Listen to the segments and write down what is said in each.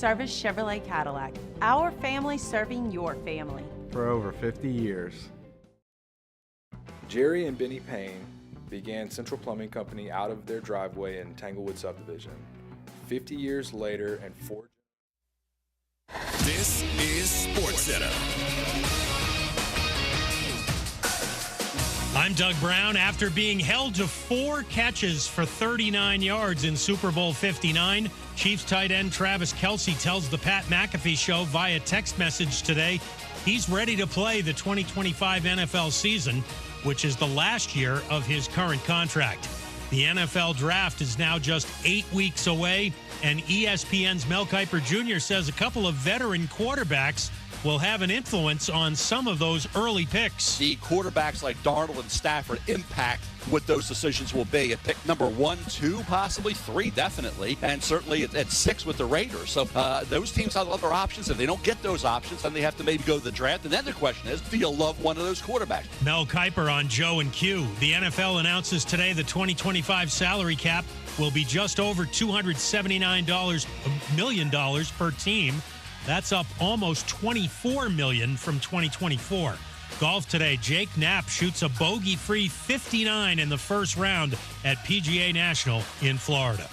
Service Chevrolet Cadillac. Our family serving your family. For over 50 years. Jerry and Benny Payne began Central Plumbing Company out of their driveway in Tanglewood subdivision. 50 years later and 4. This is SportsCenter. I'm Doug Brown. After being held to 4 catches for 39 yards in Super Bowl 59, Chiefs tight end Travis Kelce tells the Pat McAfee Show via text message today he's ready to play the 2025 NFL season, which is the last year of his current contract. The NFL draft is now just 8 weeks away, and ESPN's Mel Kiper Jr. says a couple of veteran quarterbacks will have an influence on some of those early picks. The quarterbacks like Darnold and Stafford impact what those decisions will be at pick number 1, 2, possibly 3, definitely, and certainly at 6 with the Raiders. So those teams have other options. If they don't get those options, then they have to maybe go to the draft. And then the question is, do you love one of those quarterbacks? Mel Kiper on Joe and Q. The NFL announces today the 2025 salary cap will be just over $279 million per team. That's up almost $24 million from 2024. Golf today, Jake Knapp shoots a bogey-free 59 in the first round at PGA National in Florida.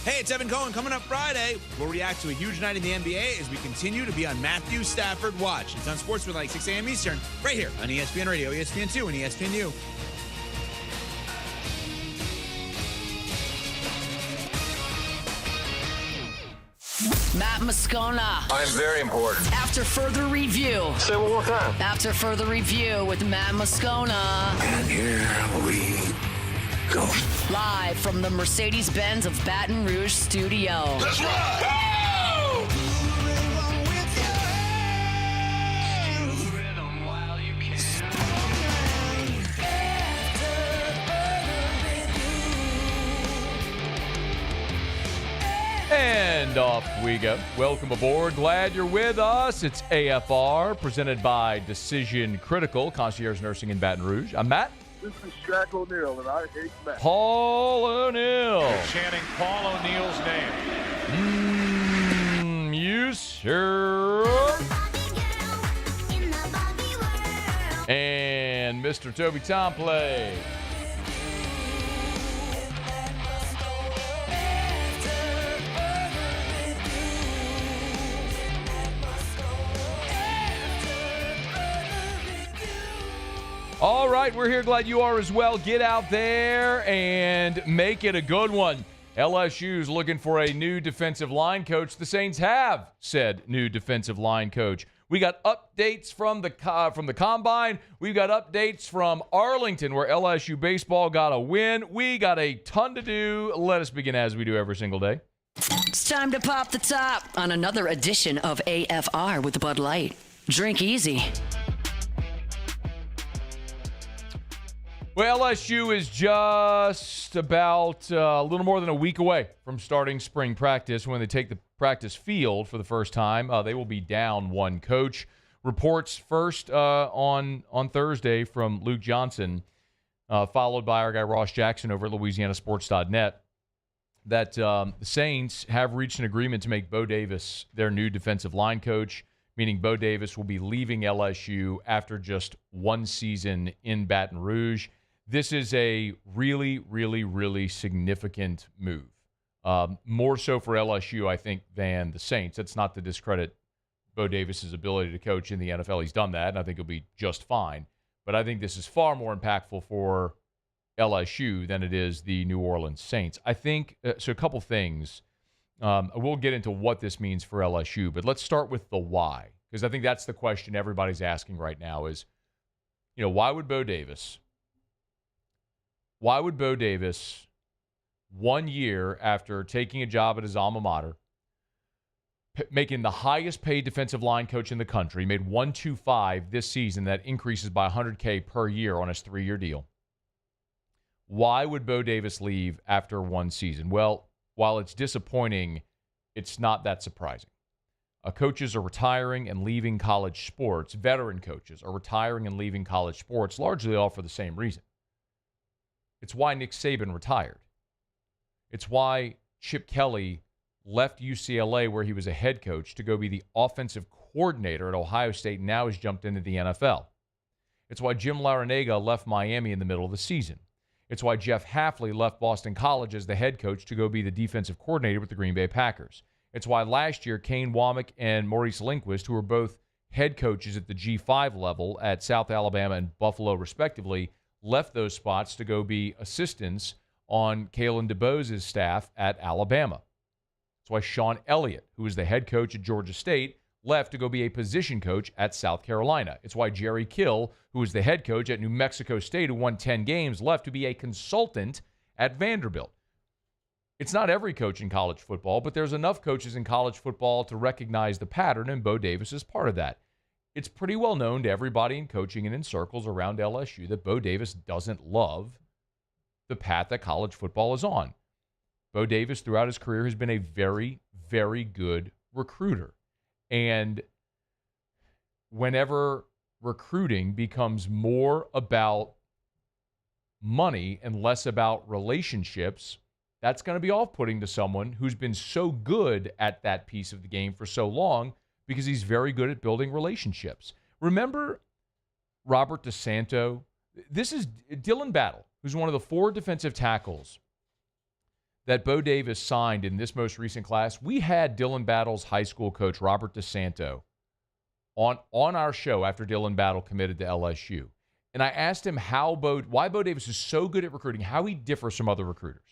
Hey, it's Evan Cohen. Coming up Friday, we'll react to a huge night in the NBA as we continue to be on Matthew Stafford Watch. It's on Sports with like 6 a.m. Eastern, right here on ESPN Radio, ESPN2, and ESPNU. Matt Moscona. I'm very important. After further review. Say it one more time. After further review with Matt Moscona. And here we go. Live from the Mercedes-Benz of Baton Rouge studio. Let's ride! Go! And off we go. Welcome aboard. Glad you're with us. It's AFR, presented by Decision Critical, Concierge Nursing in Baton Rouge. I'm Matt. This is Shaq O'Neal, and I hate Matt. Paul O'Neal. You're chanting Paul O'Neal's name. You sure? And Mr. Toby Tomplay. All right, we're here. Glad you are as well. Get out there and make it a good one. LSU's looking for a new defensive line coach. The Saints have said new defensive line coach. We got updates from the Combine. We've got updates from Arlington, where LSU baseball got a win. We got a ton to do. Let us begin as we do every single day. It's time to pop the top on another edition of AFR with Bud Light. Drink easy. Well, LSU is just about a little more than a week away from starting spring practice. When they take the practice field for the first time, they will be down one coach. Reports first on Thursday from Luke Johnson, followed by our guy Ross Jackson over at LouisianaSports.net, that the Saints have reached an agreement to make Bo Davis their new defensive line coach, meaning Bo Davis will be leaving LSU after just one season in Baton Rouge. This is a really, really, really significant move. More so for LSU, I think, than the Saints. That's not to discredit Bo Davis's ability to coach in the NFL. He's done that, and I think he'll be just fine. But I think this is far more impactful for LSU than it is the New Orleans Saints. I think, so a couple things. We'll get into what this means for LSU, but let's start with the why, because I think that's the question everybody's asking right now is, why would Bo Davis, 1 year after taking a job at his alma mater, making the highest paid defensive line coach in the country, made $125 this season, that increases by $100K per year on his 3-year deal. Why would Bo Davis leave after one season? Well, while it's disappointing, it's not that surprising. Coaches are retiring and leaving college sports. Veteran coaches are retiring and leaving college sports, largely all for the same reason. It's why Nick Saban retired. It's why Chip Kelly left UCLA, where he was a head coach, to go be the offensive coordinator at Ohio State, and now has jumped into the NFL. It's why Jim Larrañaga left Miami in the middle of the season. It's why Jeff Hafley left Boston College as the head coach to go be the defensive coordinator with the Green Bay Packers. It's why last year Kane Womack and Maurice Linguist, who were both head coaches at the G5 level at South Alabama and Buffalo respectively, left those spots to go be assistants on Kalen DeBose's staff at Alabama. That's why Sean Elliott, who was the head coach at Georgia State, left to go be a position coach at South Carolina. It's why Jerry Kill, who was the head coach at New Mexico State, who won 10 games, left to be a consultant at Vanderbilt. It's not every coach in college football, but there's enough coaches in college football to recognize the pattern, and Bo Davis is part of that. It's pretty well known to everybody in coaching and in circles around LSU that Bo Davis doesn't love the path that college football is on. Bo Davis, throughout his career, has been a very, very good recruiter. And whenever recruiting becomes more about money and less about relationships, that's going to be off-putting to someone who's been so good at that piece of the game for so long, because he's very good at building relationships. Remember Robert DeSanto? This is Dylan Battle, who's one of the 4 defensive tackles that Bo Davis signed in this most recent class. We had Dylan Battle's high school coach, Robert DeSanto, on our show after Dylan Battle committed to LSU. And I asked him why Bo Davis is so good at recruiting, how he differs from other recruiters.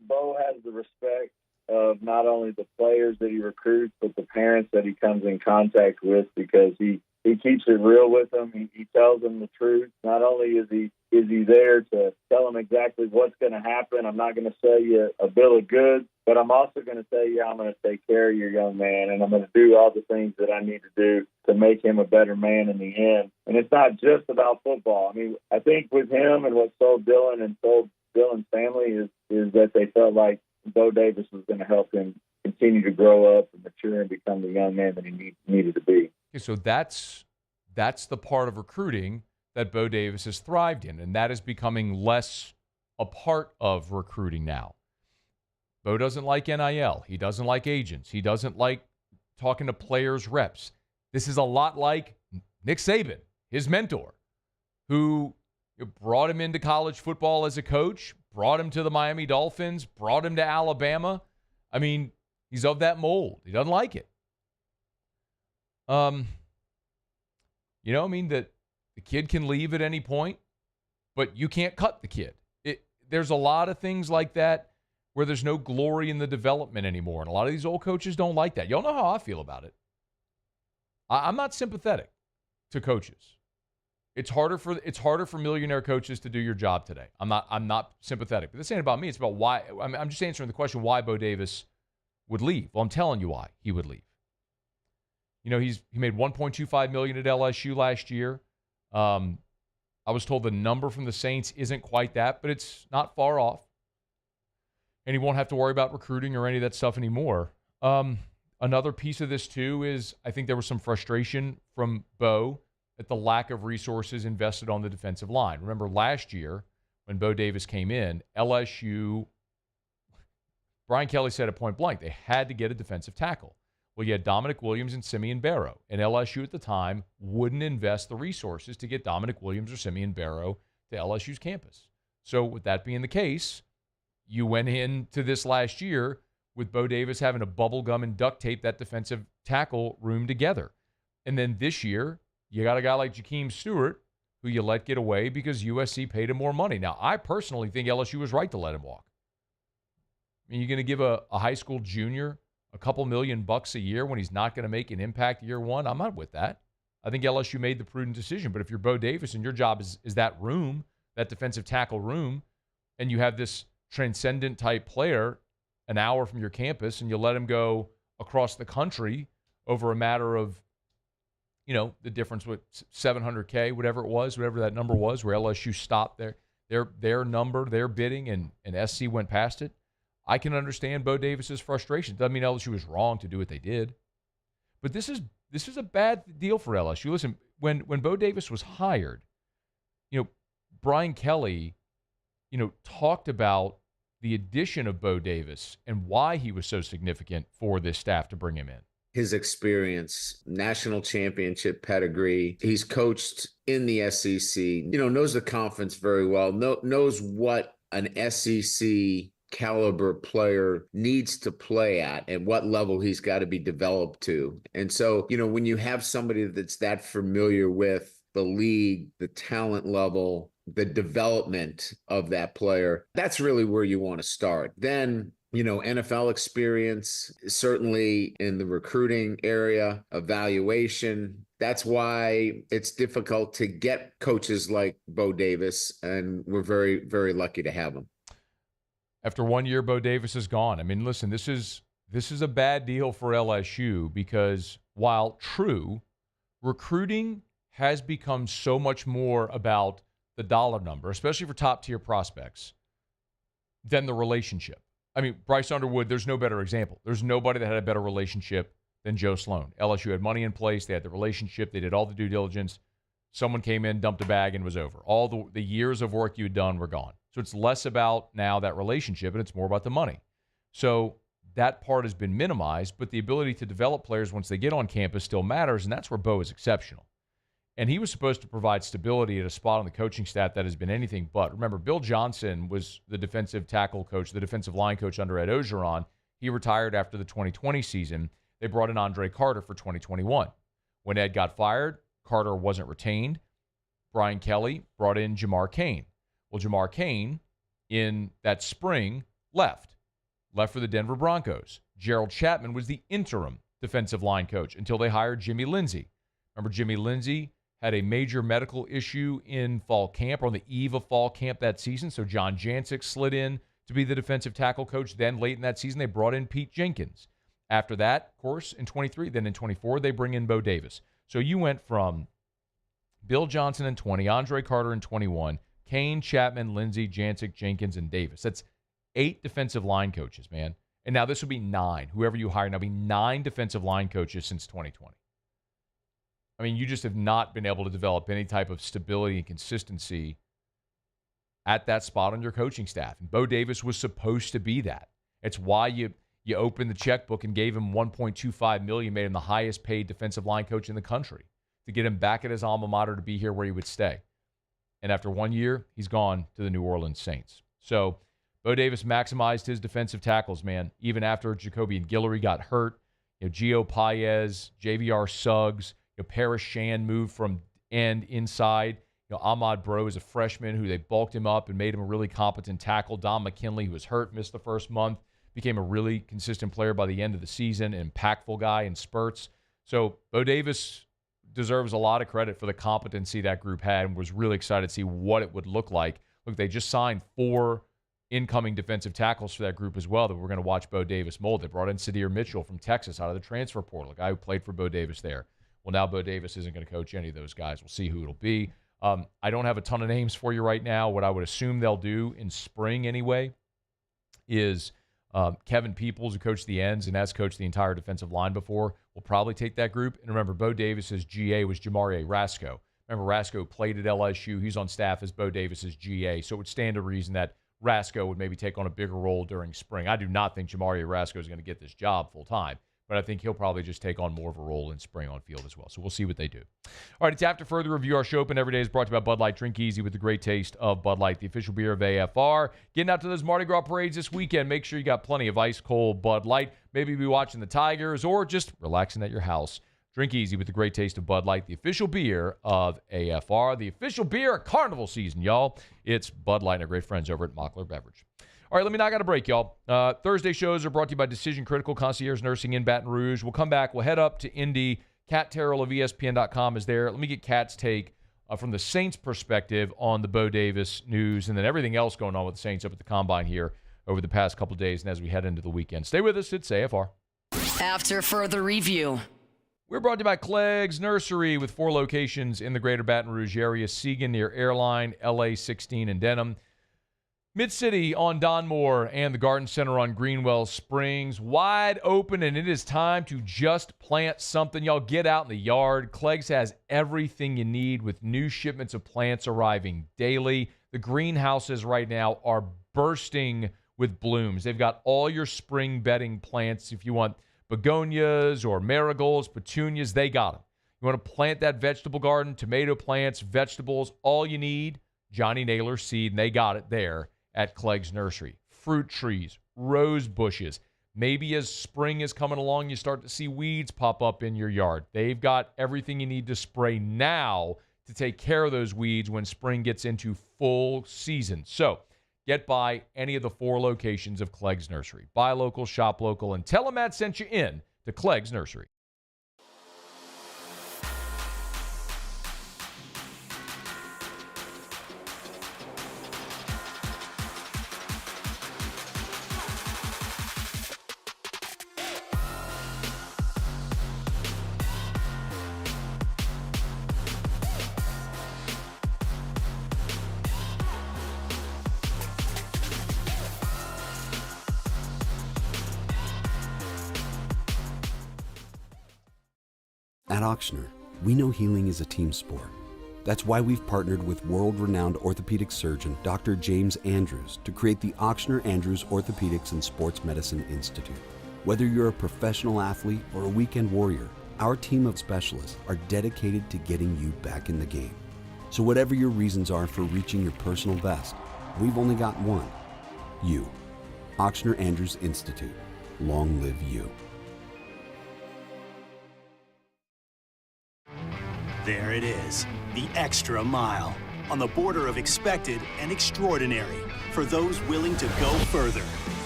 Bo has the respect of not only the players that he recruits, but the parents that he comes in contact with, because he keeps it real with them. He tells them the truth. Not only is he there to tell them exactly what's going to happen. I'm not going to sell you a bill of goods, but I'm also going to tell you I'm going to take care of your young man, and I'm going to do all the things that I need to do to make him a better man in the end. And it's not just about football. I mean, I think with him and what sold Dylan and sold Dylan's family is that they felt like Bo Davis was going to help him continue to grow up and mature and become the young man that he needed to be. Okay, so that's the part of recruiting that Bo Davis has thrived in, and that is becoming less a part of recruiting now. Bo doesn't like NIL. He doesn't like agents. He doesn't like talking to players' reps. This is a lot like Nick Saban, his mentor, who brought him into college football as a coach, brought him to the Miami Dolphins, brought him to Alabama. I mean, he's of that mold. He doesn't like it. That the kid can leave at any point, but you can't cut the kid. There's a lot of things like that where there's no glory in the development anymore, and a lot of these old coaches don't like that. Y'all know how I feel about it. I'm not sympathetic to coaches. It's harder for millionaire coaches to do your job today. I'm not sympathetic. But this ain't about me. It's about why. I'm just answering the question why Bo Davis would leave. Well, I'm telling you why he would leave. He made $1.25 million at LSU last year. I was told the number from the Saints isn't quite that, but it's not far off. And he won't have to worry about recruiting or any of that stuff anymore. Another piece of this, too, is I think there was some frustration from Bo at the lack of resources invested on the defensive line. Remember last year when Bo Davis came in, LSU, Brian Kelly said at point blank, they had to get a defensive tackle. Well, you had Dominic Williams and Simeon Barrow, and LSU at the time wouldn't invest the resources to get Dominic Williams or Simeon Barrow to LSU's campus. So with that being the case, you went into this last year with Bo Davis having to bubble gum and duct tape that defensive tackle room together. And then this year, you got a guy like Jakeem Stewart who you let get away because USC paid him more money. Now, I personally think LSU was right to let him walk. I mean, you're going to give a high school junior a couple $1 million a year when he's not going to make an impact year one? I'm not with that. I think LSU made the prudent decision. But if you're Bo Davis and your job is that room, that defensive tackle room, and you have this transcendent type player an hour from your campus and you let him go across the country over a matter of, the difference with $700K, whatever that number was, where LSU stopped their number, their bidding, and SC went past it. I can understand Bo Davis's frustration. Doesn't mean LSU was wrong to do what they did. But this is a bad deal for LSU. Listen, when Bo Davis was hired, Brian Kelly, talked about the addition of Bo Davis and why he was so significant for this staff to bring him in. His experience, national championship pedigree. He's coached in the SEC, knows the conference very well, knows what an SEC caliber player needs to play at and what level he's got to be developed to. And so, when you have somebody that's that familiar with the league, the talent level, the development of that player, that's really where you want to start. Then, NFL experience, certainly in the recruiting area, evaluation. That's why it's difficult to get coaches like Bo Davis, and we're very, very lucky to have him. After 1 year, Bo Davis is gone. I mean, listen, this is a bad deal for LSU because while true, recruiting has become so much more about the dollar number, especially for top-tier prospects, than the relationship. I mean, Bryce Underwood, there's no better example. There's nobody that had a better relationship than Joe Sloan. LSU had money in place. They had the relationship. They did all the due diligence. Someone came in, dumped a bag, and was over. All the years of work you had done were gone. So it's less about now that relationship, and it's more about the money. So that part has been minimized, but the ability to develop players once they get on campus still matters, and that's where Bo is exceptional. And he was supposed to provide stability at a spot on the coaching staff that has been anything but. Remember, Bill Johnson was the defensive tackle coach, the defensive line coach under Ed Ogeron. He retired after the 2020 season. They brought in Andre Carter for 2021. When Ed got fired, Carter wasn't retained. Brian Kelly brought in Jamar Cain. Well, Jamar Cain, in that spring, left for the Denver Broncos. Gerald Chapman was the interim defensive line coach until they hired Jimmy Lindsey. Remember, Jimmy Lindsey had a major medical issue in fall camp, or on the eve of fall camp that season. So John Jancic slid in to be the defensive tackle coach. Then late in that season, they brought in Pete Jenkins. After that, of course, in 23, then in 24, they bring in Bo Davis. So you went from Bill Johnson in 20, Andre Carter in 21, Cain, Chapman, Lindsey, Jancic, Jenkins, and Davis. That's 8 defensive line coaches, man. And now this will be 9. Whoever you hire now will be 9 defensive line coaches since 2020. I mean, you just have not been able to develop any type of stability and consistency at that spot on your coaching staff. And Bo Davis was supposed to be that. It's why you opened the checkbook and gave him $1.25 million, made him the highest paid defensive line coach in the country, to get him back at his alma mater to be here where he would stay. And after 1 year, he's gone to the New Orleans Saints. So Bo Davis maximized his defensive tackles, man, even after Jacoby and Guillory got hurt. Gio Paez, JVR Suggs, Paris Shand moved from end inside. Ahmad Bro is a freshman who they bulked him up and made him a really competent tackle. Don McKinley, who was hurt, missed the first month, became a really consistent player by the end of the season, an impactful guy in spurts. So Bo Davis deserves a lot of credit for the competency that group had, and was really excited to see what it would look like. Look, they just signed 4 incoming defensive tackles for that group as well that we're going to watch Bo Davis mold. They brought in Sadir Mitchell from Texas out of the transfer portal, a guy who played for Bo Davis there. Well, now Bo Davis isn't going to coach any of those guys. We'll see who it'll be. I don't have a ton of names for you right now. What I would assume they'll do in spring anyway is Kevin Peoples, who coached the ends and has coached the entire defensive line before, will probably take that group. And remember, Bo Davis's GA was Jamarie Rasco. Remember, Rasco played at LSU. He's on staff as Bo Davis's GA. So it would stand to reason that Rasco would maybe take on a bigger role during spring. I do not think Jamarie Rasco is going to get this job full time, but I think he'll probably just take on more of a role in spring on field as well. So we'll see what they do. All right, it's after further review. Our show open every day is brought to you by Bud Light. Drink easy with the great taste of Bud Light, the official beer of AFR. Getting out to those Mardi Gras parades this weekend, make sure you got plenty of ice cold Bud Light. Maybe be watching the Tigers or just relaxing at your house. Drink easy with the great taste of Bud Light, the official beer of AFR, the official beer of carnival season, y'all. It's Bud Light and our great friends over at Mockler Beverage. All right, let me knock out a break, y'all. Thursday shows are brought to you by Decision Critical Concierge Nursing in Baton Rouge. We'll come back. We'll head up to Indy. Kat Terrell of ESPN.com is there. Let me get Kat's take from the Saints' perspective on the Bo Davis news and then everything else going on with the Saints up at the Combine here over the past couple of days and as we head into the weekend. Stay with us. It's AFR. After further review. We're brought to you by Clegg's Nursery with 4 locations in the greater Baton Rouge area. Seagan near Airline, LA 16 in Denham. Mid-City on Donmore and the Garden Center on Greenwell Springs. Wide open, and it is time to just plant something. Y'all get out in the yard. Clegg's has everything you need with new shipments of plants arriving daily. The greenhouses right now are bursting with blooms. They've got all your spring bedding plants. If you want begonias or marigolds, petunias, they got them. You want to plant that vegetable garden, tomato plants, vegetables, all you need, Johnny Naylor Seed, and they got it there at Clegg's Nursery. Fruit trees, rose bushes. Maybe as spring is coming along, you start to see weeds pop up in your yard. They've got everything you need to spray now to take care of those weeds when spring gets into full season. So get by any of the 4 locations of Clegg's Nursery. Buy local, shop local, and tell them Matt sent you in to Clegg's Nursery. At Auctioner, we know healing is a team sport. That's why we've partnered with world-renowned orthopedic surgeon Dr. James Andrews to create the Auctioner Andrews Orthopedics and Sports Medicine Institute. Whether you're a professional athlete or a weekend warrior, our team of specialists are dedicated to getting you back in the game. So whatever your reasons are for reaching your personal best, we've only got one: you. Auctioner Andrews Institute. Long live you. There it is, the extra mile, on the border of expected and extraordinary, for those willing to go further,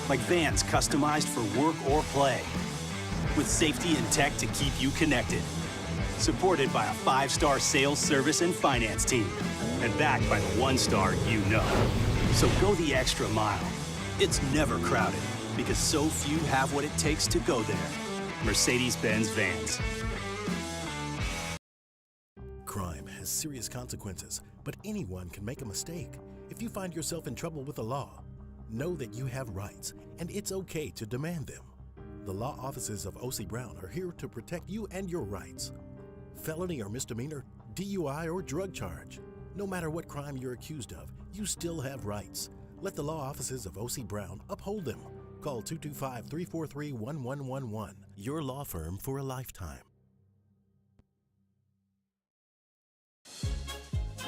like vans customized for work or play, with safety and tech to keep you connected, supported by a 5-star sales, service, and finance team, and backed by the 1-star you know. So go the extra mile. It's never crowded, because so few have what it takes to go there. Mercedes-Benz Vans. Crime has serious consequences, but anyone can make a mistake. If you find yourself in trouble with the law, know that you have rights, and it's okay to demand them. The law offices of O.C. Brown are here to protect you and your rights. Felony or misdemeanor, DUI or drug charge. No matter what crime you're accused of, you still have rights. Let the law offices of O.C. Brown uphold them. Call 225-343-1111. Your law firm for a lifetime.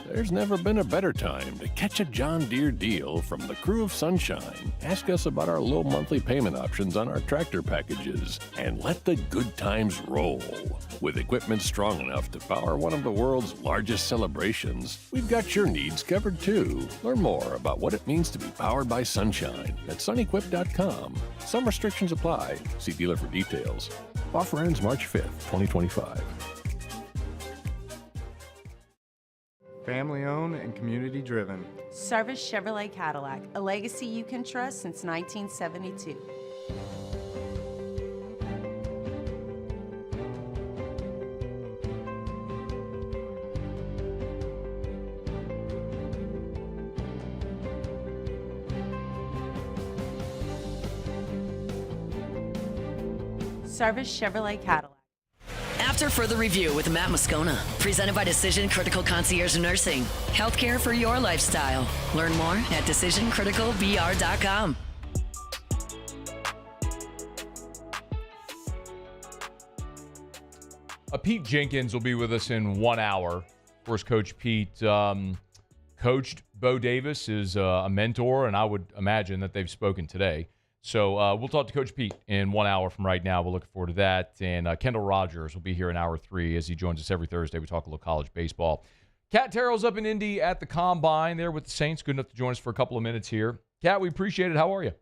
There's never been a better time to catch a John Deere deal from the crew of Sunshine. Ask us about our low monthly payment options on our tractor packages and let the good times roll. With equipment strong enough to power one of the world's largest celebrations, we've got your needs covered too. Learn more about what it means to be powered by Sunshine at sunequip.com. Some restrictions apply. See dealer for details. Offer ends March 5th, 2025. Family owned and community driven. Service Chevrolet Cadillac, a legacy you can trust since 1972. Service Chevrolet Cadillac. After further review with Matt Moscona, presented by Decision Critical Concierge Nursing. Healthcare for your lifestyle. Learn more at decisioncriticalbr.com. Pete Jenkins will be with us in 1 hour. Of course, Coach Pete coached Bo Davis, is a mentor, and I would imagine that they've spoken today. So we'll talk to Coach Pete in 1 hour from right now. We're looking forward to that. And Kendall Rogers will be here in hour 3 as he joins us every Thursday. We talk a little college baseball. Kat Terrell's up in Indy at the Combine there with the Saints. Good enough to join us for a couple of minutes here. Kat, we appreciate it. How are you?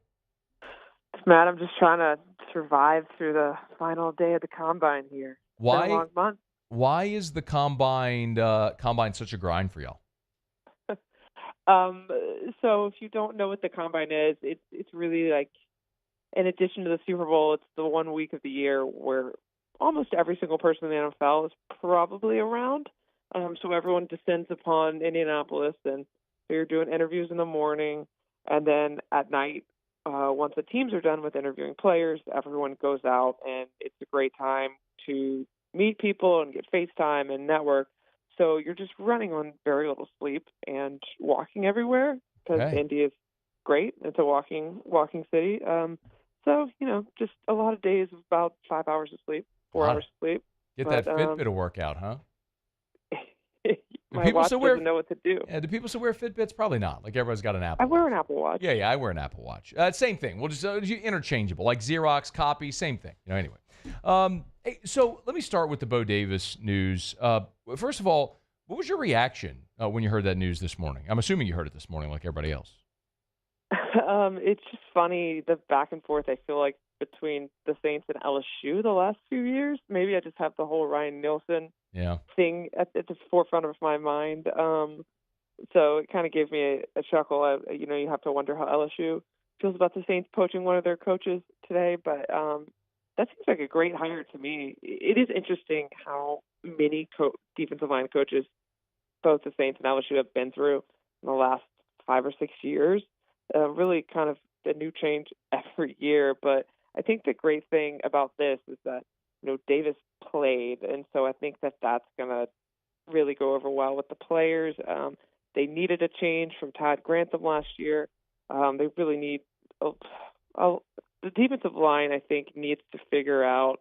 Matt, I'm just trying to survive through the final day of the Combine here. It's been a long month. Why is the Combine such a grind for y'all? So if you don't know what the Combine is, it's really like, in addition to the Super Bowl, it's the 1 week of the year where almost every single person in the NFL is probably around. So everyone descends upon Indianapolis, and they're doing interviews in the morning, and then at night, once the teams are done with interviewing players, everyone goes out, and it's a great time to meet people and get FaceTime and network. So you're just running on very little sleep and walking everywhere because Indy is great. It's a walking city. So, just a lot of days of about 5 hours of sleep, 4 hours of sleep. Get But, that Fitbit to work out, huh? my watch doesn't know what to do. Yeah, do people still wear Fitbits? Probably not. Like everybody's got an Apple I wear an Apple Watch. Yeah, I wear an Apple Watch. Same thing. We'll just interchangeable, like Xerox copy, same thing. Anyway. Hey, so let me start with the Bo Davis news. First of all, what was your reaction when you heard that news this morning? I'm assuming you heard it this morning like everybody else. It's just funny, the back and forth, I feel like, between the Saints and LSU the last few years. Maybe I just have the whole Ryan Nielsen thing at the forefront of my mind. So it kind of gave me a chuckle. You have to wonder how LSU feels about the Saints poaching one of their coaches today. But that seems like a great hire to me. It is interesting how many defensive line coaches both the Saints and LSU have been through in the last 5 or 6 years. Really kind of a new change every year. But I think the great thing about this is that, Davis played. And so I think that that's going to really go over well with the players. They needed a change from Todd Grantham last year. They really need the defensive line, I think, needs to figure out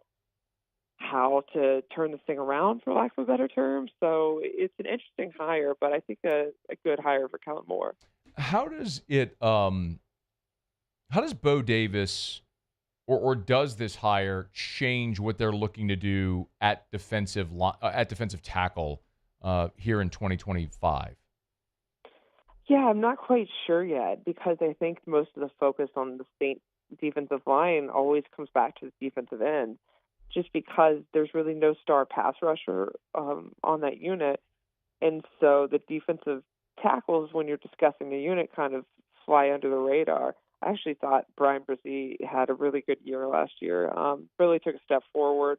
how to turn this thing around, for lack of a better term. So it's an interesting hire, but I think a good hire for Kellen Moore. How does Bo Davis or does this hire change what they're looking to do at defensive tackle here in 2025? Yeah, I'm not quite sure yet, because I think most of the focus on the Saints defensive line always comes back to the defensive end, just because there's really no star pass rusher on that unit. And so the defensive tackles, when you're discussing the unit, kind of fly under the radar. I actually thought Brian Brzee had a really good year last year. Really took a step forward,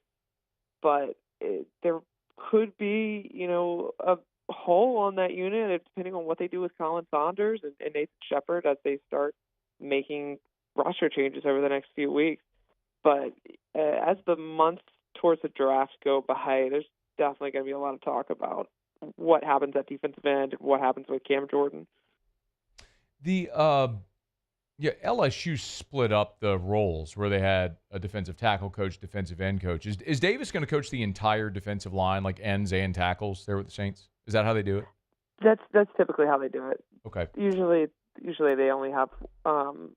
but there could be, a hole on that unit depending on what they do with Colin Saunders and Nathan Shepard as they start making roster changes over the next few weeks. But as the months towards the draft go by, there's definitely going to be a lot of talk about what happens at defensive end and what happens with Cam Jordan. The LSU split up the roles where they had a defensive tackle coach, defensive end coach. Is Davis going to coach the entire defensive line, like ends and tackles, there with the Saints? Is that how they do it? That's typically how they do it. Okay. Usually they only have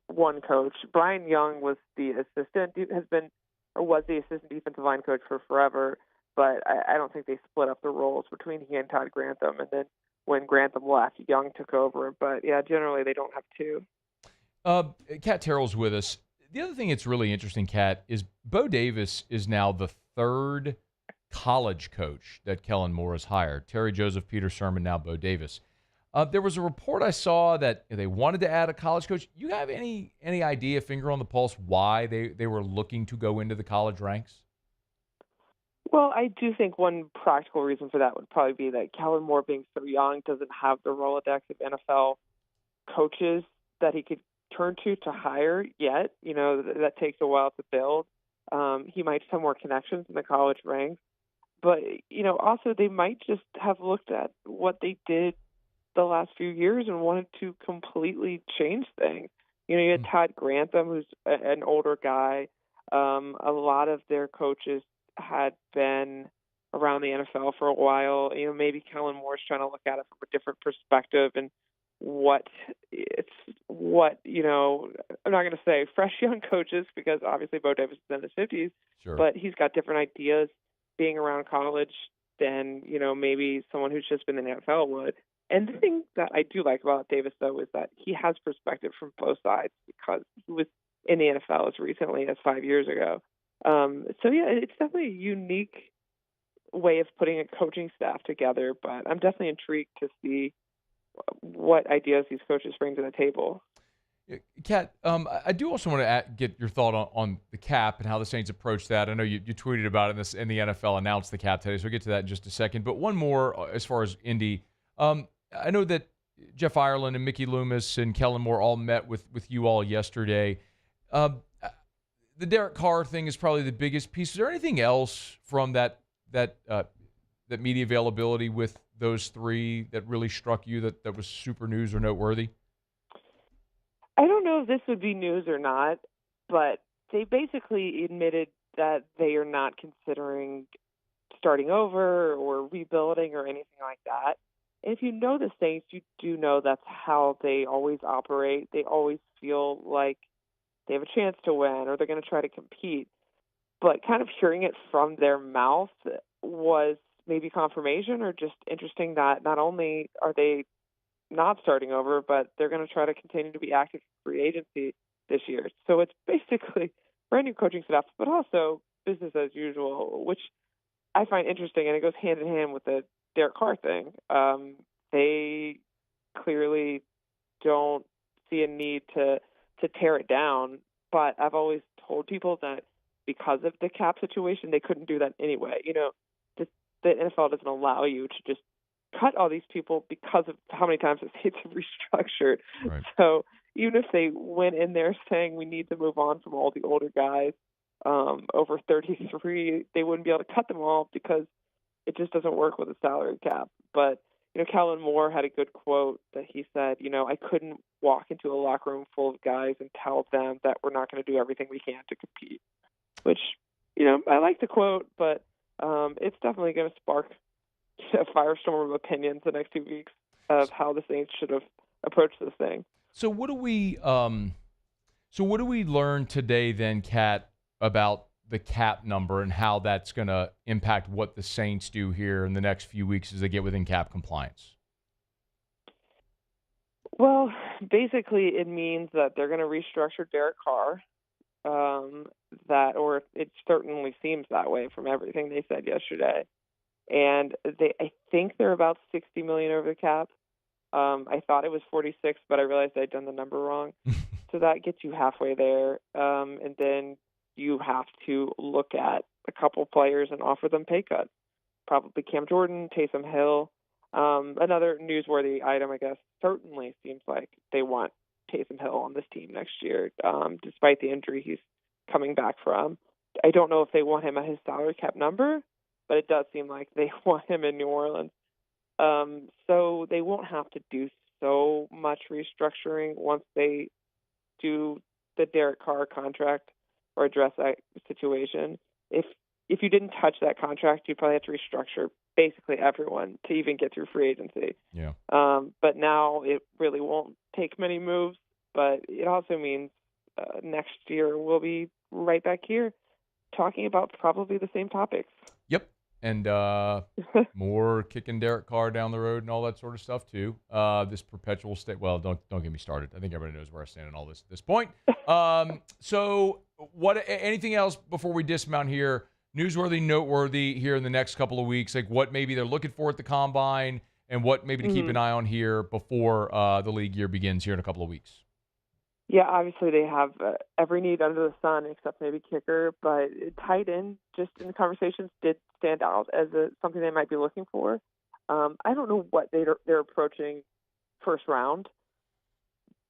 one coach. Brian Young was the was the assistant defensive line coach for forever, but I don't think they split up the roles between he and Todd Grantham. And then when Grantham left, Young took over. But yeah, generally they don't have two. Kat Terrell's with us. The other thing that's really interesting, Kat, is Bo Davis is now the third college coach that Kellen Moore has hired. Terry Joseph, Peter Sermon, now Bo Davis. There was a report I saw that they wanted to add a college coach. You have any idea, finger on the pulse, why they were looking to go into the college ranks? Well, I do think one practical reason for that would probably be that Kellen Moore, being so young, doesn't have the Rolodex of NFL coaches that he could turn to hire yet. That takes a while to build. He might have more connections in the college ranks. But, also they might just have looked at what they did the last few years and wanted to completely change things. You had Todd Grantham, who's an older guy. A lot of their coaches had been around the NFL for a while. Maybe Kellen Moore's trying to look at it from a different perspective and I'm not going to say fresh young coaches, because obviously Bo Davis is in his 50s, sure, but he's got different ideas being around college than, maybe someone who's just been in the NFL would. And the thing that I do like about Davis, though, is that he has perspective from both sides, because he was in the NFL as recently as 5 years ago. So, yeah, it's definitely a unique way of putting a coaching staff together, but I'm definitely intrigued to see what ideas these coaches bring to the table. Kat, I do also want to get your thought on the cap and how the Saints approach that. I know you tweeted about it and the NFL announced the cap today, so we'll get to that in just a second. But one more as far as Indy. I know that Jeff Ireland and Mickey Loomis and Kellen Moore all met with you all yesterday. The Derek Carr thing is probably the biggest piece. Is there anything else from that media availability with those three that really struck you that was super news or noteworthy? I if this would be news or not, but they basically admitted that they are not considering starting over or rebuilding or anything like that. And if you know the Saints, you do know that's how they always operate. They always feel like they have a chance to win or they're going to try to compete. But kind of hearing it from their mouth was maybe confirmation or just interesting that not only are they not starting over, but they're going to try to continue to be active in free agency this year. So it's basically brand new coaching staff, but also business as usual, which I find interesting, and it goes hand in hand with the Derek Carr thing. They clearly don't see a need to tear it down, but I've always told people that because of the cap situation, they couldn't do that anyway. You know, the NFL doesn't allow you to just cut all these people because of how many times the Saints have restructured. Right. So even if they went in there saying we need to move on from all the older guys over 33, they wouldn't be able to cut them all because it just doesn't work with a salary cap. But, you know, Kellen Moore had a good quote that he said, you know, I couldn't walk into a locker room full of guys and tell them that we're not going to do everything we can to compete, which, you know, I like the quote, but it's definitely going to spark a firestorm of opinions the next 2 weeks of how the Saints should have approached this thing. So what do we learn today then, Kat, about the cap number and how that's going to impact what the Saints do here in the next few weeks as they get within cap compliance? Well, basically it means that they're going to restructure Derek Carr. Or it certainly seems that way from everything they said yesterday. And I think they're about $60 million over the cap. I thought it was 46, but I realized I'd done the number wrong. So that gets you halfway there. And then you have to look at a couple players and offer them pay cuts. Probably Cam Jordan, Taysom Hill. Another newsworthy item, I guess, certainly seems like they want Taysom Hill on this team next year, despite the injury he's coming back from. I don't know if they want him at his salary cap number, but it does seem like they want him in New Orleans. So they won't have to do so much restructuring once they do the Derek Carr contract or address that situation. If you didn't touch that contract, you'd probably have to restructure basically everyone to even get through free agency. Yeah. But now it really won't take many moves, but it also means next year we'll be right back here talking about probably the same topics. Yep. And more kicking Derek Carr down the road and all that sort of stuff too. This perpetual state. Well, don't get me started. I think everybody knows where I stand on all this at this point. So, what? Anything else before we dismount here? Newsworthy, noteworthy here in the next couple of weeks. Like what maybe they're looking for at the combine, and what maybe to keep an eye on here before the league year begins here in a couple of weeks. Yeah, obviously they have every need under the sun except maybe kicker, but tight end, just in the conversations, did stand out as something they might be looking for. I don't know what they're approaching first round.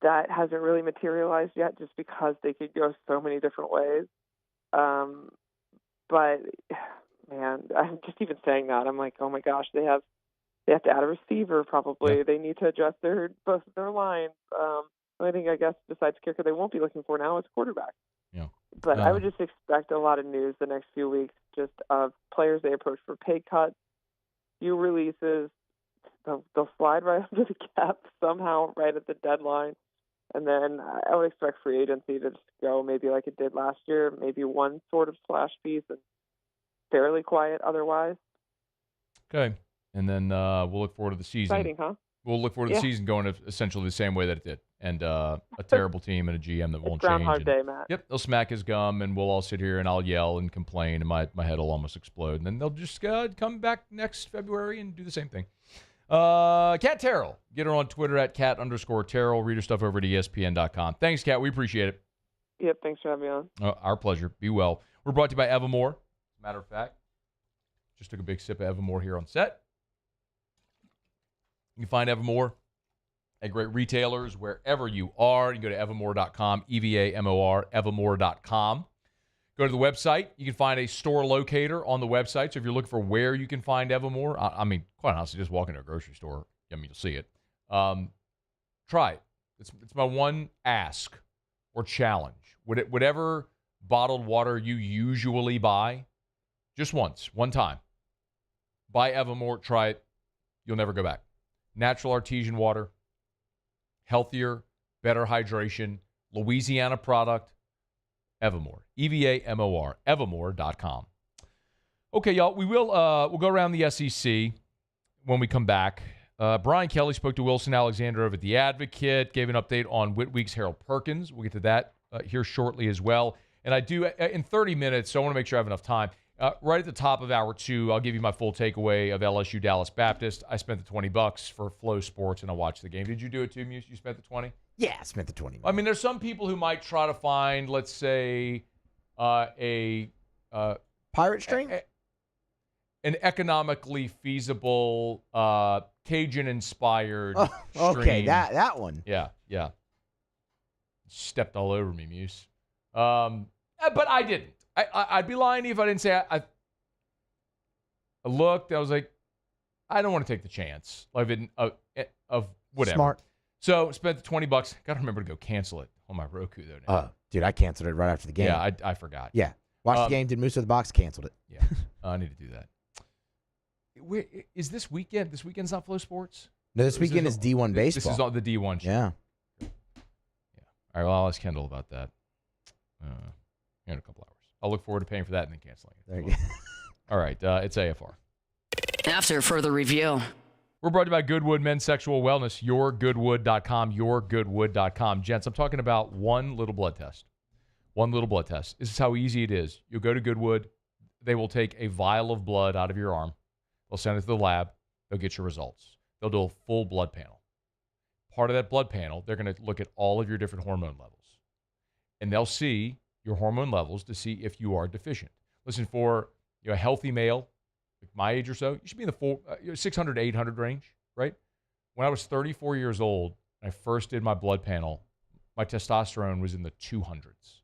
That hasn't really materialized yet just because they could go so many different ways. But, man, I'm just even saying that, I'm like, oh, my gosh, they have to add a receiver probably. Yeah. They need to adjust both of their lines. I think, I guess, besides kicker, they won't be looking for now is quarterback. Yeah. But I would just expect a lot of news the next few weeks, just of players they approach for pay cuts, few releases. They'll slide right under the cap somehow right at the deadline. And then I would expect free agency to just go maybe like it did last year, maybe one sort of splash piece and fairly quiet otherwise. Okay. And then we'll look forward to the season. Exciting, huh? We'll look forward to the season going essentially the same way that it did. And a terrible team and a GM that won't change. Groundhog Day, Matt. Yep, they'll smack his gum, and we'll all sit here, and I'll yell and complain, and my head will almost explode. And then they'll just come back next February and do the same thing. Kat Terrell. Get her on Twitter at @Kat_Terrell. Read her stuff over at ESPN.com. Thanks, Kat. We appreciate it. Yep, thanks for having me on. Our pleasure. Be well. We're brought to you by Evermore. As a matter of fact, just took a big sip of Evermore here on set. You can find Evermore at great retailers wherever you are. You can go to evermore.com, EVAMOR, evermore.com. Go to the website. You can find a store locator on the website. So if you're looking for where you can find Evermore, I mean, quite honestly, just walk into a grocery store. I mean, you'll see it. Try it. It's my one ask or challenge. Whatever bottled water you usually buy, just once, one time. Buy Evermore, try it. You'll never go back. Natural artesian water, healthier, better hydration, Louisiana product, Evermore. EVAMOR, evermore.com. Okay, y'all, we'll go around the SEC when we come back. Brian Kelly spoke to Wilson Alexander over at The Advocate, gave an update on Whitweek's Harold Perkins. We'll get to that here shortly as well. And I do, in 30 minutes, so I want to make sure I have enough time. Right at the top of hour 2, I'll give you my full takeaway of LSU Dallas Baptist. I spent the $20 for Flow Sports, and I watched the game. Did you do it too, Muse? You spent the 20? Yeah, I spent the 20. I mean, there's some people who might try to find, let's say, a pirate string? An economically feasible Cajun-inspired okay, stream. that one. Yeah. Stepped all over me, Muse. But I didn't. I'd be lying to you if I didn't say I looked. I was like, I don't want to take the chance of whatever. Smart. So spent the $20. Got to remember to go cancel it on my Roku though. Now. Dude, I canceled it right after the game. Yeah, I forgot. Yeah, watched the game, did Moose of the Box, canceled it. Yeah, I need to do that. Is this weekend? This weekend's not Flow Sports? No, this weekend is D1 baseball. This is all the D1 show. Yeah. All right, well, I'll ask Kendall about that in a couple hours. I'll look forward to paying for that and then canceling it. There you go. All right, it's AFR. After further review. We're brought to you by Goodwood Men's Sexual Wellness, yourgoodwood.com, yourgoodwood.com. Gents, I'm talking about one little blood test. One little blood test. This is how easy it is. You'll go to Goodwood. They will take a vial of blood out of your arm. They'll send it to the lab. They'll get your results. They'll do a full blood panel. Part of that blood panel, they're going to look at all of your different hormone levels. And they'll see your hormone levels to see if you are deficient. Listen, for a healthy male, like my age or so, you should be in the 600 to 800 range, right? When I was 34 years old, and I first did my blood panel, my testosterone was in the 200s.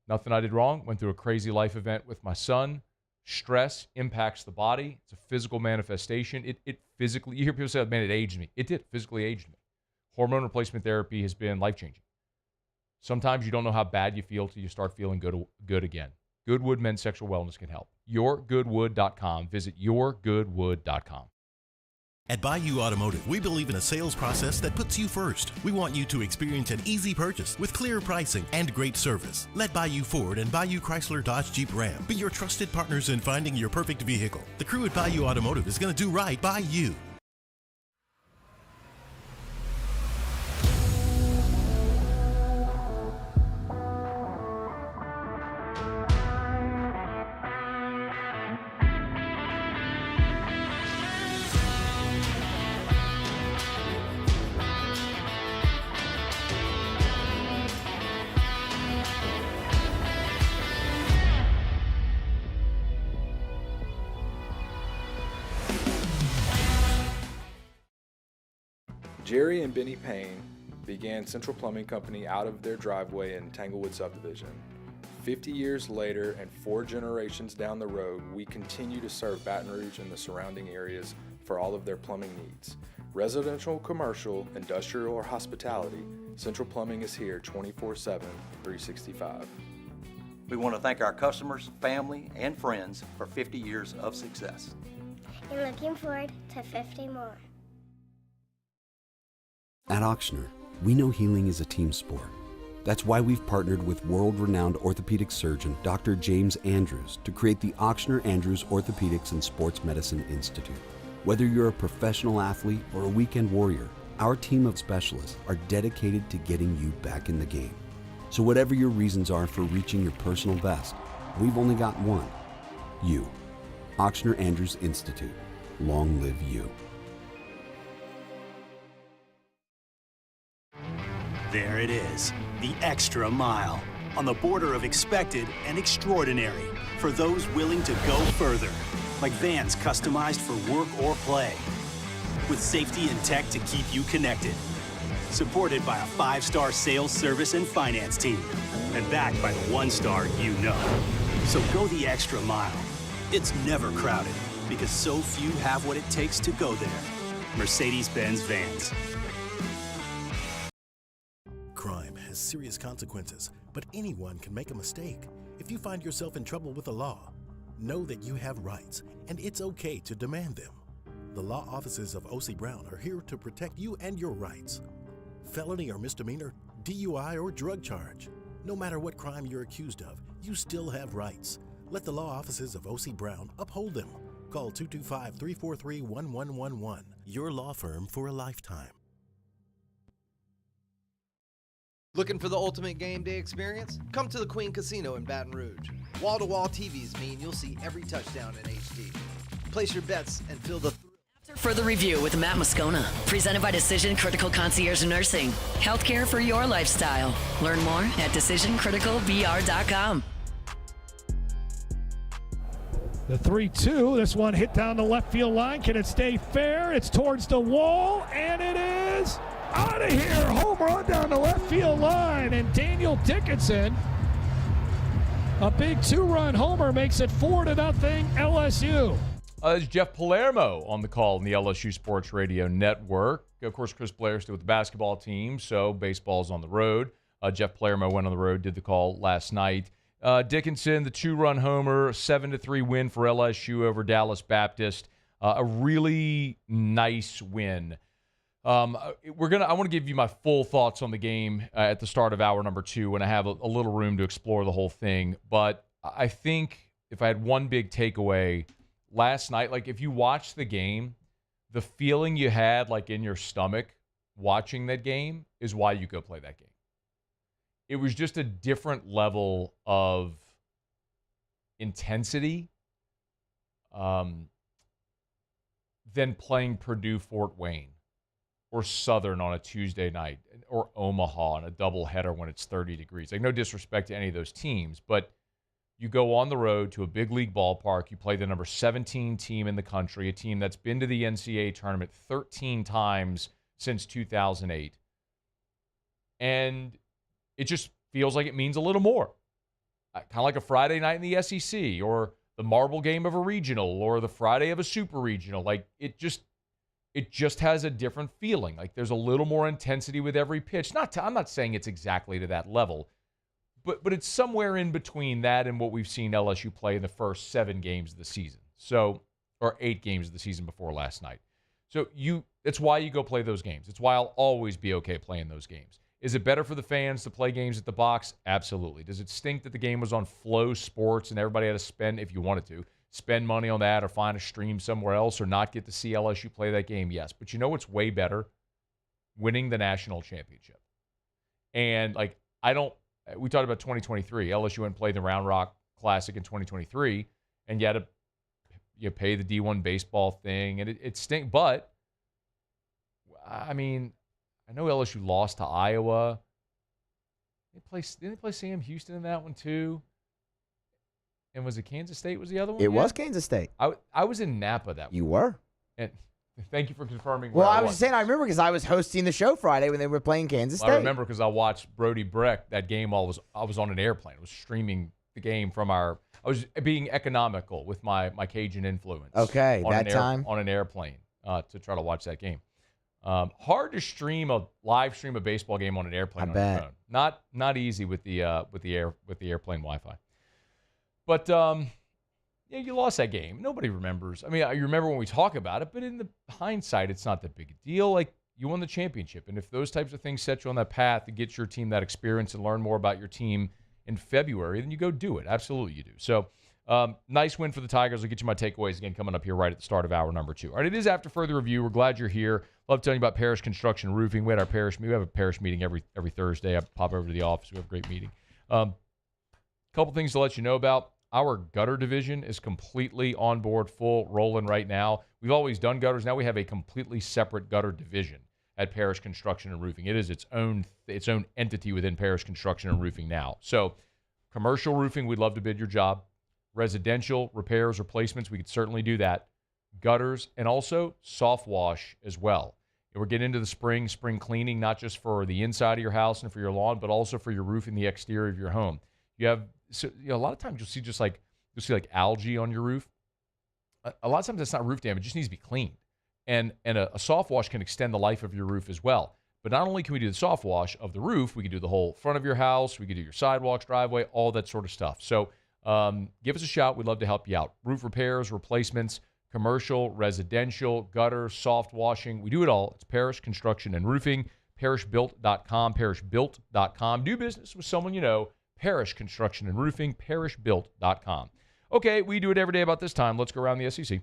Nothing I did wrong. Went through a crazy life event with my son. Stress impacts the body. It's a physical manifestation. It physically, you hear people say, man, it aged me. It did, physically aged me. Hormone replacement therapy has been life-changing. Sometimes you don't know how bad you feel till you start feeling good again. Goodwood Men's Sexual Wellness can help. Yourgoodwood.com. Visit yourgoodwood.com. At Bayou Automotive, we believe in a sales process that puts you first. We want you to experience an easy purchase with clear pricing and great service. Let Bayou Ford and Bayou Chrysler Dodge Jeep Ram be your trusted partners in finding your perfect vehicle. The crew at Bayou Automotive is going to do right by you. Jerry and Benny Payne began Central Plumbing Company out of their driveway in Tanglewood subdivision. 50 years later and 4 generations down the road, we continue to serve Baton Rouge and the surrounding areas for all of their plumbing needs. Residential, commercial, industrial, or hospitality, Central Plumbing is here 24/7, 365. We want to thank our customers, family, and friends for 50 years of success. And looking forward to 50 more. At Auctioner, we know healing is a team sport. That's why we've partnered with world-renowned orthopedic surgeon Dr. James Andrews to create the Auctioner Andrews Orthopedics and Sports Medicine Institute. Whether you're a professional athlete or a weekend warrior, our team of specialists are dedicated to getting you back in the game. So whatever your reasons are for reaching your personal best, we've only got one: you. Auctioner Andrews Institute. Long live you. There it is, the extra mile, on the border of expected and extraordinary, for those willing to go further, like vans customized for work or play, with safety and tech to keep you connected, supported by a 5-star sales, service, and finance team, and backed by the 1-star you know. So go the extra mile. It's never crowded, because so few have what it takes to go there. Mercedes-Benz Vans. Crime has has serious consequences, but anyone can make a mistake. If you find yourself in trouble with the law, know that you have rights, and it's okay to demand them. The law offices of O.C. Brown are here to protect you and your rights. Felony or misdemeanor, DUI or drug charge. No matter what crime you're accused of, you still have rights. Let the law offices of O.C. Brown uphold them. Call 225-343-1111. Your law firm for a lifetime. Looking for the ultimate game day experience? Come to the Queen Casino in Baton Rouge. Wall-to-wall TVs mean you'll see every touchdown in HD. Place your bets and feel the Further review with Matt Moscona, presented by Decision Critical Concierge Nursing. Healthcare for your lifestyle. Learn more at decisioncriticalvr.com. The 3-2, this one hit down the left field line. Can it stay fair? It's towards the wall, and it is out of here. Home run down the left field line, and Daniel Dickinson, a big 2-run homer, makes it 4-0 LSU. There's Jeff Palermo on the call in the LSU Sports Radio Network. Of course, Chris Blair's still with the basketball team, so baseball's on the road. Jeff Palermo went on the road, did the call last night. Dickinson, the 2-run homer, 7-3 win for LSU over Dallas Baptist. A really nice win. I want to give you my full thoughts on the game at the start of hour number 2 when I have a little room to explore the whole thing. But I think if I had one big takeaway last night, like if you watch the game, the feeling you had like in your stomach watching that game is why you go play that game. It was just a different level of intensity than playing Purdue Fort Wayne or Southern on a Tuesday night or Omaha on a doubleheader when it's 30 degrees. Like, no disrespect to any of those teams, but you go on the road to a big league ballpark. You play the number 17 team in the country, a team that's been to the NCAA tournament 13 times since 2008. And it just feels like it means a little more. Kind of like a Friday night in the SEC or the marble game of a regional or the Friday of a super regional. Like, it just has a different feeling. Like, there's a little more intensity with every pitch. I'm not saying it's exactly to that level, but it's somewhere in between that and what we've seen LSU play in the first 7 games of the season. Or 8 games of the season before last night. So it's why you go play those games. It's why I'll always be okay playing those games. Is it better for the fans to play games at the box? Absolutely. Does it stink that the game was on Flow Sports and everybody had to spend, if you wanted to, spend money on that or find a stream somewhere else or not get to see LSU play that game? Yes. But you know what's way better? Winning the national championship. And, we talked about 2023. LSU went and played the Round Rock Classic in 2023, and you pay the D1 baseball thing, and it stinks. But, I mean, I know LSU lost to Iowa. Didn't they play Sam Houston in that one too? And was it Kansas State was the other one? It was Kansas State. I was in Napa that week. You were? And thank you for confirming. Well, I was just saying, I remember because I was hosting the show Friday when they were playing Kansas State. I remember because I watched Brody Breck that game. I was on an airplane. I was streaming the game from I was being economical with my Cajun influence. Okay, time on an airplane to try to watch that game. Hard to live stream a baseball game on an airplane on your phone. Not easy with the airplane Wi-Fi. But you lost that game. Nobody remembers. I mean, you remember when we talk about it, but in the hindsight, it's not that big a deal. Like, you won the championship, and if those types of things set you on that path to get your team that experience and learn more about your team in February, then you go do it. Absolutely, you do. So. Nice win for the Tigers. I'll get you my takeaways again coming up here right at the start of hour number 2. All right, it is after further review. We're glad you're here. Love telling you about Parish Construction and Roofing. We have a parish meeting every Thursday. I pop over to the office. We have a great meeting. Couple things to let you know about. Our gutter division is completely on board, full, rolling right now. We've always done gutters. Now we have a completely separate gutter division at Parish Construction and Roofing. It is its own entity within Parish Construction and Roofing now. So commercial roofing, we'd love to bid your job. Residential repairs, replacements, we could certainly do that. Gutters, and also soft wash as well. And we're getting into the spring cleaning, not just for the inside of your house and for your lawn, but also for your roof and the exterior of your home. A lot of times you'll see algae on your roof. A lot of times it's not roof damage; it just needs to be cleaned. And a soft wash can extend the life of your roof as well. But not only can we do the soft wash of the roof, we can do the whole front of your house. We can do your sidewalks, driveway, all that sort of stuff. So give us a shout. We'd love to help you out. Roof repairs, replacements, commercial, residential, gutter, soft washing. We do it all. It's Parish Construction and Roofing, parishbuilt.com, parishbuilt.com. Do business with someone you know. Parish Construction and Roofing, parishbuilt.com. Okay, we do it every day about this time. Let's go around the SEC.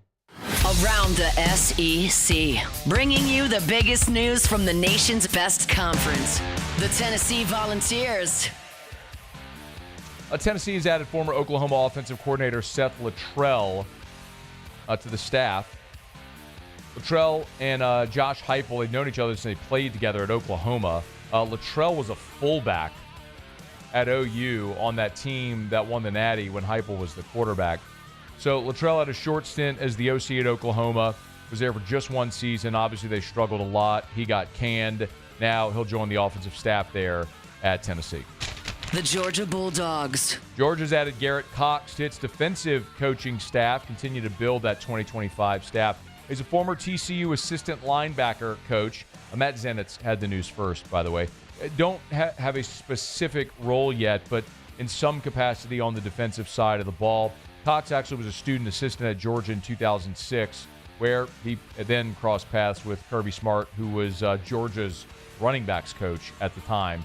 Around the SEC, bringing you the biggest news from the nation's best conference, the Tennessee Volunteers. Tennessee has added former Oklahoma offensive coordinator Seth Littrell to the staff. Littrell and Josh Heupel, they've known each other since they played together at Oklahoma. Littrell was a fullback at OU on that team that won the Natty when Heupel was the quarterback. So Littrell had a short stint as the OC at Oklahoma, was there for just one season. Obviously, they struggled a lot. He got canned. Now he'll join the offensive staff there at Tennessee. The Georgia Bulldogs. Georgia's added Garrett Cox to its defensive coaching staff, continue to build that 2025 staff. He's a former TCU assistant linebacker coach. Matt Zenitz had the news first, by the way. Don't have a specific role yet, but in some capacity on the defensive side of the ball. Cox actually was a student assistant at Georgia in 2006, where he then crossed paths with Kirby Smart, who was Georgia's running backs coach at the time.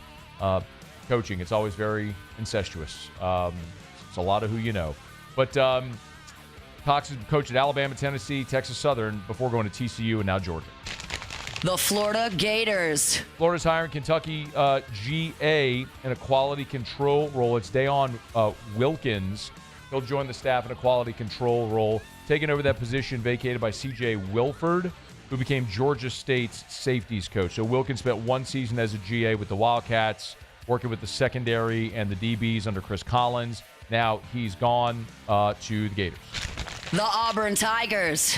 Coaching, it's always very incestuous. It's a lot of who you know. But Cox has coached at Alabama, Tennessee, Texas Southern before going to TCU and now Georgia. The Florida Gators. Florida's hiring Kentucky GA in a quality control role. It's Dayon Wilkins. He'll join the staff in a quality control role, taking over that position vacated by C.J. Wilford, who became Georgia State's safeties coach. So Wilkins spent one season as a GA with the Wildcats, working with the secondary and the DBs under Chris Collins. Now he's gone to the Gators. The Auburn Tigers.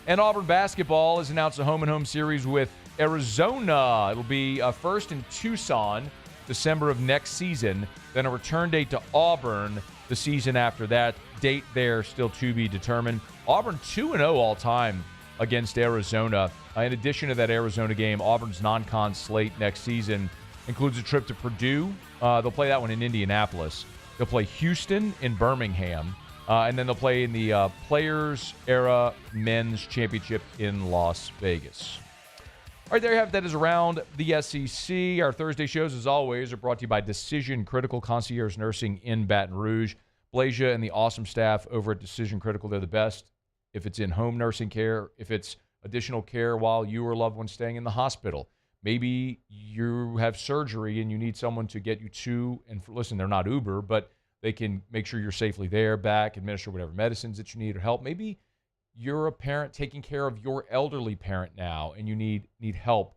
And Auburn basketball has announced a home-and-home series with Arizona. It'll be first in Tucson, December of next season, then a return date to Auburn the season after that. Date there still to be determined. Auburn 2-0 all-time against Arizona. In addition to that Arizona game, Auburn's non-con slate next season includes a trip to Purdue. They'll play that one in Indianapolis. They'll play Houston in Birmingham. And then they'll play in the Players Era Men's Championship in Las Vegas. All right, there you have it. That is Around the SEC. Our Thursday shows, as always, are brought to you by Decision Critical Concierge Nursing in Baton Rouge. Blasia and the awesome staff over at Decision Critical, they're the best. If it's in-home nursing care, if it's additional care while you or loved one staying in the hospital, maybe you have surgery and you need someone to get you to, and listen, they're not Uber, but they can make sure you're safely there, back, administer whatever medicines that you need or help. Maybe you're a parent taking care of your elderly parent now and you need help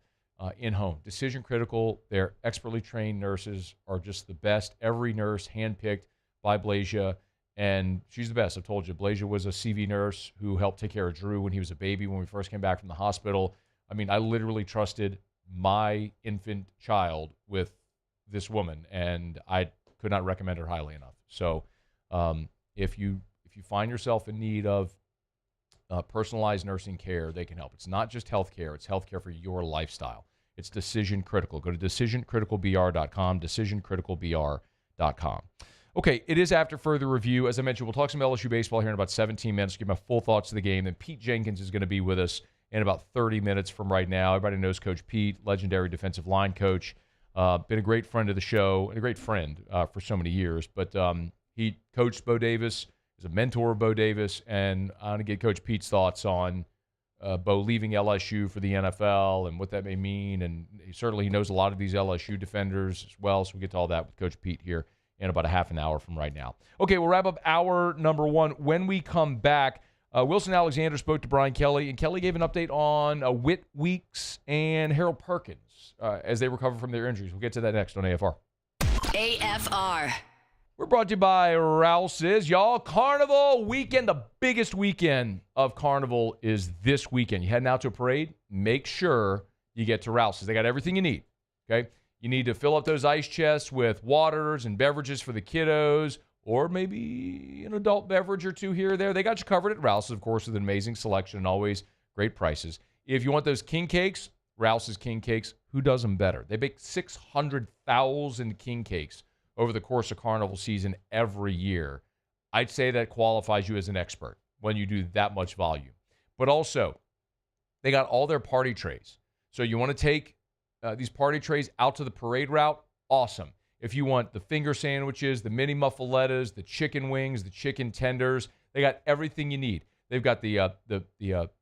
in-home. Decision Critical, their expertly trained nurses are just the best. Every nurse handpicked by Blasia, and she's the best. I've told you, Blasia was a CV nurse who helped take care of Drew when he was a baby when we first came back from the hospital. I mean, I literally trusted my infant child with this woman, and I could not recommend her highly enough. So if you find yourself in need of personalized nursing care, they can help. It's not just health care. It's health care for your lifestyle. It's Decision Critical. Go to decisioncriticalbr.com, decisioncriticalbr.com. Okay, it is after further review. As I mentioned, we'll talk some LSU baseball here in about 17 minutes, give my full thoughts to the game. Then Pete Jenkins is going to be with us in about 30 minutes from right now. Everybody knows Coach Pete, legendary defensive line coach. Been a great friend of the show and a great friend for so many years. But he coached Bo Davis, is a mentor of Bo Davis, and I want to get Coach Pete's thoughts on Bo leaving LSU for the NFL and what that may mean. And he knows a lot of these LSU defenders as well, so we'll get to all that with Coach Pete here in about a half an hour from right now. Okay, we'll wrap up hour number one. When we come back, Wilson Alexander spoke to Brian Kelly, and Kelly gave an update on Whit Weeks and Harold Perkins as they recover from their injuries. We'll get to that next on AFR. AFR. We're brought to you by Rouse's. Y'all, Carnival weekend, the biggest weekend of Carnival is this weekend. You heading out to a parade? Make sure you get to Rouse's. They got everything you need, okay? You need to fill up those ice chests with waters and beverages for the kiddos, or maybe an adult beverage or two here or there. They got you covered at Rouse's, of course, with an amazing selection and always great prices. If you want those king cakes, Rouse's King Cakes, Who does them better? They bake 600,000 king cakes over the course of carnival season every year. I'd say that qualifies you as an expert when you do that much volume. But also, they got all their party trays. So you want to take these party trays out to the parade route? Awesome. If you want the finger sandwiches, the mini muffalettas, the chicken wings, the chicken tenders, they got everything you need. They've got the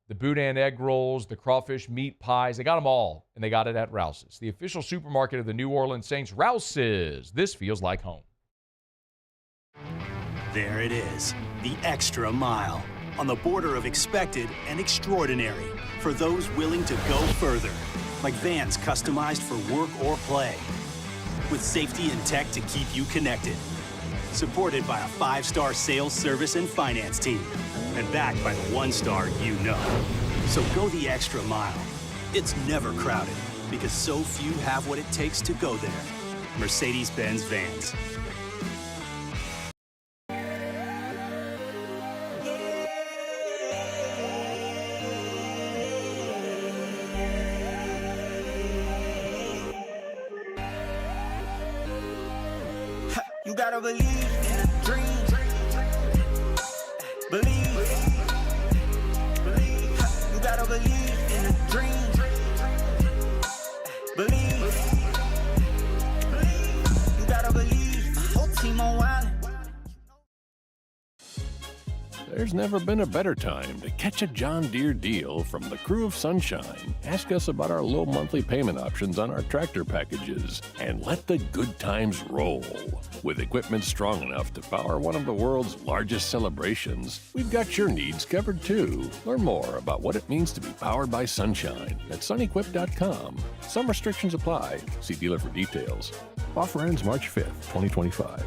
boudin egg rolls, the crawfish meat pies. They got them all, and they got it at Rouse's, the official supermarket of the New Orleans Saints. Rouse's. This feels like home. There it is, the extra mile, on the border of expected and extraordinary, for those willing to go further, like vans customized for work or play, with safety and tech to keep you connected, supported by a 5-star sales, service, and finance team, and backed by the 1-star you know. So go the extra mile. It's never crowded, because so few have what it takes to go there. Mercedes-Benz Vans. You gotta believe in a dream. Believe. You gotta believe in a dream. Believe. You gotta believe. My whole team on wild. There's never been a better time to catch a John Deere deal from the crew of Sunshine. Ask us about our low monthly payment options on our tractor packages and let the good times roll. With equipment strong enough to power one of the world's largest celebrations, we've got your needs covered too. Learn more about what it means to be powered by Sunshine at sunequip.com. Some restrictions apply. See dealer for details. Offer ends March 5th, 2025.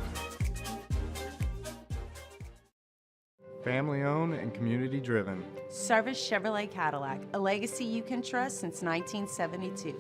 Family owned and community driven. Service Chevrolet Cadillac, a legacy you can trust since 1972.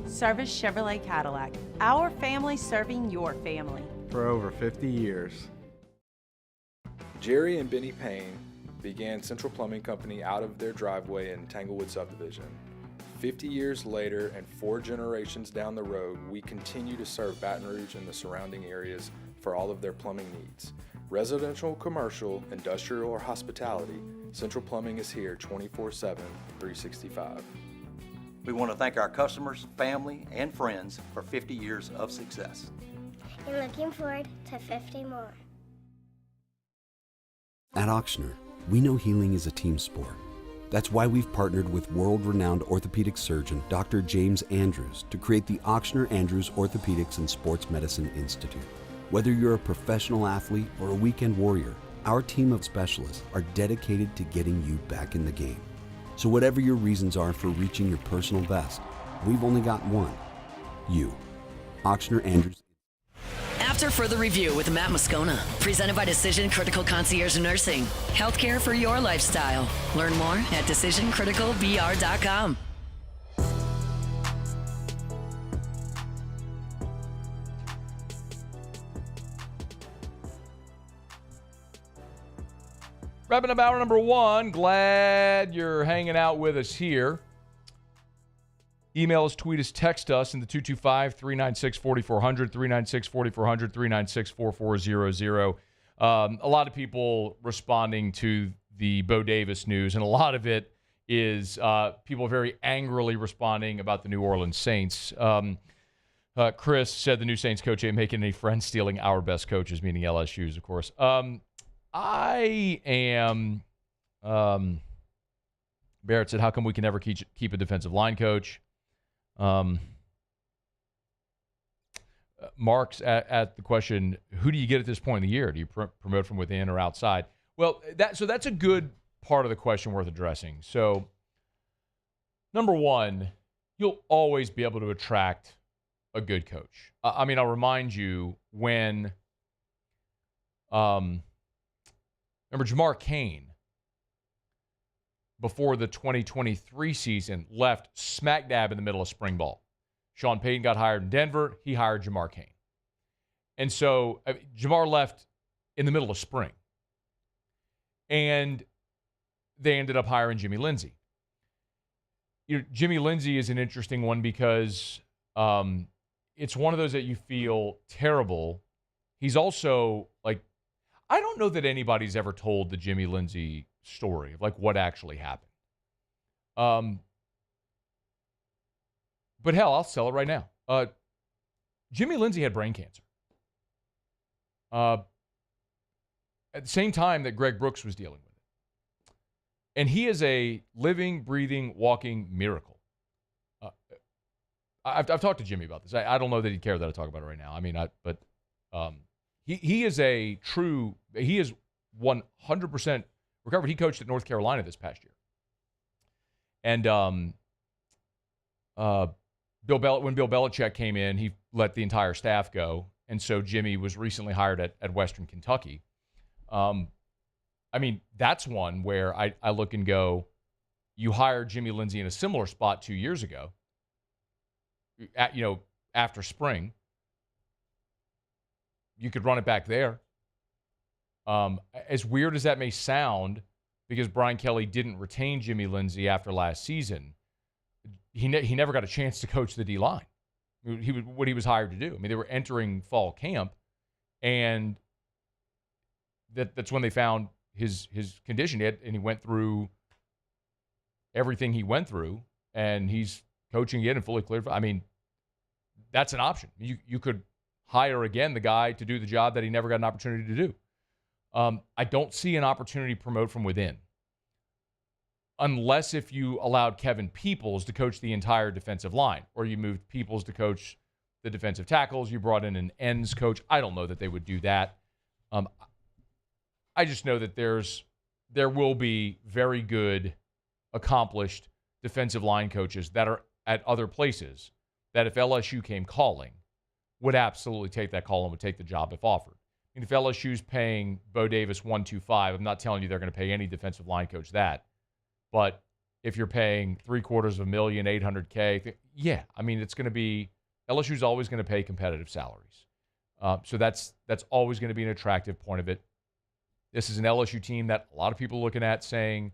Service Chevrolet Cadillac, our family serving your family. For over 50 years. Jerry and Benny Payne began Central Plumbing Company out of their driveway in Tanglewood subdivision. 50 years later and 4 generations down the road, we continue to serve Baton Rouge and the surrounding areas for all of their plumbing needs. Residential, commercial, industrial, or hospitality, Central Plumbing is here 24/7, 365. We want to thank our customers, family, and friends for 50 years of success. And looking forward to 50 more. At Auctioner, we know healing is a team sport. That's why we've partnered with world-renowned orthopedic surgeon Dr. James Andrews to create the Auctioner Andrews Orthopedics and Sports Medicine Institute. Whether you're a professional athlete or a weekend warrior, our team of specialists are dedicated to getting you back in the game. So whatever your reasons are for reaching your personal best, we've only got one. You. Auctioner Andrews. After further review with Matt Moscona, presented by Decision Critical Concierge Nursing. Healthcare for your lifestyle. Learn more at decisioncriticalbr.com. Wrapping up hour number 1. Glad you're hanging out with us here. Email us, tweet us, text us in the 225-396-4400, 396-4400, 396-4400. A lot of people responding to the Bo Davis news, and a lot of it is people very angrily responding about the New Orleans Saints. Chris said the new Saints coach ain't making any friends stealing our best coaches, meaning LSU's, of course. I am... Barrett said, how come we can never keep a defensive line coach? Mark's at the question, who do you get at this point in the year? Do you promote from within or outside? Well, that's a good part of the question worth addressing. So, number one, you'll always be able to attract a good coach. I'll remind you when, remember Jamar Cain, before the 2023 season left smack dab in the middle of spring ball. Sean Payton got hired in Denver. He hired Jamar Cain. And so Jamar left in the middle of spring. And they ended up hiring Jimmy Lindsey. Jimmy Lindsey is an interesting one because it's one of those that you feel terrible. He's also, like, I don't know that anybody's ever told the Jimmy Lindsey story of, like, what actually happened. But hell, I'll sell it right now. Jimmy Lindsey had brain cancer. At the same time that Greg Brooks was dealing with it. And he is a living, breathing, walking miracle. I've talked to Jimmy about this. I don't know that he'd care that I talk about it right now. I mean, he is a true, he is 100% recovered. He coached at North Carolina this past year. And when Bill Belichick came in, he let the entire staff go. And so Jimmy was recently hired at Western Kentucky. I mean, that's one where I look and go, you hired Jimmy Lindsey in a similar spot 2 years ago, after spring. You could run it back there. As weird as that may sound, because Brian Kelly didn't retain Jimmy Lindsey after last season, he never got a chance to coach the D-line. What he was hired to do. I mean, they were entering fall camp, and that's when they found his condition. And he went through everything he went through, and he's coaching again and fully cleared. I mean, that's an option. You could hire again the guy to do the job that he never got an opportunity to do. I don't see an opportunity to promote from within. Unless if you allowed Kevin Peoples to coach the entire defensive line, or you moved Peoples to coach the defensive tackles, you brought in an ends coach. I don't know that they would do that. I just know that there will be very good, accomplished defensive line coaches that are at other places that if LSU came calling, would absolutely take that call and would take the job if offered. And if LSU's paying Bo Davis $125, I'm not telling you they're going to pay any defensive line coach that. But if you're paying $750,000, $800K, yeah, I mean, it's going to be, LSU's always going to pay competitive salaries. So that's always going to be an attractive point of it. This is an LSU team that a lot of people are looking at saying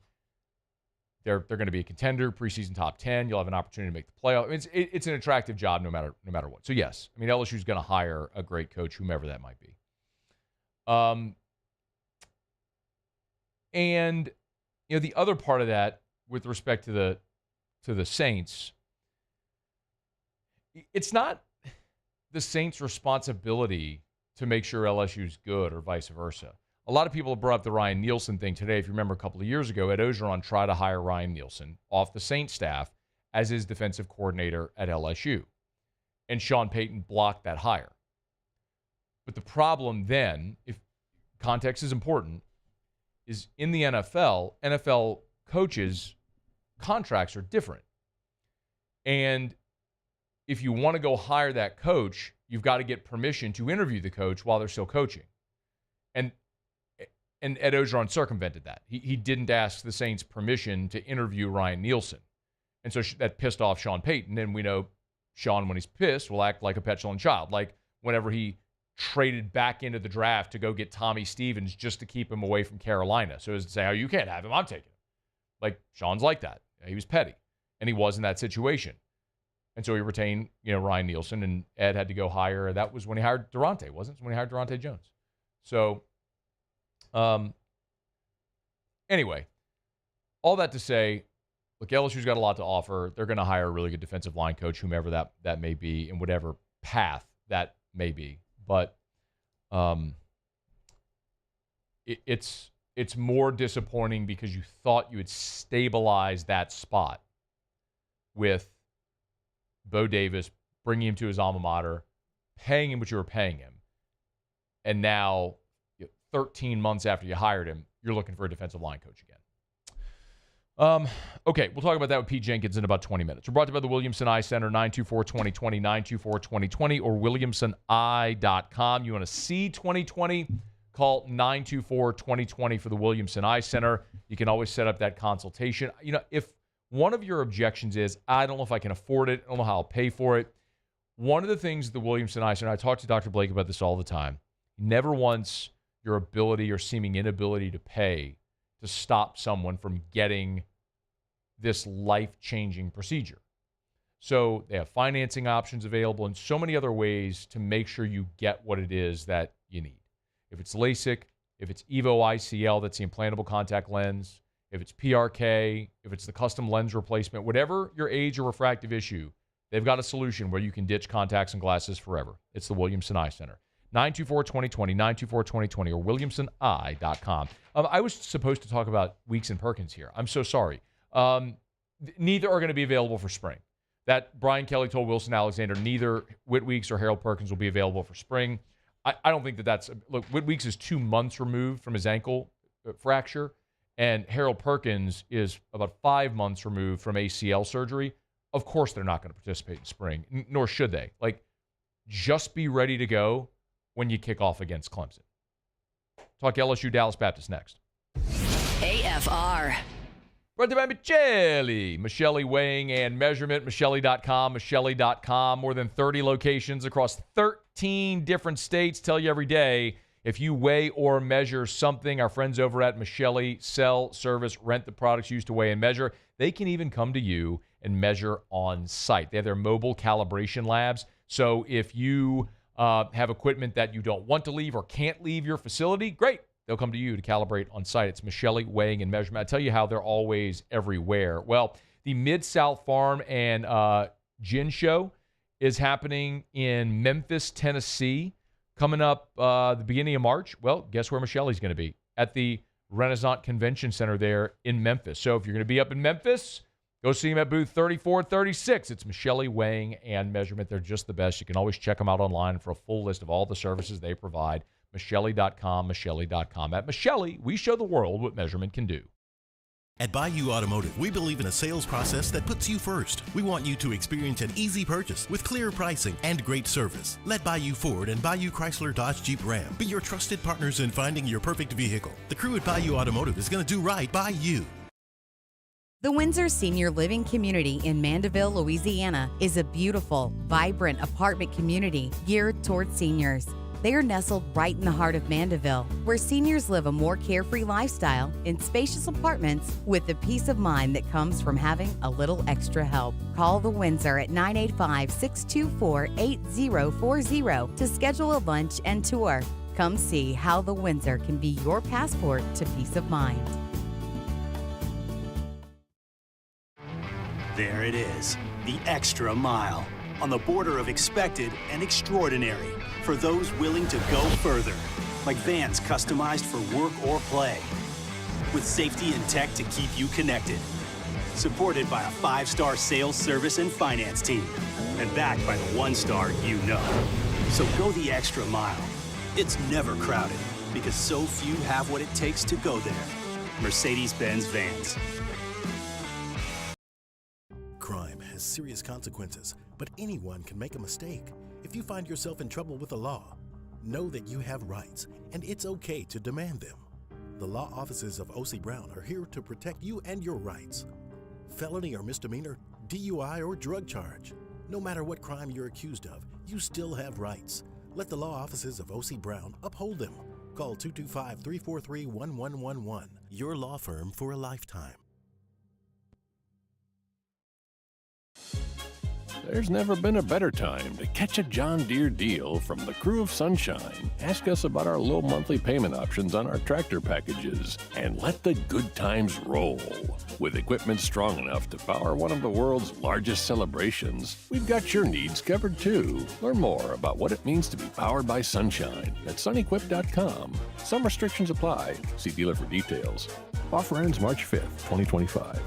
they're going to be a contender, preseason top 10. You'll have an opportunity to make the playoff. It's an attractive job no matter what. So yes, I mean, LSU's going to hire a great coach, whomever that might be. And the other part of that, with respect to the Saints, it's not the Saints' responsibility to make sure LSU's good or vice versa. A lot of people have brought up the Ryan Nielsen thing today. If you remember a couple of years ago, Ed Ogeron tried to hire Ryan Nielsen off the Saints staff as his defensive coordinator at LSU. And Sean Payton blocked that hire. But the problem then, if context is important, is in the NFL coaches' contracts are different. And if you want to go hire that coach, you've got to get permission to interview the coach while they're still coaching. And Ed Ogeron circumvented that. He didn't ask the Saints permission to interview Ryan Nielsen. And so that pissed off Sean Payton. And we know Sean, when he's pissed, will act like a petulant child. Like whenever he traded back into the draft to go get Tommy Stevens just to keep him away from Carolina. So as to say, oh, you can't have him, I'm taking him. Like, Sean's like that. He was petty. And he was in that situation. And so he retained, Ryan Nielsen, and Ed had to go hire. That was when he hired Durante, wasn't it? When he hired Durante Jones. So, anyway, all that to say, look, LSU's got a lot to offer. They're going to hire a really good defensive line coach, whomever that may be, in whatever path that may be. But it's more disappointing because you thought you had stabilized that spot with Bo Davis, bringing him to his alma mater, paying him what you were paying him. And now, 13 months after you hired him, you're looking for a defensive line coach again. Okay, we'll talk about that with Pete Jenkins in about 20 minutes. We're brought to you by the Williamson Eye Center, 924-2020, 924-2020, or williamsoneye.com. You want to see 2020? Call 924-2020 for the Williamson Eye Center. You can always set up that consultation. You know, if one of your objections is, I don't know if I can afford it, I don't know how I'll pay for it. One of the things the Williamson Eye Center, I talk to Dr. Blake about this all the time, never wants your ability or seeming inability to pay to stop someone from getting this life-changing procedure. So they have financing options available and so many other ways to make sure you get what it is that you need. If it's LASIK, if it's EVO ICL, that's the implantable contact lens, if it's PRK, if it's the custom lens replacement, whatever your age or refractive issue, they've got a solution where you can ditch contacts and glasses forever. It's the Williamson Eye Center. 924-2020, 924-2020, or williamsoneye.com. I was supposed to talk about Weeks and Perkins here. I'm so sorry. Neither are going to be available for spring. That Brian Kelly told Wilson Alexander, neither Whit Weeks or Harold Perkins will be available for spring. I don't think that's... Look, Whit Weeks is 2 months removed from his ankle fracture, and Harold Perkins is about 5 months removed from ACL surgery. Of course they're not going to participate in spring, nor should they. Like, just be ready to go when you kick off against Clemson. Talk LSU Dallas Baptist next. AFR. Brought to you by Michelli Weighing and Measurement, Michelli.com. More than 30 locations across 13 different states. Tell you every day, if you weigh or measure something, our friends over at Michelli sell, service, rent the products used to weigh and measure. They can even come to you and measure on site. They have their mobile calibration labs. So if you have equipment that you don't want to leave or can't leave your facility, great. They'll come to you to calibrate on site. It's Michelli Weighing and Measurement. I tell you how they're always everywhere. Well, the Mid-South Farm and Gin Show is happening in Memphis, Tennessee, coming up the beginning of March. Well, guess where Michelli's going to be? At the Renaissance Convention Center there in Memphis. So if you're going to be up in Memphis, go see them at booth 3436. It's Michelli Weighing and Measurement. They're just the best. You can always check them out online for a full list of all the services they provide. Michelli.com, Michelli.com. At Michelli, we show the world what measurement can do. At Bayou Automotive, we believe in a sales process that puts you first. We want you to experience an easy purchase with clear pricing and great service. Let Bayou Ford and Bayou Chrysler Dodge Jeep Ram be your trusted partners in finding your perfect vehicle. The crew at Bayou Automotive is going to do right by you. The Windsor Senior Living Community in Mandeville, Louisiana is a beautiful, vibrant apartment community geared toward seniors. They are nestled right in the heart of Mandeville, where seniors live a more carefree lifestyle in spacious apartments with the peace of mind that comes from having a little extra help. Call the Windsor at 985-624-8040 to schedule a lunch and tour. Come see how the Windsor can be your passport to peace of mind. There it is, the extra mile, on the border of expected and extraordinary, for those willing to go further, like vans customized for work or play, with safety and tech to keep you connected, supported by a 5-star sales, service, and finance team, and backed by the 1-star you know. So go the extra mile. It's never crowded, because so few have what it takes to go there. Mercedes-Benz Vans. Crime has serious consequences, but anyone can make a mistake. If you find yourself in trouble with the law, know that you have rights, and it's okay to demand them. The law offices of O.C. Brown are here to protect you and your rights. Felony or misdemeanor, DUI or drug charge. No matter what crime you're accused of, you still have rights. Let the law offices of O.C. Brown uphold them. Call 225-343-1111. Your law firm for a lifetime. There's never been a better time to catch a John Deere deal from the crew of Sunshine. Ask us about our low monthly payment options on our tractor packages and let the good times roll. With equipment strong enough to power one of the world's largest celebrations, we've got your needs covered too. Learn more about what it means to be powered by Sunshine at sunequip.com. Some restrictions apply. See dealer for details. Offer ends March 5th, 2025.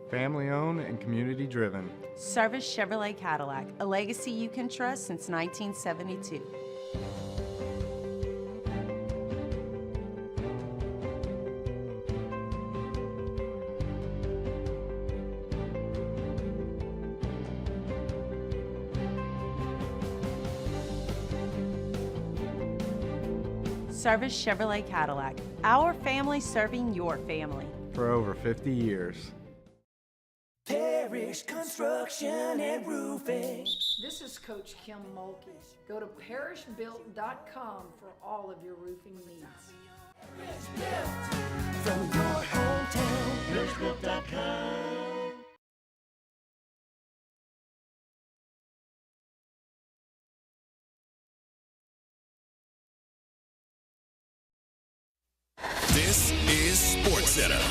Family owned and community driven. Service Chevrolet Cadillac, a legacy you can trust since 1972. Service Chevrolet Cadillac. Our family serving your family. For over 50 years. Parish Construction and Roofing. This is Coach Kim Mulkey. Go to parishbuilt.com for all of your roofing needs. From your hometown, parishbuilt.com. This is SportsCenter.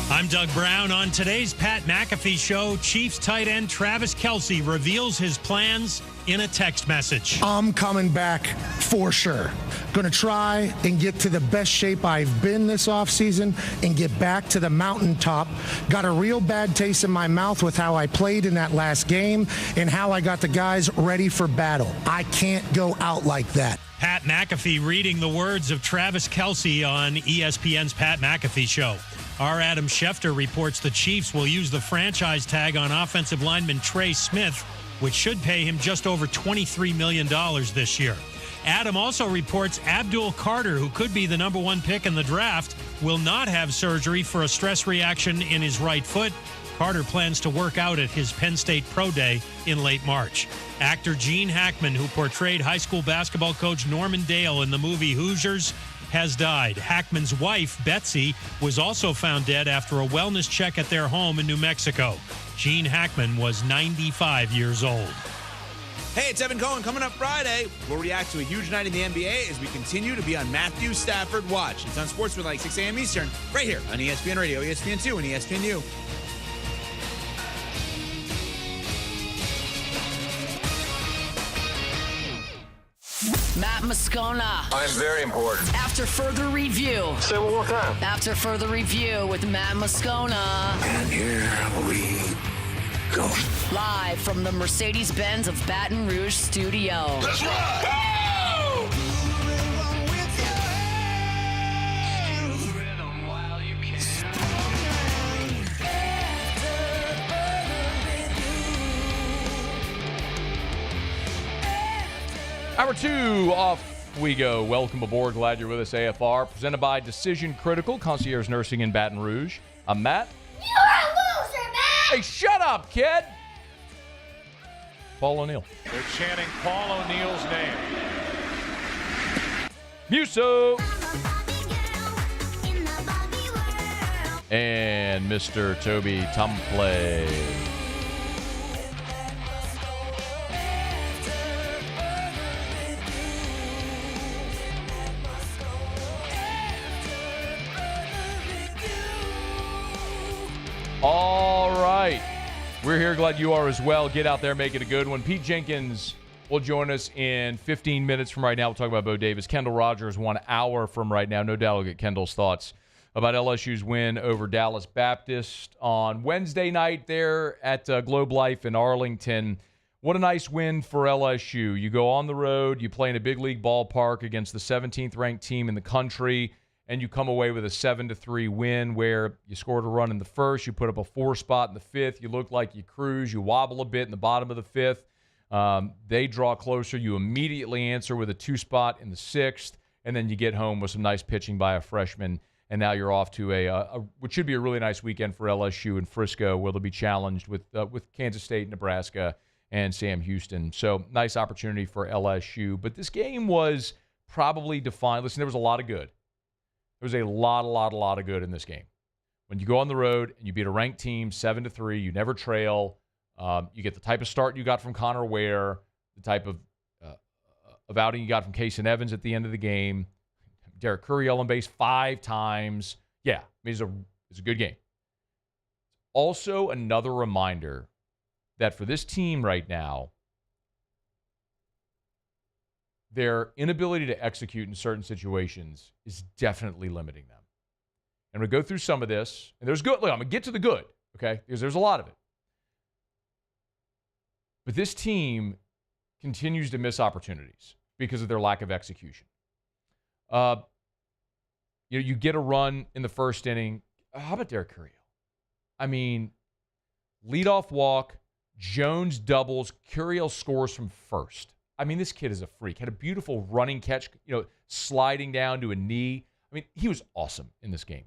I'm Doug Brown. On today's Pat McAfee Show, Chiefs tight end Travis Kelce reveals his plans in a text message. I'm coming back for sure. Going to try and get to the best shape I've been this offseason and get back to the mountaintop. Got a real bad taste in my mouth with how I played in that last game and how I got the guys ready for battle. I can't go out like that. Pat McAfee reading the words of Travis Kelce on ESPN's Pat McAfee Show. Our Adam Schefter reports the Chiefs will use the franchise tag on offensive lineman Trey Smith, which should pay him just over $23 million this year. Adam also reports Abdul Carter, who could be the number one pick in the draft, will not have surgery for a stress reaction in his right foot. Carter plans to work out at his Penn State Pro Day in late March. Actor Gene Hackman, who portrayed high school basketball coach Norman Dale in the movie Hoosiers, has died. Hackman's wife, Betsy, was also found dead after a wellness check at their home in New Mexico. Gene Hackman was 95 years old. Hey, it's Evan Cohen. Coming up Friday, we'll react to a huge night in the NBA as we continue to be on Matthew Stafford Watch. It's on Sportsman 6 a.m. Eastern, right here on ESPN Radio, ESPN2, and ESPNU. Matt Moscona. I'm very important. After further review. Say it one more time. After further review with Matt Moscona. And here we go. Live from the Mercedes-Benz of Baton Rouge studio. Let's ride! Woo! Hour 2, off we go. Welcome aboard. Glad you're with us, AFR. Presented by Decision Critical, Concierge Nursing in Baton Rouge. I'm Matt. You're a loser, Matt! Hey, shut up, kid! Paul O'Neill. They're chanting Paul O'Neill's name. Muso! And Mr. Toby Tumplay. All right. We're here. Glad you are as well. Get out there. Make it a good one. Pete Jenkins will join us in 15 minutes from right now. We'll talk about Bo Davis. Kendall Rogers 1 hour from right now. No doubt we'll get Kendall's thoughts about LSU's win over Dallas Baptist on Wednesday night there at Globe Life in Arlington. What a nice win for LSU. You go on the road. You play in a big league ballpark against the 17th ranked team in the country. And you come away with a 7-3 win where you scored a run in the first, you put up a 4 spot in the fifth, you look like you cruise, you wobble a bit in the bottom of the fifth. They draw closer, you immediately answer with a 2 spot in the sixth, and then you get home with some nice pitching by a freshman, and now you're off to a which should be a really nice weekend for LSU in Frisco, where they'll be challenged with Kansas State, Nebraska, and Sam Houston. So nice opportunity for LSU. But this game was probably defined. Listen, there was a lot of good. There was a lot of good in this game. When you go on the road and you beat a ranked team 7-3, you never trail. You get the type of start you got from Connor Ware, the type of outing you got from Casey Evans at the end of the game. Derek Curry on base 5 times. Yeah, I mean, it's a good game. Also, another reminder that for this team right now, their inability to execute in certain situations is definitely limiting them. And we'll go through some of this. And there's good. Look, I'm going to get to the good, okay? Because there's a lot of it. But this team continues to miss opportunities because of their lack of execution. You get a run in the first inning. How about Derek Curry? I mean, leadoff walk, Jones doubles, Curiel scores from first. I mean, this kid is a freak. Had a beautiful running catch, sliding down to a knee. I mean, he was awesome in this game.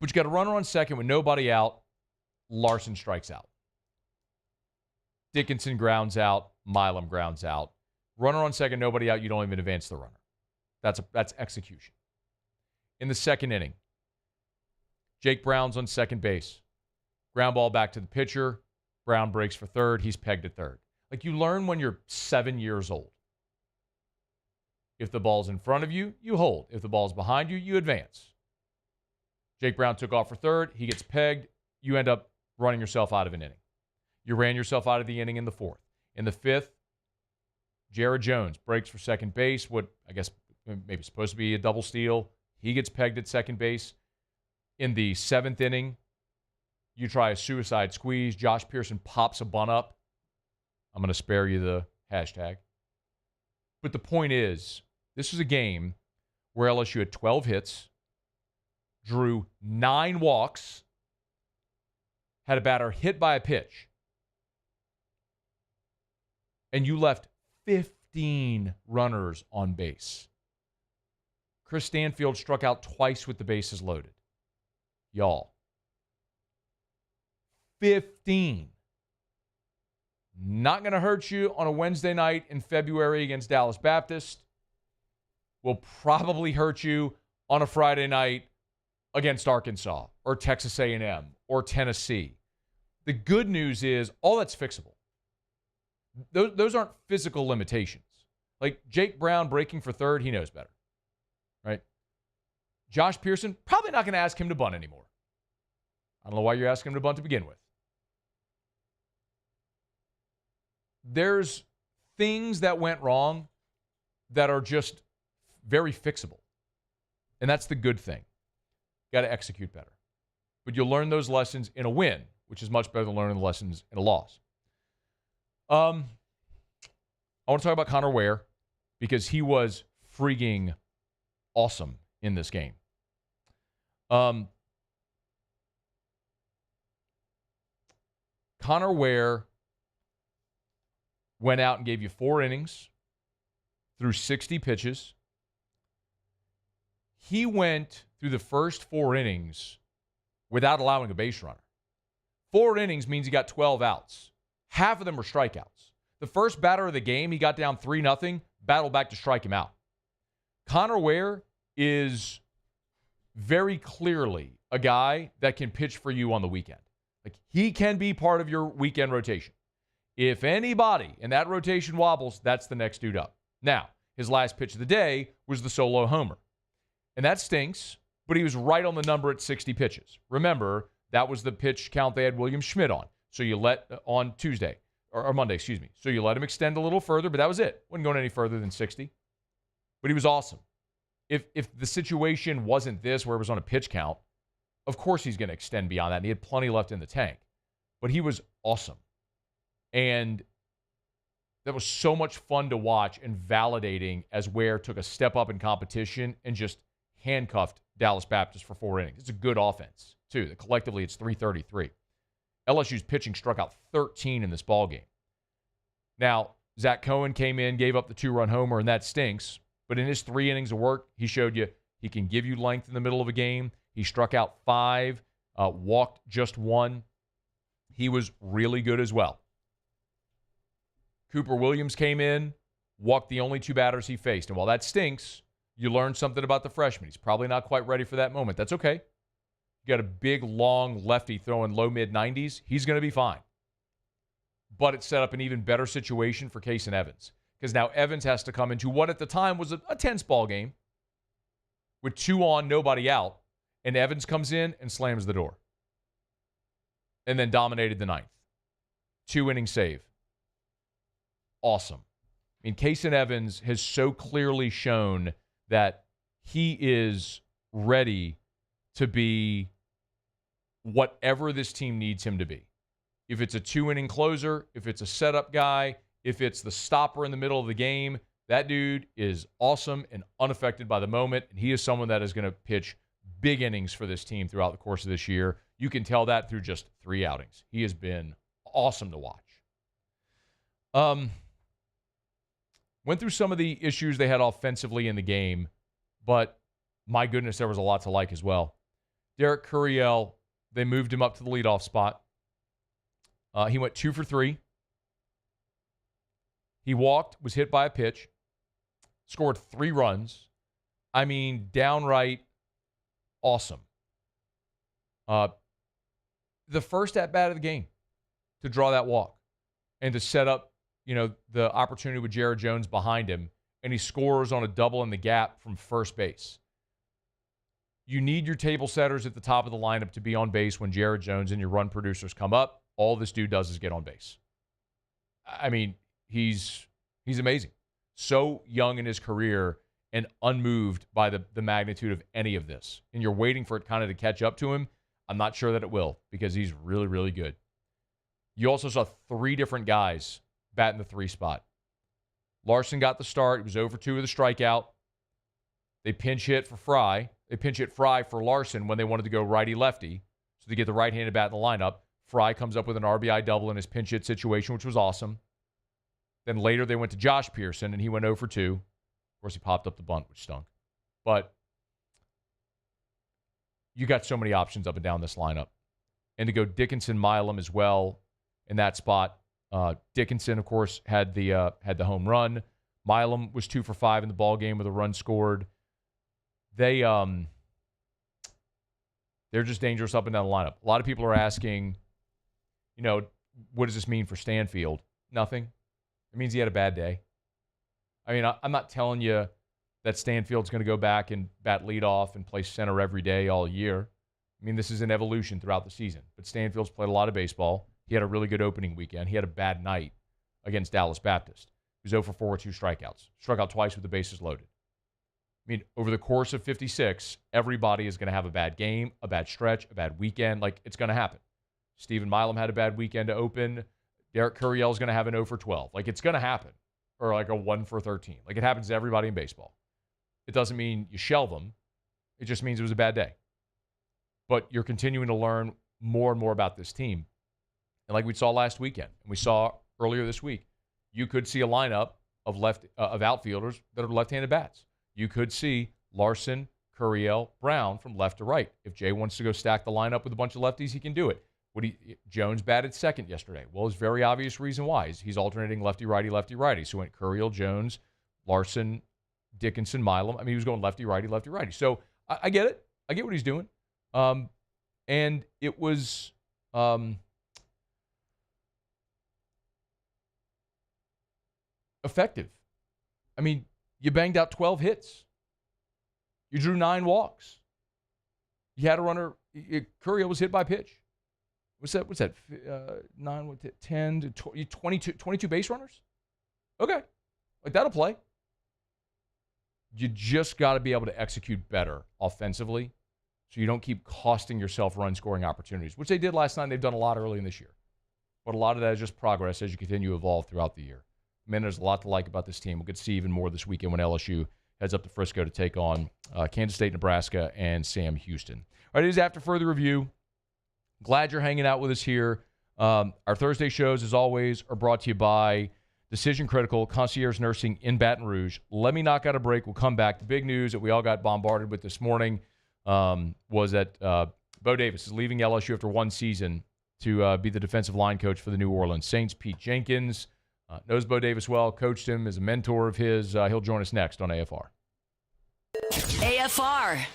But you got a runner on second with nobody out. Larson strikes out. Dickinson grounds out. Milam grounds out. Runner on second, nobody out. You don't even advance the runner. That's execution. In the second inning, Jake Brown's on second base. Ground ball back to the pitcher. Brown breaks for third. He's pegged at third. Like, you learn when you're 7 years old. If the ball's in front of you, you hold. If the ball's behind you, you advance. Jake Brown took off for third. He gets pegged. You end up running yourself out of an inning. You ran yourself out of the inning in the fourth. In the fifth, Jared Jones breaks for second base. What I guess maybe supposed to be a double steal. He gets pegged at second base. In the seventh inning, you try a suicide squeeze. Josh Pearson pops a bunt up. I'm going to spare you the hashtag. But the point is, this was a game where LSU had 12 hits, drew 9 walks, had a batter hit by a pitch, and you left 15 runners on base. Chris Stanfield struck out twice with the bases loaded. Y'all. 15. Not going to hurt you on a Wednesday night in February against Dallas Baptist. Will probably hurt you on a Friday night against Arkansas or Texas A&M or Tennessee. The good news is all that's fixable. Those aren't physical limitations. Like Jake Brown breaking for third, he knows better, right? Josh Pearson, probably not going to ask him to bunt anymore. I don't know why you're asking him to bunt to begin with. There's things that went wrong that are just very fixable. And that's the good thing. Got to execute better. But you'll learn those lessons in a win, which is much better than learning the lessons in a loss. I want to talk about Connor Ware because he was freaking awesome in this game. Connor Ware went out and gave you 4 innings through 60 pitches. He went through the first 4 innings without allowing a base runner. 4 innings means he got 12 outs. Half of them were strikeouts. The first batter of the game, he got down 3-0, battled back to strike him out. Connor Ware is very clearly a guy that can pitch for you on the weekend. Like, he can be part of your weekend rotation. If anybody in that rotation wobbles, that's the next dude up. Now, his last pitch of the day was the solo homer. And that stinks, but he was right on the number at 60 pitches. Remember, that was the pitch count they had William Schmidt on. So you let on Tuesday, or Monday, excuse me. So you let him extend a little further, but that was it. Wasn't going any further than 60. But he was awesome. If the situation wasn't this, where it was on a pitch count, of course he's going to extend beyond that, and he had plenty left in the tank. But he was awesome. And that was so much fun to watch and validating as Ware took a step up in competition and just handcuffed Dallas Baptist for 4 innings. It's a good offense, too. Collectively, it's 333. LSU's pitching struck out 13 in this ballgame. Now, Zach Cohen came in, gave up the 2-run homer, and that stinks. But in his 3 innings of work, he showed you he can give you length in the middle of a game. He struck out 5, walked just 1. He was really good as well. Cooper Williams came in, walked the only 2 batters he faced. And while that stinks, you learned something about the freshman. He's probably not quite ready for that moment. That's okay. You got a big, long lefty throwing low, mid-90s. He's going to be fine. But it set up an even better situation for Case and Evans. Because now Evans has to come into what at the time was a tense ball game with 2 on, nobody out. And Evans comes in and slams the door. And then dominated the 9th. 2-inning save. Awesome. I mean, Case and Evans has so clearly shown that he is ready to be whatever this team needs him to be. If it's a 2-inning closer, if it's a setup guy, if it's the stopper in the middle of the game, that dude is awesome and unaffected by the moment, and he is someone that is going to pitch big innings for this team throughout the course of this year. You can tell that through just 3 outings. He has been awesome to watch. Went through some of the issues they had offensively in the game, but my goodness, there was a lot to like as well. Derek Curiel, they moved him up to the leadoff spot. He went 2 for 3. He walked, was hit by a pitch, scored 3 runs. I mean, downright awesome. The first at-bat of the game to draw that walk and to set up, the opportunity with Jared Jones behind him, and he scores on a double in the gap from first base. You need your table setters at the top of the lineup to be on base when Jared Jones and your run producers come up. All this dude does is get on base. I mean, he's amazing. So young in his career and unmoved by the magnitude of any of this. And you're waiting for it kind of to catch up to him. I'm not sure that it will because he's really, really good. You also saw 3 different guys bat in the 3 spot. Larson got the start. He was 0 for 2 with a strikeout. They pinch hit for Fry. They pinch hit Fry for Larson when they wanted to go righty-lefty. So they get the right-handed bat in the lineup. Fry comes up with an RBI double in his pinch hit situation, which was awesome. Then later they went to Josh Pearson, and he went 0 for 2. Of course, he popped up the bunt, which stunk. But you got so many options up and down this lineup. And to go Dickinson, Milam as well in that spot. Dickinson, of course, had the home run. Milam was 2 for 5 in the ball game with a run scored. They're just dangerous up and down the lineup. A lot of people are asking, what does this mean for Stanfield? Nothing. It means he had a bad day. I mean, I'm not telling you that Stanfield's going to go back and bat leadoff and play center every day all year. I mean, this is an evolution throughout the season. But Stanfield's played a lot of baseball. He had a really good opening weekend. He had a bad night against Dallas Baptist. He was 0 for 4 with 2 strikeouts. Struck out twice with the bases loaded. I mean, over the course of 56, everybody is going to have a bad game, a bad stretch, a bad weekend. Like, it's going to happen. Stephen Milam had a bad weekend to open. Derek Curiel is going to have an 0 for 12. Like, it's going to happen. Or like a 1 for 13. Like, it happens to everybody in baseball. It doesn't mean you shelve them. It just means it was a bad day. But you're continuing to learn more and more about this team. And like we saw last weekend, and we saw earlier this week, you could see a lineup of outfielders that are left-handed bats. You could see Larson, Curiel, Brown from left to right. If Jay wants to go stack the lineup with a bunch of lefties, he can do it. Jones batted second yesterday. Well, there's a very obvious reason why. He's alternating lefty-righty, lefty-righty. So went Curiel, Jones, Larson, Dickinson, Milam. I mean, he was going lefty-righty, lefty-righty. So I get it. I get what he's doing. And it was effective. I mean, you banged out 12 hits. You drew 9 walks. You had a runner. Curiel was hit by pitch. What's that? 9, 10 to 22 base runners? Okay. Like, that'll play. You just got to be able to execute better offensively so you don't keep costing yourself run-scoring opportunities, which they did last night and they've done a lot early in this year. But a lot of that is just progress as you continue to evolve throughout the year. Man, there's a lot to like about this team. We'll get to see even more this weekend when LSU heads up to Frisco to take on Kansas State, Nebraska, and Sam Houston. All right, it is After Further Review. Glad you're hanging out with us here. Our Thursday shows, as always, are brought to you by Decision Critical Concierge Nursing in Baton Rouge. Let me knock out a break. We'll come back. The big news that we all got bombarded with this morning was that Bo Davis is leaving LSU after 1 season to be the defensive line coach for the New Orleans Saints. Pete Jenkins knows Bo Davis well, coached him, is a mentor of his. He'll join us next on AFR. AFR.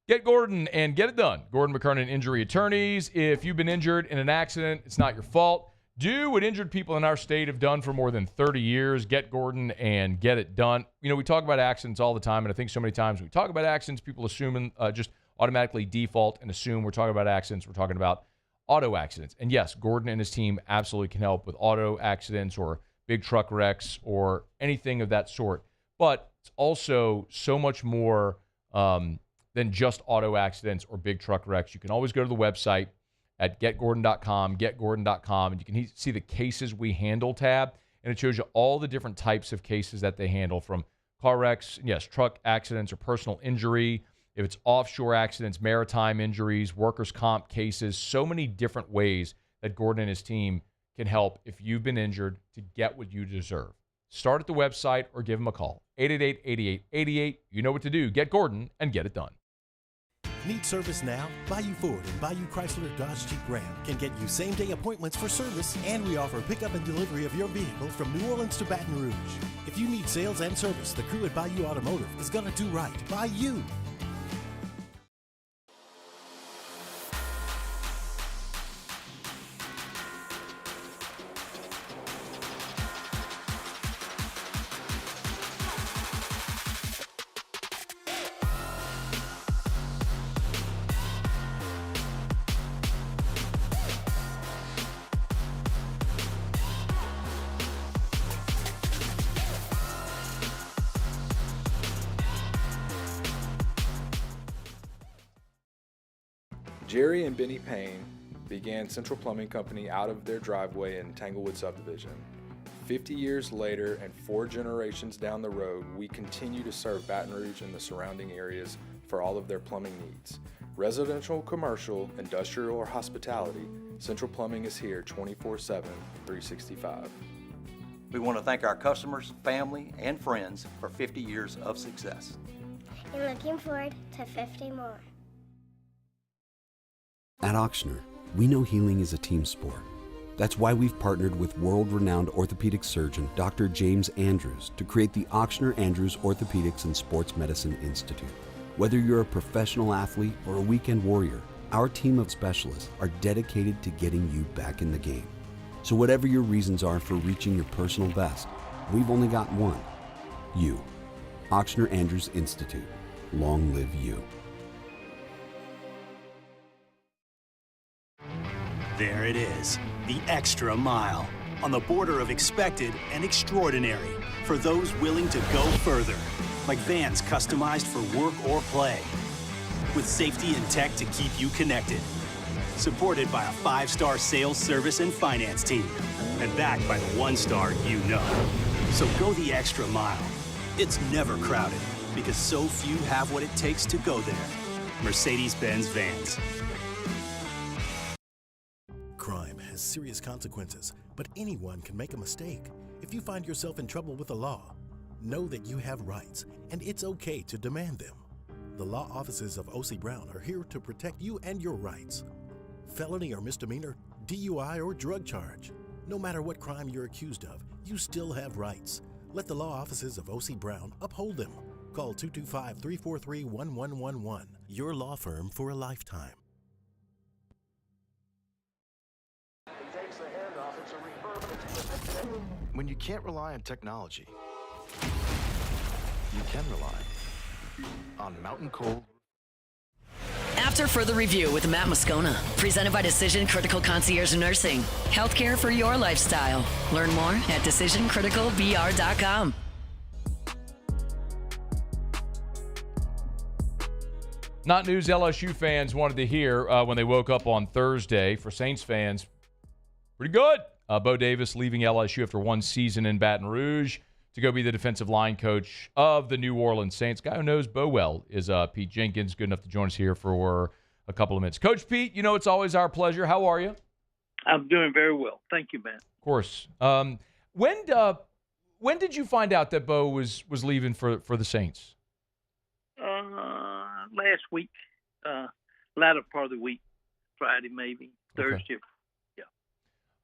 Get Gordon and get it done. Gordon McKernan Injury Attorneys. If you've been injured in an accident, it's not your fault. Do what injured people in our state have done for more than 30 years. Get Gordon and get it done. You know, we talk about accidents all the time, and I think so many times when we talk about accidents, people assume just automatically default and assume we're talking about accidents. We're talking about auto accidents. And yes, Gordon and his team absolutely can help with auto accidents or big truck wrecks or anything of that sort. But it's also so much more than just auto accidents or big truck wrecks. You can always go to the website at getgordon.com, and you can see the cases we handle tab, and it shows you all the different types of cases that they handle, from car wrecks, yes, truck accidents or personal injury, if it's offshore accidents, maritime injuries, workers' comp cases, so many different ways that Gordon and his team can help if you've been injured to get what you deserve. Start at the website or give them a call. 888-8888. You know what to do. Get Gordon and get it done. Need service now? Bayou Ford and Bayou Chrysler Dodge Jeep Ram can get you same-day appointments for service, and we offer pickup and delivery of your vehicle from New Orleans to Baton Rouge. If you need sales and service, the crew at Bayou Automotive is going to do right by you. Jerry and Benny Payne began Central Plumbing Company out of their driveway in Tanglewood subdivision. 50 years later and 4 generations down the road, we continue to serve Baton Rouge and the surrounding areas for all of their plumbing needs. Residential, commercial, industrial, or hospitality, Central Plumbing is here 24/7, 365. We want to thank our customers, family, and friends for 50 years of success. And looking forward to 50 more. At Auctioner, we know healing is a team sport. That's why we've partnered with world-renowned orthopedic surgeon Dr. James Andrews to create the Auctioner Andrews Orthopedics and Sports Medicine Institute. Whether you're a professional athlete or a weekend warrior, our team of specialists are dedicated to getting you back in the game. So whatever your reasons are for reaching your personal best, we've only got one: you. Auctioner Andrews Institute. Long live you. There it is, the extra mile, on the border of expected and extraordinary, for those willing to go further, like vans customized for work or play, with safety and tech to keep you connected, supported by a 5-star sales, service, and finance team, and backed by the 1-star you know. So go the extra mile. It's never crowded, because so few have what it takes to go there. Mercedes-Benz Vans. Crime has serious consequences, but anyone can make a mistake. If you find yourself in trouble with the law, know that you have rights, and it's okay to demand them. The law offices of O.C. Brown are here to protect you and your rights. Felony or misdemeanor, DUI or drug charge. No matter what crime you're accused of, you still have rights. Let the law offices of O.C. Brown uphold them. Call 225-343-1111. Your law firm for a lifetime. When you can't rely on technology, you can rely on Mountain Cold. After further review with Matt Moscona, presented by Decision Critical Concierge Nursing. Healthcare for your lifestyle. Learn more at decisioncriticalbr.com. Not news LSU fans wanted to hear when they woke up on Thursday. For Saints fans, pretty good. Bo Davis leaving LSU after one season in Baton Rouge to go be the defensive line coach of the New Orleans Saints. Guy who knows Bo well is Pete Jenkins, good enough to join us here for a couple of minutes. Coach Pete, you know it's always our pleasure. How are you? I'm doing very well. Thank you, man. Of course. When did you find out that Bo was leaving for the Saints? Last week, latter part of the week, Friday maybe, Thursday. Okay.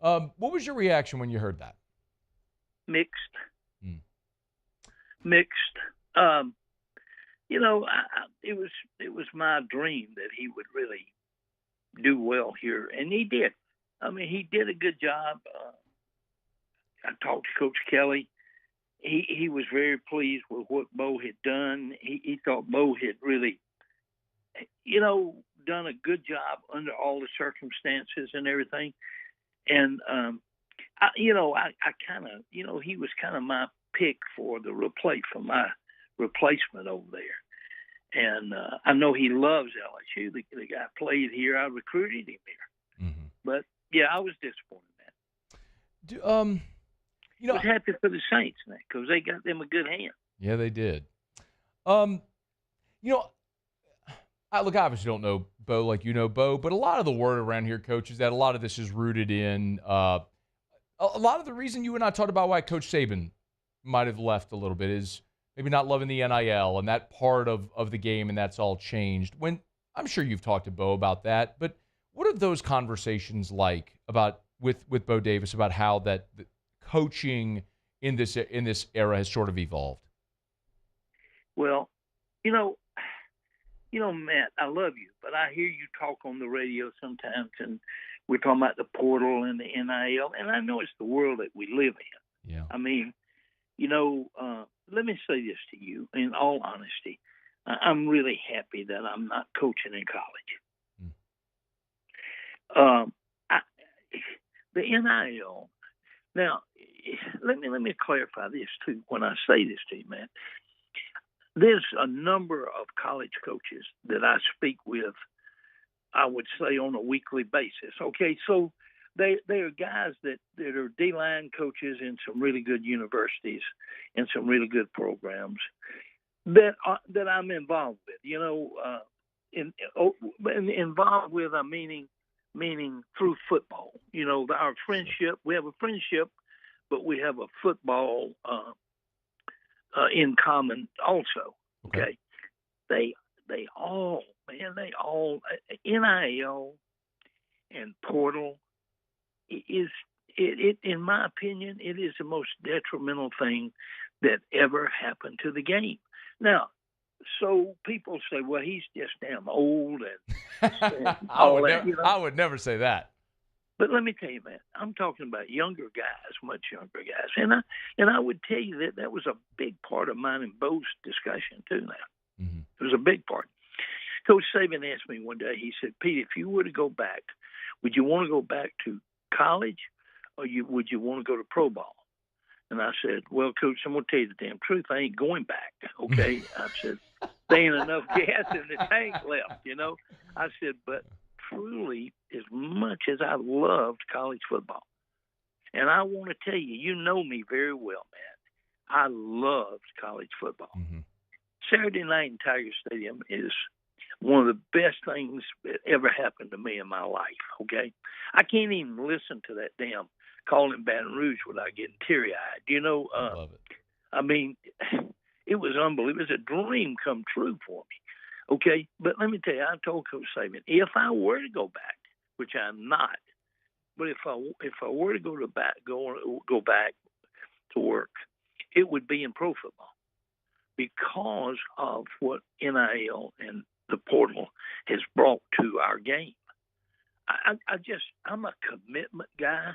What was your reaction when you heard that? Mixed. Mixed. It was my dream that he would really do well here, and he did. I mean, he did a good job. I talked to Coach Kelly. He was very pleased with what Bo had done. He thought Bo had really, done a good job under all the circumstances and everything. And, he was kind of my pick for my replacement over there. And I know he loves LSU. The guy played here. I recruited him here. Mm-hmm. But, yeah, I was disappointed, man. I was happy for the Saints, man, because they got them a good hand. Yeah, they did. I obviously don't know Bo like you know Bo, but a lot of the word around here, Coach, is that a lot of this is rooted in a lot of the reason you and I talked about why Coach Saban might have left a little bit is maybe not loving the NIL and that part of the game, and that's all changed. When I'm sure you've talked to Bo about that, but what are those conversations like about with Bo Davis about how that the coaching in this era has sort of evolved? Well, Matt, I love you, but I hear you talk on the radio sometimes, and we're talking about the portal and the NIL, and I know it's the world that we live in. Yeah. I mean, let me say this to you in all honesty. I'm really happy that I'm not coaching in college. The NIL. Now, let me clarify this too. When I say this to you, man, there's a number of college coaches that I speak with, I would say, on a weekly basis. Okay, so they are guys that are D-line coaches in some really good universities and some really good programs that I'm involved with. Involved with, I'm meaning through football. Our friendship. We have a friendship, but we have a football in common also. Okay. They all NIL and portal is it in my opinion, it is the most detrimental thing that ever happened to the game. Now, so people say, well, he's just damn old and all that. I would never say that. But let me tell you, man, I'm talking about younger guys, much younger guys. And I would tell you that was a big part of mine and Bo's discussion too now. Mm-hmm. It was a big part. Coach Saban asked me one day, he said, Pete, if you were to go back, would you want to go back to college or would you want to go to pro ball? And I said, well, Coach, I'm going to tell you the damn truth. I ain't going back, okay? I said, there ain't enough gas in the tank left, I said, but truly, as much as I loved college football, and I want to tell you, you know me very well, man, I loved college football. Mm-hmm. Saturday night in Tiger Stadium is one of the best things that ever happened to me in my life, okay? I can't even listen to that damn call in Baton Rouge without getting teary-eyed. I love it. I mean, it was unbelievable. It was a dream come true for me, okay? But let me tell you, I told Coach Saban, if I were to go back, which I'm not, but if I were to go back to work, it would be in pro football because of what NIL and the portal has brought to our game. I'm a commitment guy.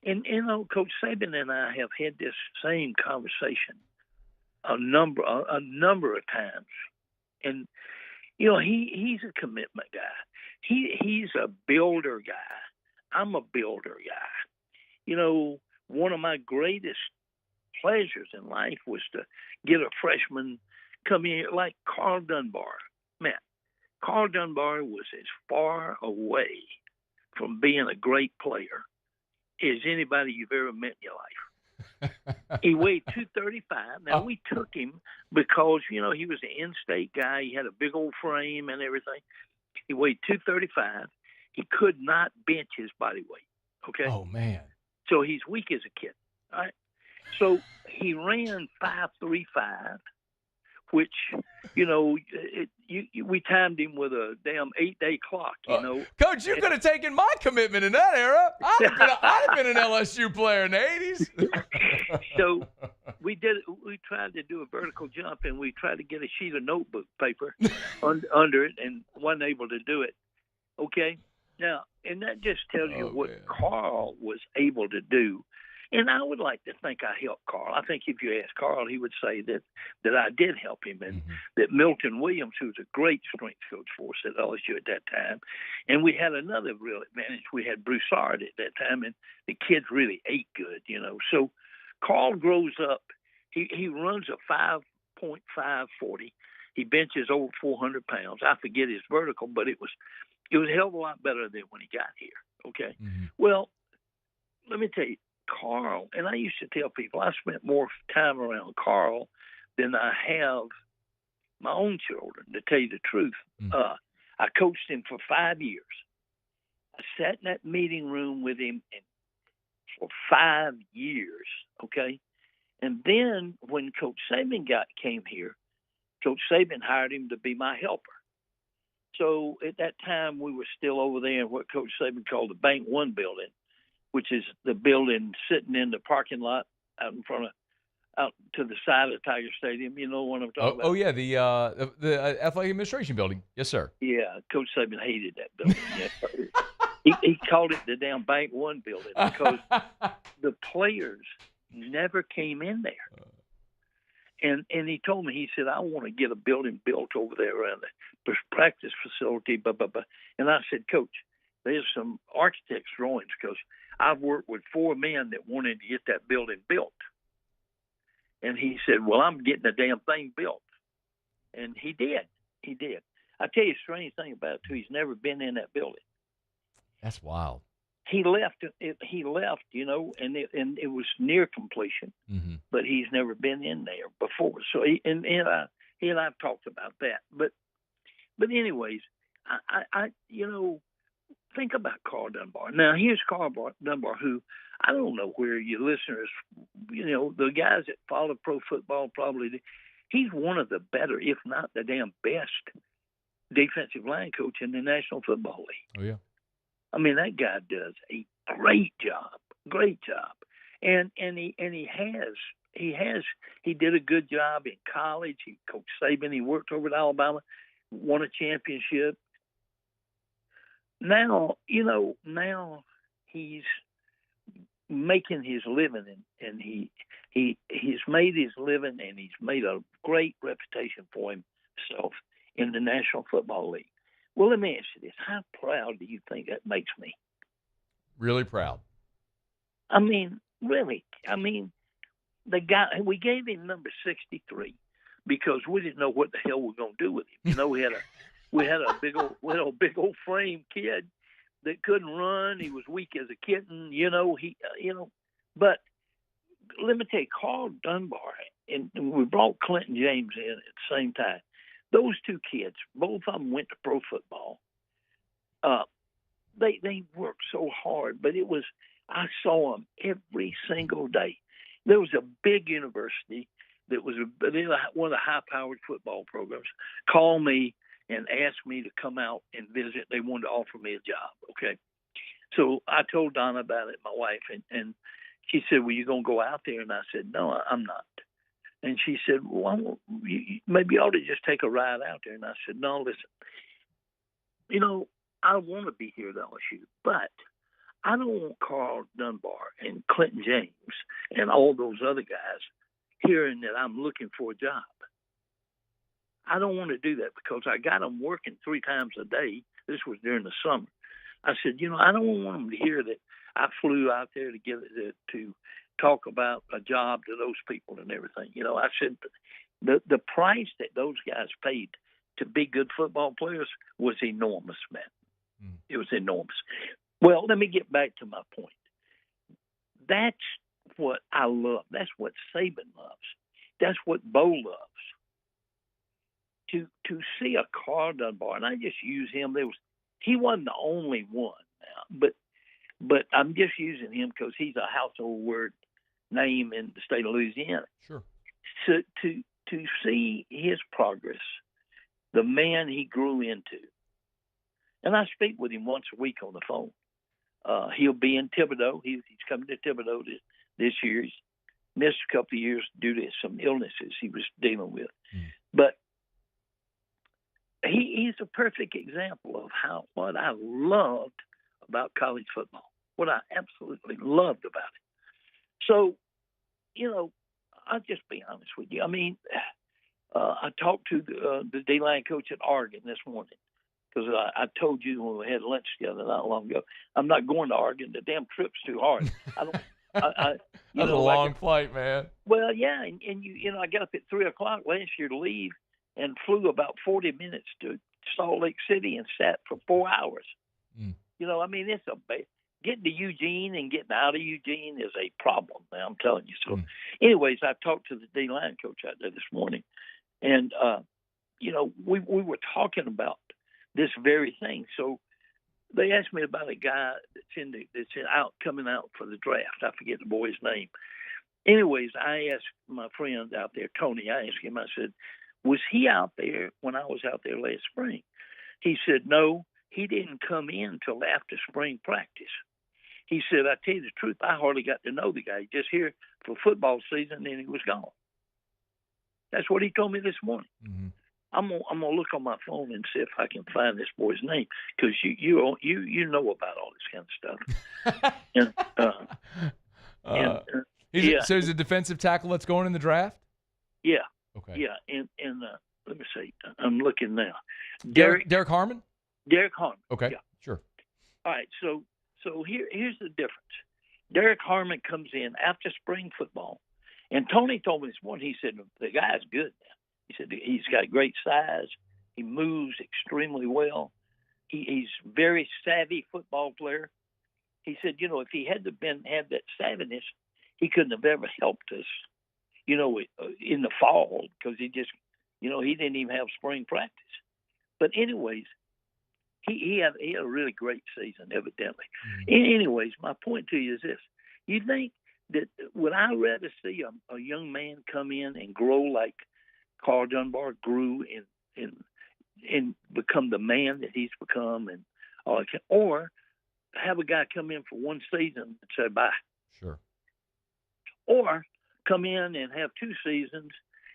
And Coach Saban and I have had this same conversation a number of times. And he's a commitment guy. He's a builder guy. I'm a builder guy. One of my greatest pleasures in life was to get a freshman come in like Carl Dunbar. Man, Carl Dunbar was as far away from being a great player as anybody you've ever met in your life. He weighed 235. Now, we took him because, he was an in-state guy. He had a big old frame and everything. He weighed 235. He could not bench his body weight, okay? Oh, man. So he's weak as a kid, all right? So he ran 5.35, which, we timed him with a damn 8-day clock, Coach, you could have taken my commitment in that era. I'd have been an LSU player in the 80s. So we tried to do a vertical jump, and we tried to get a sheet of notebook paper under it and wasn't able to do it. Okay? Now, and that just tells you what Carl was able to do. And I would like to think I helped Carl. I think if you ask Carl, he would say that I did help him, and that Milton Williams, who was a great strength coach for us at LSU at that time, and we had another real advantage. We had Broussard at that time, and the kids really ate good, So Carl grows up. He runs a 5.5 40. He benches over 400 pounds. I forget his vertical, but it was a hell of a lot better than when he got here. Okay, well, let me tell you. Carl, and I used to tell people I spent more time around Carl than I have my own children, to tell you the truth. I coached him for 5 years. I sat in that meeting room with him for 5 years, okay? And then when Coach Saban came here, Coach Saban hired him to be my helper. So at that time, we were still over there in what Coach Saban called the Bank One building, which is the building sitting in the parking lot out in front of, out to the side of Tiger Stadium. You know what I'm talking about? Oh, yeah, the athletic administration building. Yes, sir. Yeah, Coach Saban hated that building. He called it the damn Bank One building because the players never came in there. And he told me, he said, I want to get a building built over there around the practice facility, blah, blah, blah. And I said, Coach, there's some architect's drawings because I've worked with 4 men that wanted to get that building built. And he said, well, I'm getting the damn thing built. And he did. He did. I tell you a strange thing about it, too. He's never been in that building. That's wild. He left, you know, and it was near completion, but he's never been in there before. So he and I've talked about that. But anyways, I you know, think about Carl Dunbar. Now here's Carl Dunbar, who I don't know where your listeners, you know, the guys that follow pro football probably. He's one of the better, if not the damn best, defensive line coach in the National Football League. Oh yeah. I mean, that guy does a great job, and he did a good job in college. He coached Saban. He worked over at Alabama, won a championship. Now, you know, he's making his living, and he's made his living, and he's made a great reputation for himself in the National Football League. Well, let me ask you this. How proud do you think that makes me? Really proud. I mean, really. I mean, the guy, we gave him number 63 because we didn't know what the hell we were going to do with him. You know, we had a big old frame kid that couldn't run. He was weak as a kitten, you know, but let me tell you, Carl Dunbar, and we brought Clinton James in at the same time. Those 2 kids, both of them went to pro football. They worked so hard, but I saw them every single day. There was a big university that was one of the high-powered football programs, called me and asked me to come out and visit. They wanted to offer me a job, okay? So I told Donna about it, my wife, and she said, well, you going to go out there? And I said, no, I'm not. And she said, well, maybe you ought to just take a ride out there. And I said, no, listen, you know, I want to be here at LSU, but I don't want Carl Dunbar and Clinton James and all those other guys hearing that I'm looking for a job. I don't want to do that because I got them working 3 times a day. This was during the summer. I said, you know, I don't want them to hear that I flew out there to talk about a job to those people and everything. You know, I said the price that those guys paid to be good football players was enormous, man. It was enormous. Well, let me get back to my point. That's what I love. That's what Saban loves. That's what Bo loves. To see a Carl Dunbar, and I just use him. He wasn't the only one now, but I'm just using him because he's a household word name in the state of Louisiana. Sure. So to see his progress, the man he grew into, and I speak with him once a week on the phone. He'll be in Thibodaux. He's coming to Thibodaux this year. He's missed a couple of years due to some illnesses he was dealing with. But he's a perfect example of what I loved about college football, what I absolutely loved about it. So, you know, I'll just be honest with you. I mean, I talked to the D-line coach at Oregon this morning because I told you when we had lunch together not long ago, I'm not going to Oregon. The damn trip's too hard. That's a long flight, man. Well, yeah, and you know, I got up at 3:00 last year to leave and flew about 40 minutes to Salt Lake City and sat for 4 hours. You know, I mean, it's getting to Eugene and getting out of Eugene is a problem, man, I'm telling you. So anyways, I talked to the D-line coach out there this morning, and, you know, we were talking about this very thing. So they asked me about a guy that's coming out for the draft. I forget the boy's name. anyways, I asked my friend out there, Tony, I asked him, I said, was he out there when I was out there last spring? He said, no, he didn't come in till after spring practice. He said, I tell you the truth, I hardly got to know the guy. Just here for football season, and he was gone. That's what he told me this morning. Mm-hmm. I'm gonna look on my phone and see if I can find this boy's name, because you know about all this kind of stuff. So he's a defensive tackle that's going in the draft? Yeah. Okay. Yeah, and let me see. I'm looking now. Derek Harmon? Derek Harmon. Okay. Yeah. Sure. All right. So here's the difference. Derek Harmon comes in after spring football, and Tony told me this morning. He said the guy's good now. He said he's got great size. He moves extremely well. He's very savvy football player. He said, if he had that savviness, he couldn't have ever helped us, in the fall, because he just, he didn't even have spring practice. But anyways, he had a really great season, evidently. Mm-hmm. Anyways, my point to you is this: you think that would I rather see a young man come in and grow like Carl Dunbar grew and become the man that he's become, and or have a guy come in for one season and say bye? Sure. Or come in and have 2 seasons,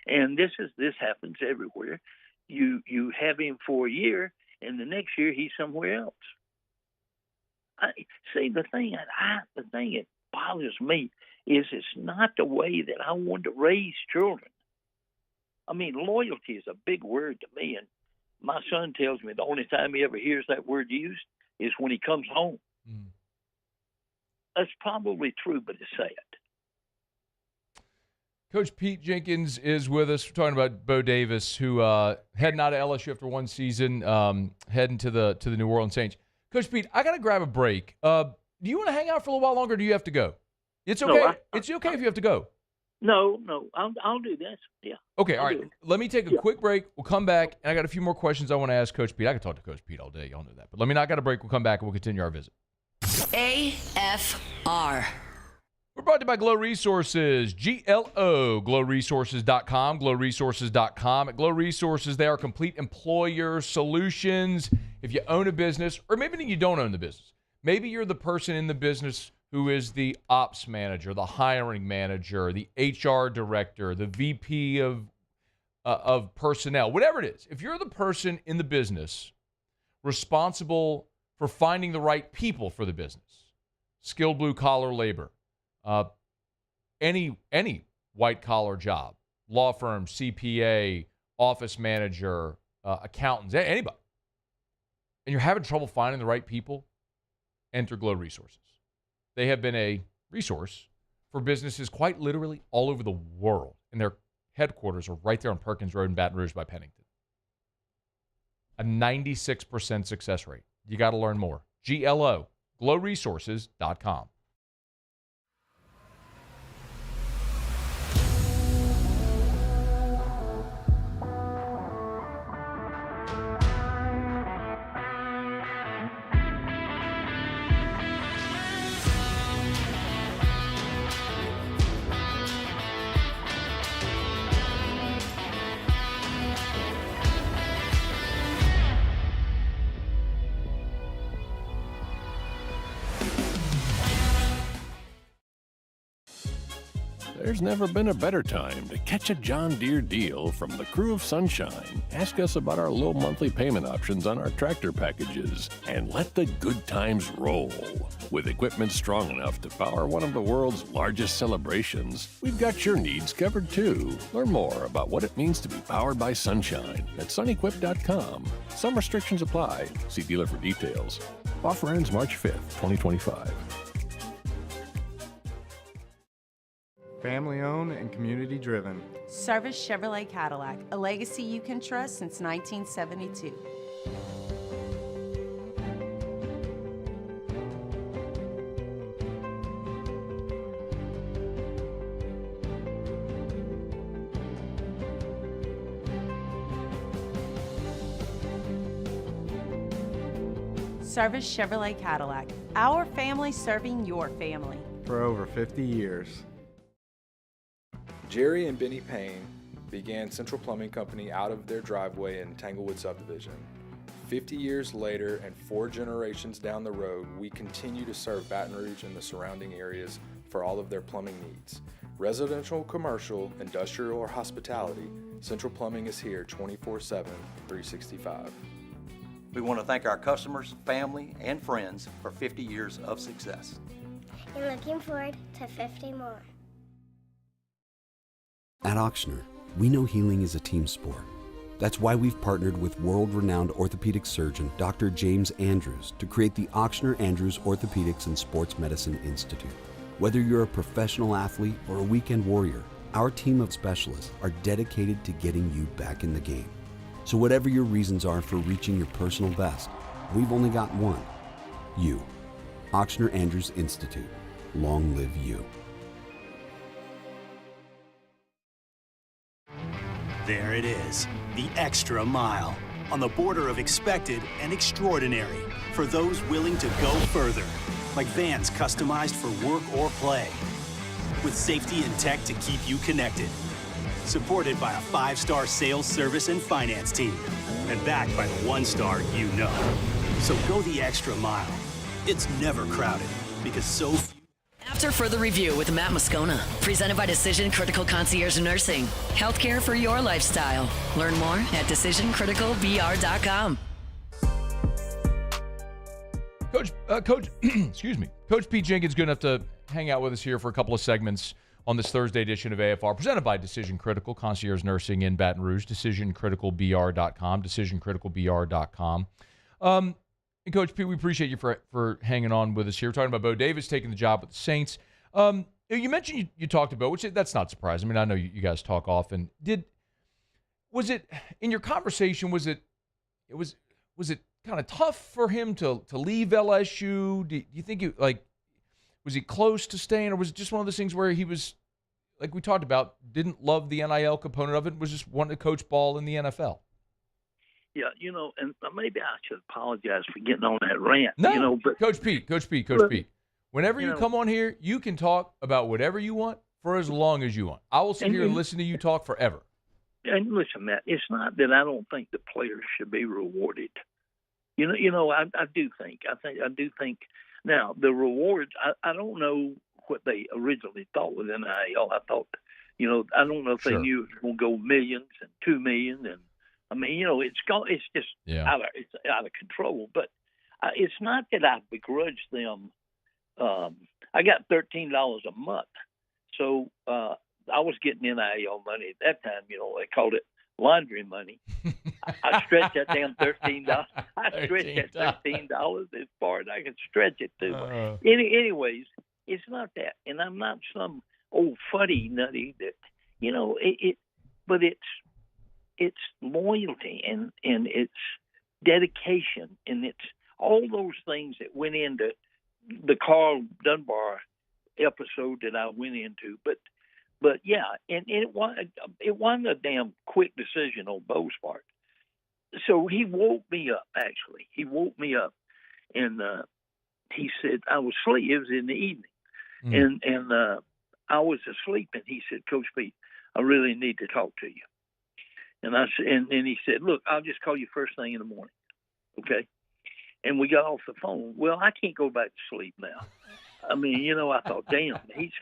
and this happens everywhere. You have him for a year, and the next year he's somewhere else. The thing that bothers me is it's not the way that I want to raise children. I mean, loyalty is a big word to me, and my son tells me the only time he ever hears that word used is when he comes home. Mm. That's probably true, but it's sad. Coach Pete Jenkins is with us. We're talking about Bo Davis, who heading out of LSU after one season, heading to the New Orleans Saints. Coach Pete, I got to grab a break. Do you want to hang out for a little while longer, or do you have to go? It's okay. No, it's okay if you have to go. No, I'll do this. Yeah. Okay, all right. Let me take a quick break. We'll come back, and I got a few more questions I want to ask Coach Pete. I can talk to Coach Pete all day. Y'all know that. But let me not get a break. We'll come back, and we'll continue our visit. AFR. We're brought to you by Glow Resources, GLO, glowresources.com, glowresources.com. At Glow Resources, they are complete employer solutions. If you own a business, or maybe you don't own the business, maybe you're the person in the business who is the ops manager, the hiring manager, the HR director, the VP of personnel, whatever it is. If you're the person in the business responsible for finding the right people for the business, skilled blue-collar labor, any white-collar job, law firm, CPA, office manager, accountants, anybody, and you're having trouble finding the right people, enter Glow Resources. They have been a resource for businesses quite literally all over the world, and their headquarters are right there on Perkins Road in Baton Rouge by Pennington. A 96% success rate. You got to learn more. GLO, glowresources.com. There's never been a better time to catch a John Deere deal from the crew of Sunshine. Ask us about our low monthly payment options on our tractor packages and let the good times roll. With equipment strong enough to power one of the world's largest celebrations, we've got your needs covered too. Learn more about what it means to be powered by Sunshine at sunequip.com. Some restrictions apply. See dealer for details. Offer ends March 5th, 2025. Family owned and community driven. Service Chevrolet Cadillac, a legacy you can trust since 1972. Service Chevrolet Cadillac, our family serving your family. For over 50 years. Jerry and Benny Payne began Central Plumbing Company out of their driveway in Tanglewood subdivision. 50 years later and 4 generations down the road, we continue to serve Baton Rouge and the surrounding areas for all of their plumbing needs. Residential, commercial, industrial, or hospitality, Central Plumbing is here 24/7, 365. We want to thank our customers, family, and friends for 50 years of success. And looking forward to 50 more. At Auctioner, we know healing is a team sport. That's why we've partnered with world-renowned orthopedic surgeon Dr. James Andrews to create the Auctioner Andrews Orthopedics and Sports Medicine Institute. Whether you're a professional athlete or a weekend warrior, our team of specialists are dedicated to getting you back in the game. So whatever your reasons are for reaching your personal best, we've only got one: you. Auctioner Andrews Institute. Long live you. There it is, the extra mile, on the border of expected and extraordinary, for those willing to go further, like vans customized for work or play, with safety and tech to keep you connected, supported by a 5-star sales, service, and finance team, and backed by the 1-star you know. So go the extra mile. It's never crowded, because so few. After further review with Matt Moscona, presented by Decision Critical Concierge Nursing. Healthcare for your lifestyle. Learn more at decisioncriticalbr.com. Coach, excuse me. Coach Pete Jenkins good enough to hang out with us here for a couple of segments on this Thursday edition of AFR, presented by Decision Critical Concierge Nursing in Baton Rouge. Decisioncriticalbr.com. Decisioncriticalbr.com. And Coach Pete, we appreciate you for hanging on with us here. We're talking about Bo Davis taking the job with the Saints. You mentioned you talked to Bo, which that's not surprising. I mean, I know you guys talk often. Was it in your conversation? Was it kind of tough for him to leave LSU? Do you think was he close to staying, or was it just one of those things where he was, like we talked about, didn't love the NIL component of it, was just wanting to coach ball in the NFL? Yeah, and maybe I should apologize for getting on that rant. No, but Coach Pete. Whenever you come on here, you can talk about whatever you want for as long as you want. I will sit here and listen to you talk forever. And listen, Matt, it's not that I don't think the players should be rewarded. I do think. Now the rewards, I don't know what they originally thought with NIL. I thought, I don't know if they knew it was going to go millions and 2 million and. I mean, it's just out of control. But it's not that I begrudge them. I got $13 a month, so I was getting NIL money at that time. They called it laundry money. I stretched that damn $13. I stretched that $13 as far as I could stretch it to. Anyways, it's not that, and I'm not some old fuddy nutty that but it's loyalty and it's dedication and it's all those things that went into the Carl Dunbar episode that I went into. But yeah, and it wasn't a damn quick decision on Bo's part. So he woke me up. Actually, he woke me up, and he said I was asleep. It was in the evening, and I was asleep, and he said, "Coach Pete, I really need to talk to you." And I said, and he said, "Look, I'll just call you first thing in the morning, okay?" And we got off the phone. Well, I can't go back to sleep now. I mean, I thought, damn, he's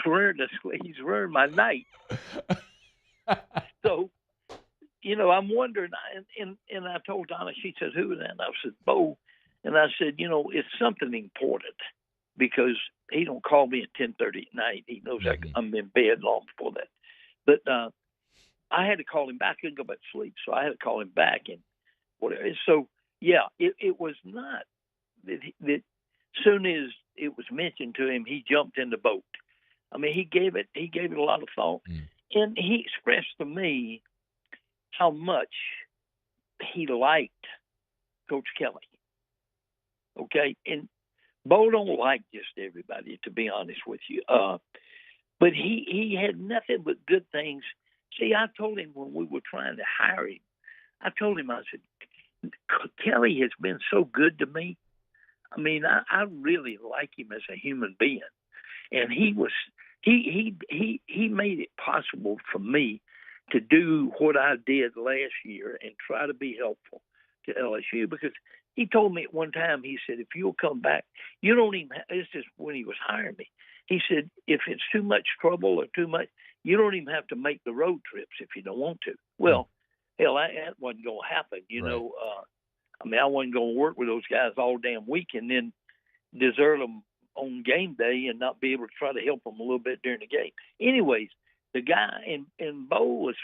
ruined my night. So, I'm wondering, and I told Donna, she said, "Who is that?" And I said, "Bo." And I said, it's something important because he don't call me at 10:30 at night. He knows I'm in bed long before that. But I had to call him back. I couldn't go back to sleep, so I had to call him back and whatever. So yeah, it was not that. Soon as it was mentioned to him, he jumped in the boat. I mean, he gave it a lot of thought, and he expressed to me how much he liked Coach Kelly. Okay, and Bo don't like just everybody, to be honest with you. But he had nothing but good things. See, I told him when we were trying to hire him, I said, Kelly has been so good to me. I mean, I really like him as a human being. And he was he made it possible for me to do what I did last year and try to be helpful to LSU, because he told me at one time, he said, if you'll come back, you don't even this is when he was hiring me. He said, if it's too much trouble or too much, you don't even have to make the road trips if you don't want to. Well, hell, that wasn't going to happen. You know, I wasn't going to work with those guys all damn week and then desert them on game day and not be able to try to help them a little bit during the game. Anyways, the guy and Bo was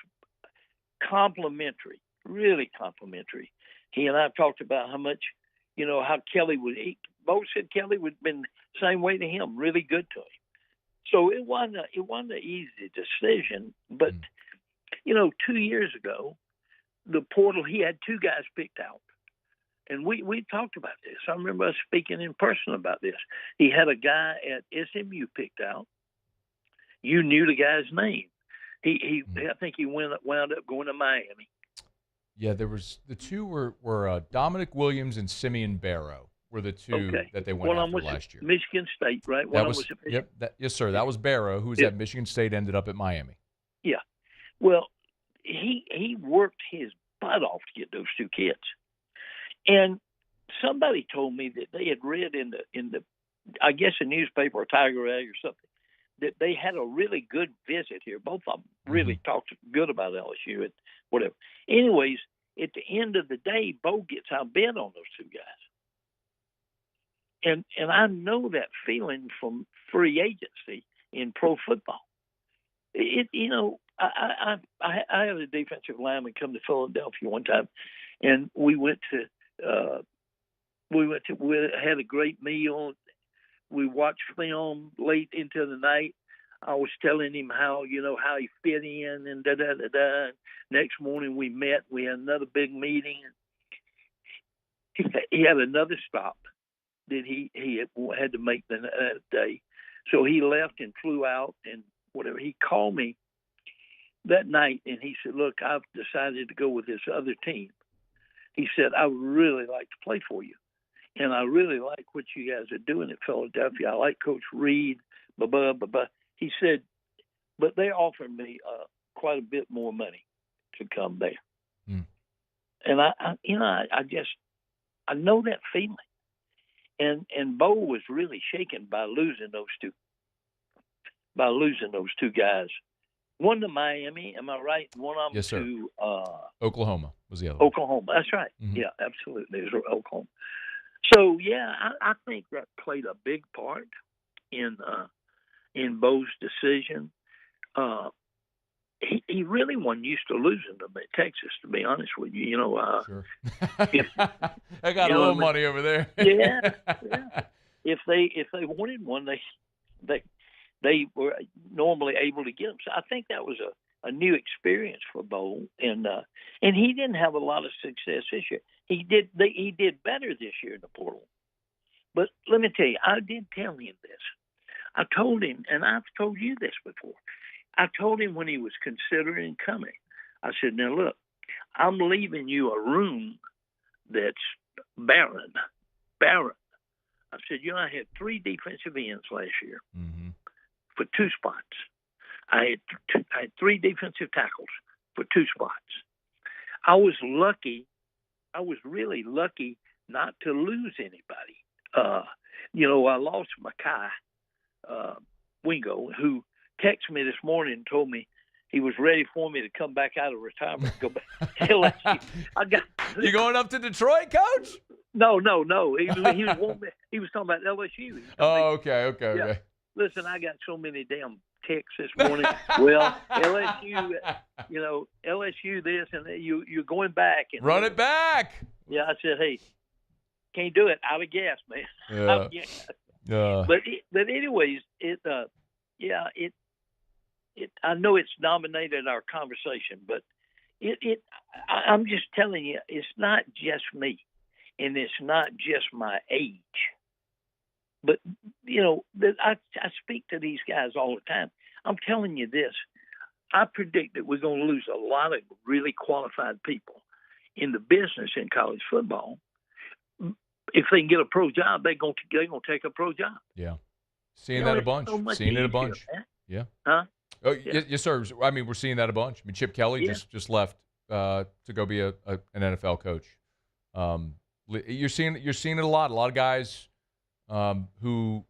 complimentary, really complimentary. He and I talked about how much, how Kelly would eat. Bo said Kelly would have been the same way to him, really good to him. So it wasn't an easy decision. But, 2 years ago, the portal, he had 2 guys picked out. And we talked about this. I remember us speaking in person about this. He had a guy at SMU picked out. You knew the guy's name. I think he wound up going to Miami. Yeah, there was the 2 were Dominic Williams and Simeon Barrow were the 2 that they went after last year. Michigan State, right? Yes, sir. That was Barrow, who was at Michigan State, ended up at Miami. Yeah. Well, he worked his butt off to get those 2 kids. And somebody told me that they had read in the I guess a newspaper or Tiger Egg or something, that they had a really good visit here. Both of them really talked good about LSU and whatever. Anyways, at the end of the day, Bo gets outbid on those 2 guys. And I know that feeling from free agency in pro football. I had a defensive lineman come to Philadelphia one time, and we had a great meal. We watched film late into the night. I was telling him how he fit in and da-da-da-da. Next morning we met. We had another big meeting. He had another stop that he had to make the day. So he left and flew out and whatever. He called me that night and he said, look, I've decided to go with this other team. He said, I would really like to play for you. And I really like what you guys are doing at Philadelphia. I like Coach Reed, He said, but they offered me quite a bit more money to come there. And I know that feeling. And Bo was really shaken by losing those two guys. One to Miami, am I right? One of them to Oklahoma was the other one. Oklahoma, that's right. Yeah, absolutely. It was Oklahoma. So yeah, I think that played a big part in Bo's decision. He really wasn't used to losing them at Texas, to be honest with you. Sure. I got a little money over there. yeah. If they wanted one, they were normally able to get them. So I think that was a new experience for Bo, and he didn't have a lot of success this year. He did better this year in the portal. But let me tell you, I did tell him this. I told him, and I've told you this before. I told him when he was considering coming, I said, now look, I'm leaving you a room that's barren. I said, I had 3 defensive ends last year for 2 spots. I had 3 defensive tackles for 2 spots. I was really lucky not to lose anybody. I lost Makai Wingo, who texted me this morning and told me he was ready for me to come back out of retirement and go back to LSU. You going up to Detroit, Coach? No. He was talking about LSU. Okay. Listen, I got so many damn texts this morning. Well, LSU, LSU this and that, you're going back. And run it back. Yeah, I said, hey, can't do it. Out of gas, man. Yeah. Out of gas. But anyways, I know it's dominated our conversation, but I'm just telling you, it's not just me, and it's not just my age. But I speak to these guys all the time. I'm telling you this: I predict that we're going to lose a lot of really qualified people in the business in college football. If they can get a pro job, they're going to take a pro job. Yeah. Seeing that a bunch. So Seeing it a bunch. Yeah. Huh? Oh, Yeah. yes, sir. I mean, we're seeing that a bunch. I mean, Chip Kelly just left to go be an NFL coach. You're seeing it a lot. A lot of guys who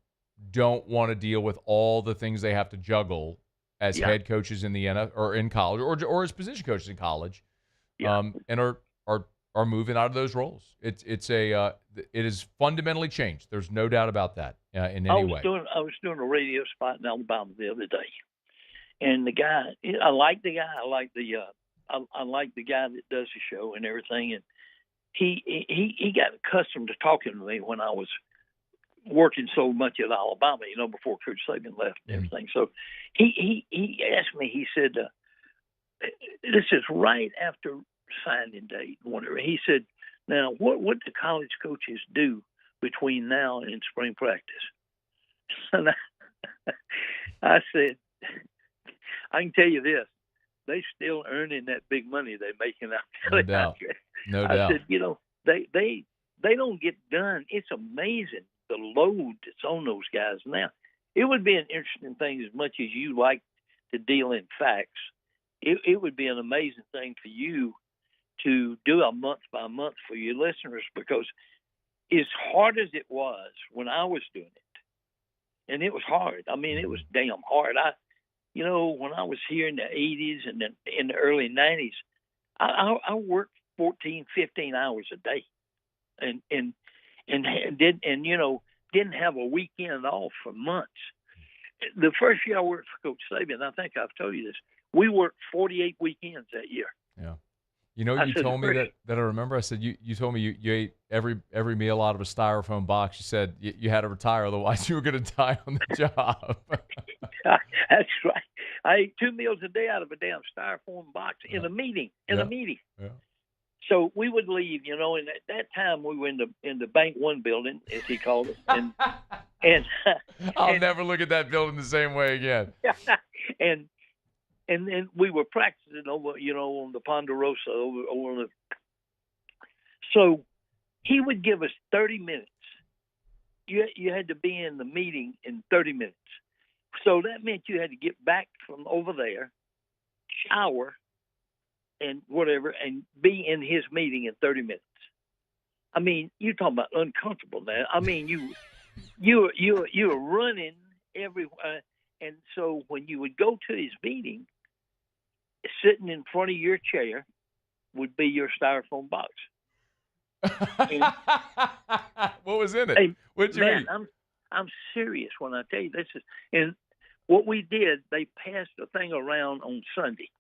don't want to deal with all the things they have to juggle as head coaches in the NFL or in college, or as position coaches in college, and are moving out of those roles. It is fundamentally changed. There's no doubt about that in any way. I was doing a radio spot in Alabama the other day, and the guy, I like the guy. I like the guy that does the show and everything, and he got accustomed to talking to me when I was working so much at Alabama, before Coach Saban left and everything. So he asked me, he said, this is right after signing date, whatever. He said, now, what do college coaches do between now and spring practice? And I said, I can tell you this, they still earning that big money they're making out there. No doubt. No doubt. I said, they don't get done. It's amazing the load that's on those guys now. It would be an interesting thing, as much as you like to deal in facts. It would be an amazing thing for you to do a month by month for your listeners, because as hard as it was when I was doing it, and it was hard. I mean, it was damn hard. When I was here in the 80s and then in the early 90s, I worked 14, 15 hours a day, and didn't have a weekend off for months. The first year I worked for Coach Saban, I think I've told you this, we worked 48 weekends that year. Yeah. You told me that I remember. I said you told me you ate every meal out of a styrofoam box. You said you had to retire, otherwise you were going to die on the job. That's right. I ate 2 meals a day out of a damn styrofoam box in a meeting. Yeah. So we would leave, and at that time we were in the Bank One building, as he called it, and I'll never look at that building the same way again. And then we were practicing over, on the Ponderosa over the. So he would give us 30 minutes. You had to be in the meeting in 30 minutes. So that meant you had to get back from over there, shower, and whatever, and be in his meeting in 30 minutes. I mean, you're talking about uncomfortable now. I mean, you were running everywhere, and so when you would go to his meeting, sitting in front of your chair would be your styrofoam box. What was in it? What'd you eat? I'm serious when I tell you this is. And what we did, they passed the thing around on Sunday.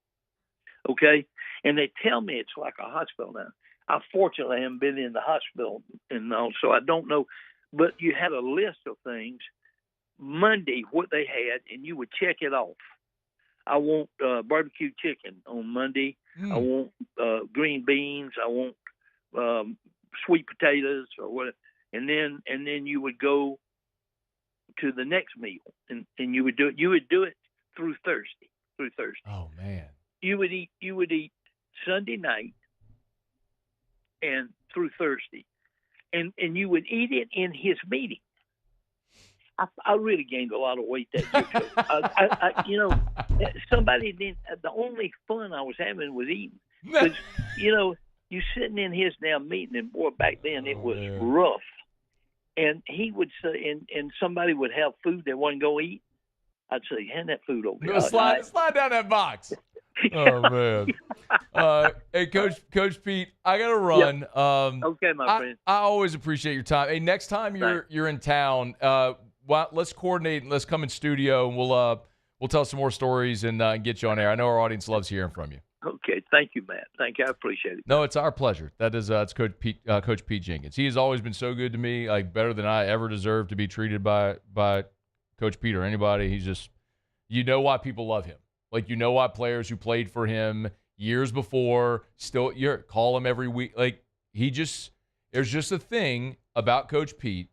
Okay, and they tell me it's like a hospital now. I fortunately haven't been in the hospital, and all, so I don't know. But you had a list of things. Monday, what they had, and you would check it off. I want barbecue chicken on Monday. I want green beans. I want sweet potatoes or whatever. And then you would go to the next meal, and you would do it. You would do it through Thursday. Oh man. You would eat Sunday night and through Thursday, and you would eat it in his meeting. I really gained a lot of weight that year. Somebody didn't. The only fun I was having was eating. Because, you sitting in his damn meeting, and boy, back then it was rough. And he would say, and somebody would have food they wasn't going to eat. I'd say, hand that food over here. Slide down that box. Oh man. Hey, Coach Pete, I gotta run. Yep. Okay, my friend. I always appreciate your time. Hey, next time you're in town, let's coordinate and let's come in studio, and we'll tell some more stories and get you on air. I know our audience loves hearing from you. Okay, thank you, Matt. Thank you. I appreciate it. No, it's our pleasure. That is it's Coach Pete Jenkins. He has always been so good to me, like better than I ever deserved to be treated by Coach Pete or anybody. He's just, why people love him. Like, why players who played for him years before still call him every week. Like, there's just a thing about Coach Pete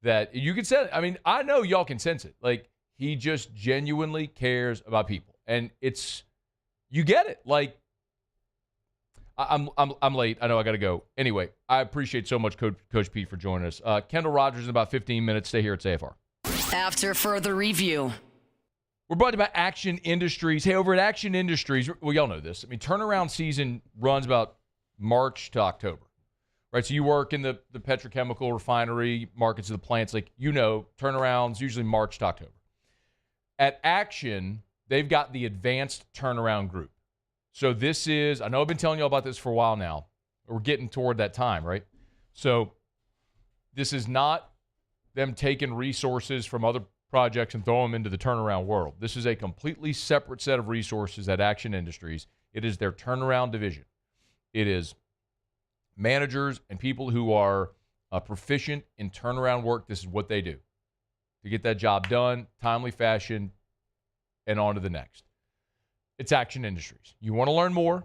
that you can sense. I mean, I know y'all can sense it. Like, he just genuinely cares about people, and you get it. Like, I'm late. I know I got to go. Anyway, I appreciate so much Coach Pete for joining us. Kendall Rogers in about 15 minutes. Stay here at AFR. After further review. We're brought to you by Action Industries. Hey, over at Action Industries, well, y'all know this. I mean, turnaround season runs about March to October, right? So you work in the petrochemical refinery markets of the plants. Like, turnarounds usually March to October. At Action, they've got the advanced turnaround group. So this is, I know I've been telling you all about this for a while now. We're getting toward that time, right? So this is not them taking resources from other projects and throw them into the turnaround world. This is a completely separate set of resources at Action Industries. It is their turnaround division. It is managers and people who are proficient in turnaround work. This is what they do to get that job done, timely fashion, and on to the next. It's Action Industries. You want to learn more?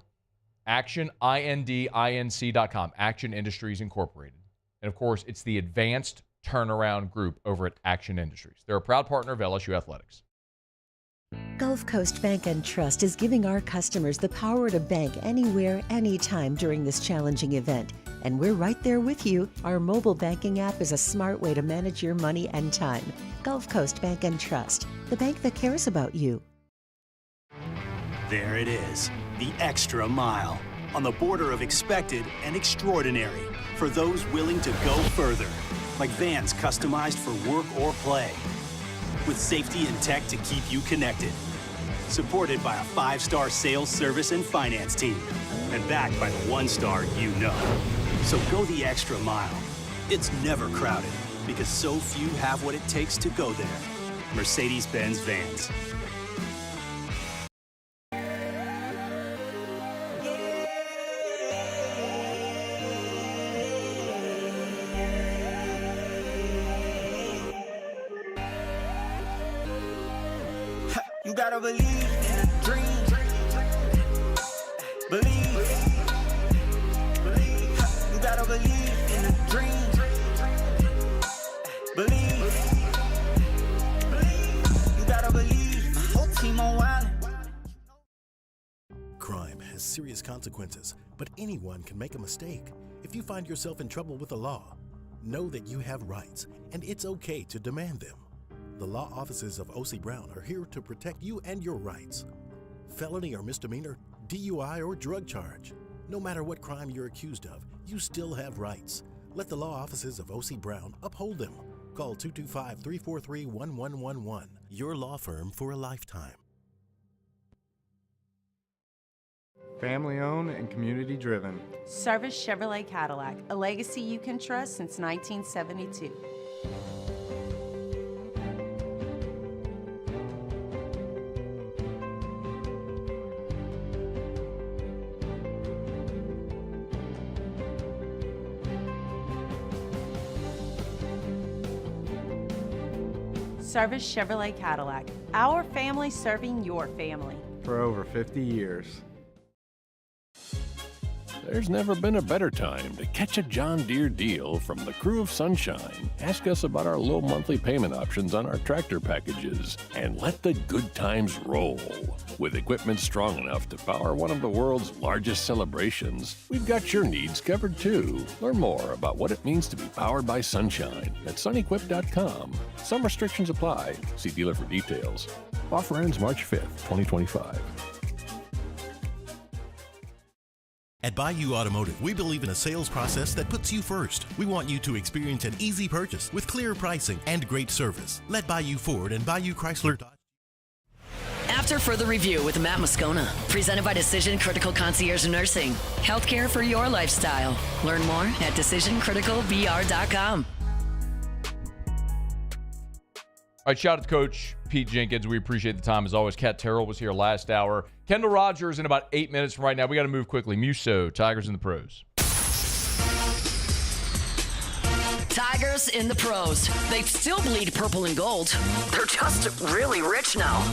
ActionIndinc.com. Action Industries Incorporated. And, of course, it's the Advanced Turnaround Group over at Action Industries. They're a proud partner of LSU Athletics. Gulf Coast Bank and Trust is giving our customers the power to bank anywhere, anytime during this challenging event. And we're right there with you. Our mobile banking app is a smart way to manage your money and time. Gulf Coast Bank and Trust, the bank that cares about you. There it is, the extra mile, on the border of expected and extraordinary, for those willing to go further, like vans customized for work or play, with safety and tech to keep you connected, supported by a 5-star sales, service, and finance team, and backed by the 1-star you know. So go the extra mile. It's never crowded, because so few have what it takes to go there. Mercedes-Benz Vans. You gotta believe, dream, believe, you gotta believe, dream, believe, you gotta believe, my whole team on wild. Crime has serious consequences, but anyone can make a mistake. If you find yourself in trouble with the law, know that you have rights, and it's okay to demand them. The law offices of O.C. Brown are here to protect you and your rights. Felony or misdemeanor, DUI or drug charge. No matter what crime you're accused of, you still have rights. Let the law offices of O.C. Brown uphold them. Call 225-343-1111. Your law firm for a lifetime. Family owned and community driven. Service Chevrolet Cadillac, a legacy you can trust since 1972. Service Chevrolet Cadillac, our family serving your family. For over 50 years. There's never been a better time to catch a John Deere deal from the crew of Sunshine. Ask us about our low monthly payment options on our tractor packages and let the good times roll. With equipment strong enough to power one of the world's largest celebrations, we've got your needs covered too. Learn more about what it means to be powered by Sunshine at sunequip.com. Some restrictions apply. See dealer for details. Offer ends March 5th, 2025. At Bayou Automotive, we believe in a sales process that puts you first. We want you to experience an easy purchase with clear pricing and great service. Let Bayou Ford and Bayou Chrysler Dodge. After further review with Matt Moscona, presented by Decision Critical Concierge Nursing. Healthcare for your lifestyle. Learn more at decisioncriticalbr.com. All right, shout out to Coach Pete Jenkins. We appreciate the time. As always, Terrell was here last hour. Kendall Rogers in about 8 minutes from right now. We got to move quickly. Musso, Tigers in the pros. Tigers in the pros. They still bleed purple and gold. They're just really rich now.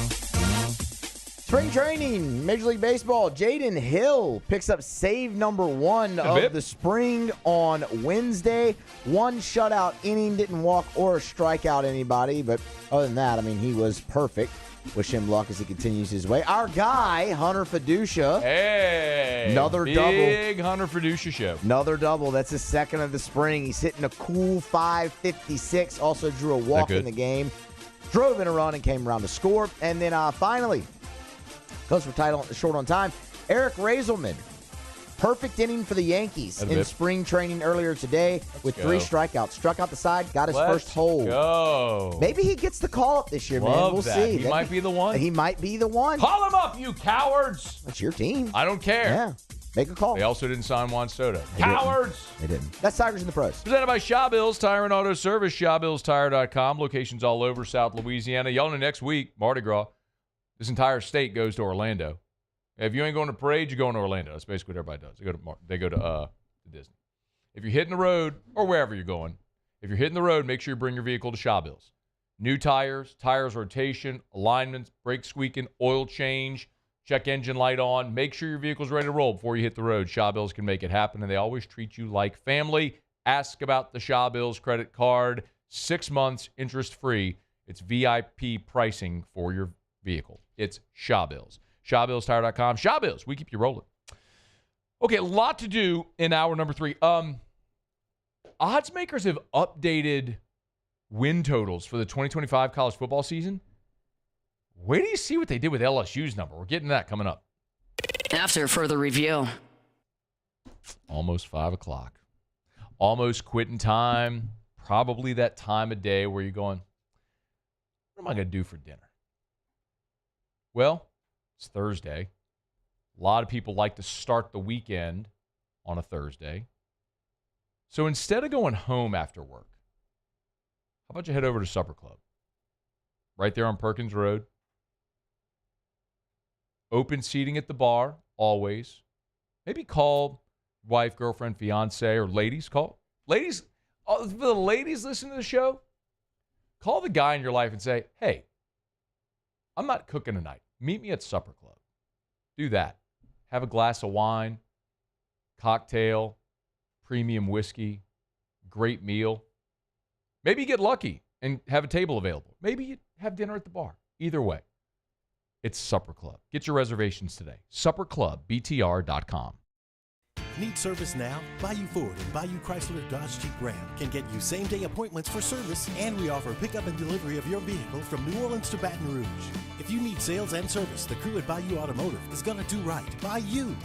Spring training, Major League Baseball. Jaden Hill picks up save number 1 of the spring on Wednesday. 1 shutout inning, didn't walk or strike out anybody, but other than that, I mean, he was perfect. Wish him luck as he continues his way. Our guy, Hunter Fiducia. Hey, another double. Big Hunter Fiducia show. Another double. That's his second of the spring. He's hitting a cool .556. Also drew a walk in the game. drove in a run and came around to score. And then finally, goes for title short on time, Eric Raiselman. Perfect inning for the Yankees in spring training earlier today with 3 strikeouts. Struck out the side, got his first hold. Go. Maybe he gets the call up this year, man. We'll see. He might be the one. He might be the one. Call him up, you cowards. That's your team. I don't care. Yeah. Make a call. They also didn't sign Juan Soto. Cowards. They didn't. That's Tigers in the Pros. Presented by Shaw Bills Tire and Auto Service. ShawBillsTire.com. Locations all over South Louisiana. Y'all know next week, Mardi Gras, this entire state goes to Orlando. If you ain't going to parade, you're going to Orlando. That's basically what everybody does. They go to Disney. If you're hitting the road or wherever you're going, if you're hitting the road, make sure you bring your vehicle to Shaw Bills. New tires rotation, alignments, brake squeaking, oil change, check engine light on. Make sure your vehicle's ready to roll before you hit the road. Shaw Bills can make it happen, and they always treat you like family. Ask about the Shaw Bills credit card. 6 months, interest-free. It's VIP pricing for your vehicle. It's Shaw Bills. ShawBillsTire.com. Shaw Bills, we keep you rolling. Okay, a lot to do in hour number 3. Odds makers have updated win totals for the 2025 college football season. Wait till you see what they did with LSU's number. We're getting that coming up. After further review. Almost 5 o'clock. Almost quitting time. Probably that time of day where you're going, what am I going to do for dinner? Well, it's Thursday. A lot of people like to start the weekend on a Thursday. So instead of going home after work, how about you head over to Supper Club? Right there on Perkins Road. Open seating at the bar, always. Maybe call wife, girlfriend, fiance, or ladies. Ladies, for the ladies listening to the show, call the guy in your life and say, hey, I'm not cooking tonight. Meet me at Supper Club. Do that. Have a glass of wine, cocktail, premium whiskey, great meal. Maybe you get lucky and have a table available. Maybe you have dinner at the bar. Either way, it's Supper Club. Get your reservations today. SupperClubBTR.com. Need service now? Bayou Ford and Bayou Chrysler Dodge Jeep Ram can get you same-day appointments for service, and we offer pickup and delivery of your vehicle from New Orleans to Baton Rouge. If you need sales and service, the crew at Bayou Automotive is going to do right by you.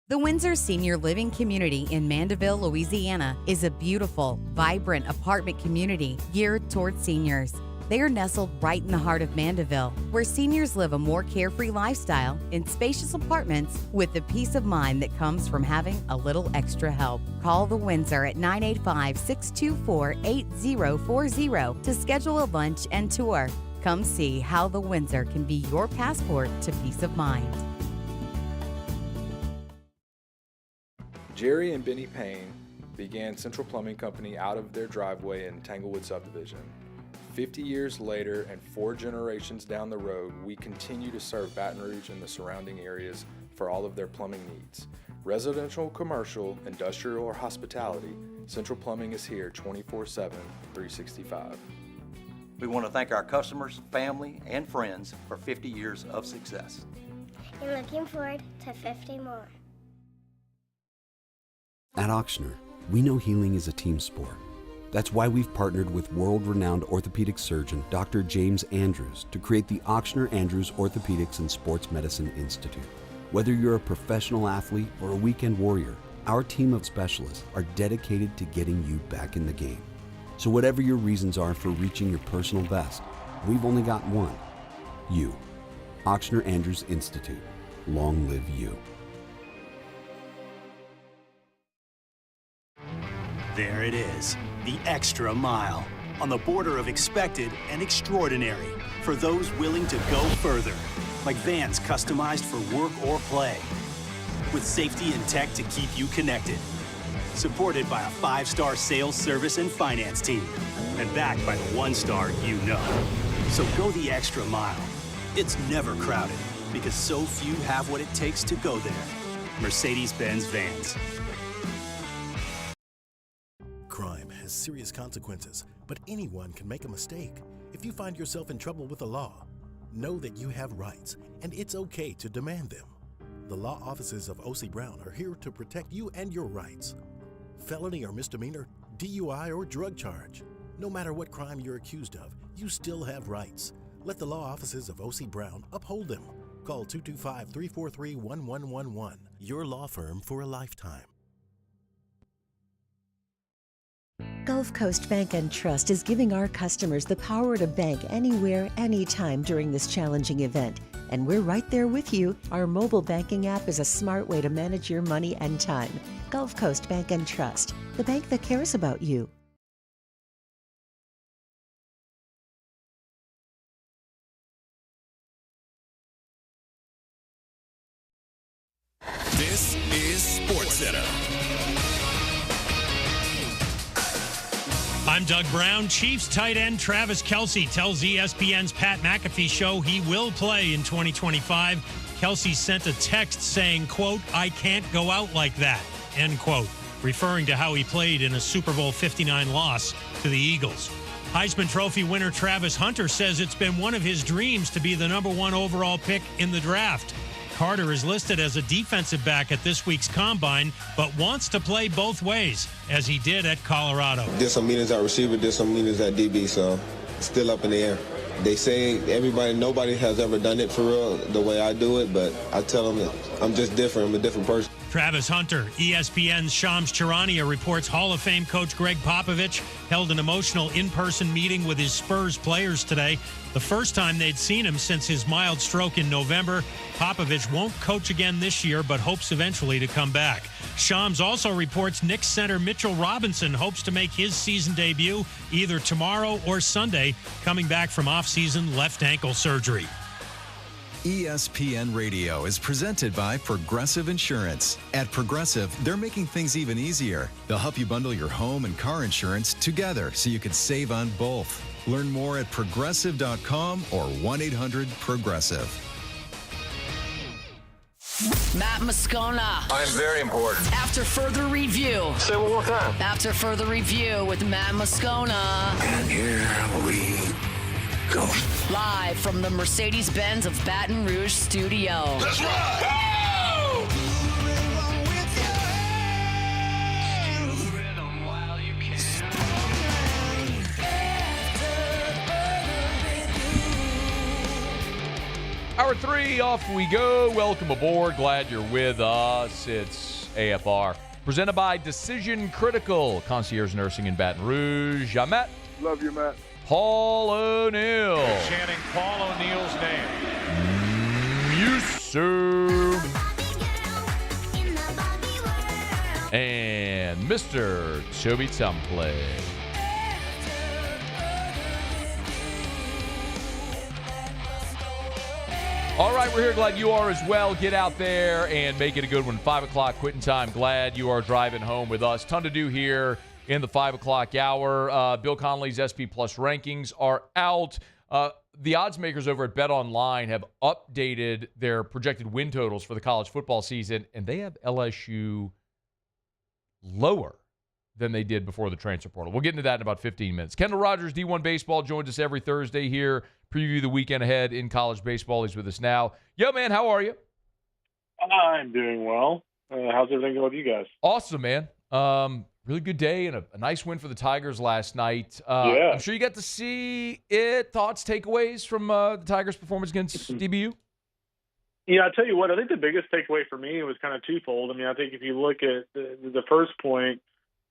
The Windsor Senior Living Community in Mandeville, Louisiana is a beautiful, vibrant apartment community geared toward seniors. They are nestled right in the heart of Mandeville, where seniors live a more carefree lifestyle in spacious apartments with the peace of mind that comes from having a little extra help. Call the Windsor at 985-624-8040 to schedule a lunch and tour. Come see how the Windsor can be your passport to peace of mind. Jerry and Benny Payne began Central Plumbing Company out of their driveway in Tanglewood Subdivision. 50 years later and 4 generations down the road, we continue to serve Baton Rouge and the surrounding areas for all of their plumbing needs. Residential, commercial, industrial, or hospitality, Central Plumbing is here 24/7, 365. We want to thank our customers, family, and friends for 50 years of success. And looking forward to 50 more. At Auctioner, we know healing is a team sport. That's why we've partnered with world-renowned orthopedic surgeon Dr. James Andrews to create the Auctioner Andrews Orthopedics and Sports Medicine Institute. Whether you're a professional athlete or a weekend warrior, our team of specialists are dedicated to getting you back in the game. So whatever your reasons are for reaching your personal best, we've only got one: you. Auctioner Andrews Institute. Long live you. There it is, the extra mile, on the border of expected and extraordinary for those willing to go further, like vans customized for work or play, with safety and tech to keep you connected, supported by a 5-star sales, service, and finance team, and backed by the 1-star you know. So go the extra mile. It's never crowded, because so few have what it takes to go there. Mercedes-Benz Vans. Crime has serious consequences, but anyone can make a mistake. If you find yourself in trouble with the law, know that you have rights, and it's okay to demand them. The law offices of O.C. Brown are here to protect you and your rights. Felony or misdemeanor, DUI or drug charge. No matter what crime you're accused of, you still have rights. Let the law offices of O.C. Brown uphold them. Call 225-343-1111. Your law firm for a lifetime. Gulf Coast Bank and Trust is giving our customers the power to bank anywhere, anytime during this challenging event. And we're right there with you. Our mobile banking app is a smart way to manage your money and time. Gulf Coast Bank and Trust, the bank that cares about you. This is SportsCenter. I'm Doug Brown. Chiefs tight end Travis Kelce tells ESPN's Pat McAfee show he will play in 2025. Kelce sent a text saying, quote, "I can't go out like that," end quote, referring to how he played in a Super Bowl 59 loss to the Eagles. Heisman Trophy winner Travis Hunter says it's been one of his dreams to be the number 1 overall pick in the draft. Carter is listed as a defensive back at this week's Combine, but wants to play both ways, as he did at Colorado. Did some meetings at receiver, did some meetings at DB, so still up in the air. They say nobody has ever done it for real the way I do it, but I tell them that I'm just different. I'm a different person. Travis Hunter, ESPN's Shams Charania reports Hall of Fame coach Greg Popovich held an emotional in-person meeting with his Spurs players today. The first time they'd seen him since his mild stroke in November. Popovich won't coach again this year, but hopes eventually to come back. Shams also reports Knicks center Mitchell Robinson hopes to make his season debut either tomorrow or Sunday, coming back from off-season left ankle surgery. ESPN Radio is presented by Progressive Insurance. At Progressive, they're making things even easier. They'll help you bundle your home and car insurance together so you can save on both. Learn more at progressive.com or 1-800-PROGRESSIVE. Matt Moscona. I'm very important. After further review. Say it one more time. After further review with Matt Moscona. And here we go. Live from the Mercedes-Benz of Baton Rouge studio. Let's ride! Go! Hour 3, off we go. Welcome aboard. Glad you're with us. It's AFR. Presented by Decision Critical, concierge nursing in Baton Rouge. I'm Matt. Love you, Matt. Paul O'Neill. Chanting Paul O'Neill's name. You sir. And Mr. Toby Tumpley. All right, we're here. Glad you are as well. Get out there and make it a good one. 5 o'clock quitting time. Glad you are driving home with us. Ton to do here in the 5 o'clock hour. Bill Connolly's SP Plus rankings are out. The odds makers over at BetOnline have updated their projected win totals for the college football season, and they have LSU lower than they did before the transfer portal. We'll get into that in about 15 minutes. Kendall Rogers, D1 Baseball, joins us every Thursday here. Preview the weekend ahead in college baseball. He's with us now. Yo, man, how are you? I'm doing well. How's everything going with you guys? Awesome, man. Really good day and a nice win for the Tigers last night. Yeah. I'm sure you got to see it. Thoughts, takeaways from the Tigers' performance against DBU? Yeah, I'll tell you what, I think the biggest takeaway for me was kind of twofold. I mean, I think if you look at the first point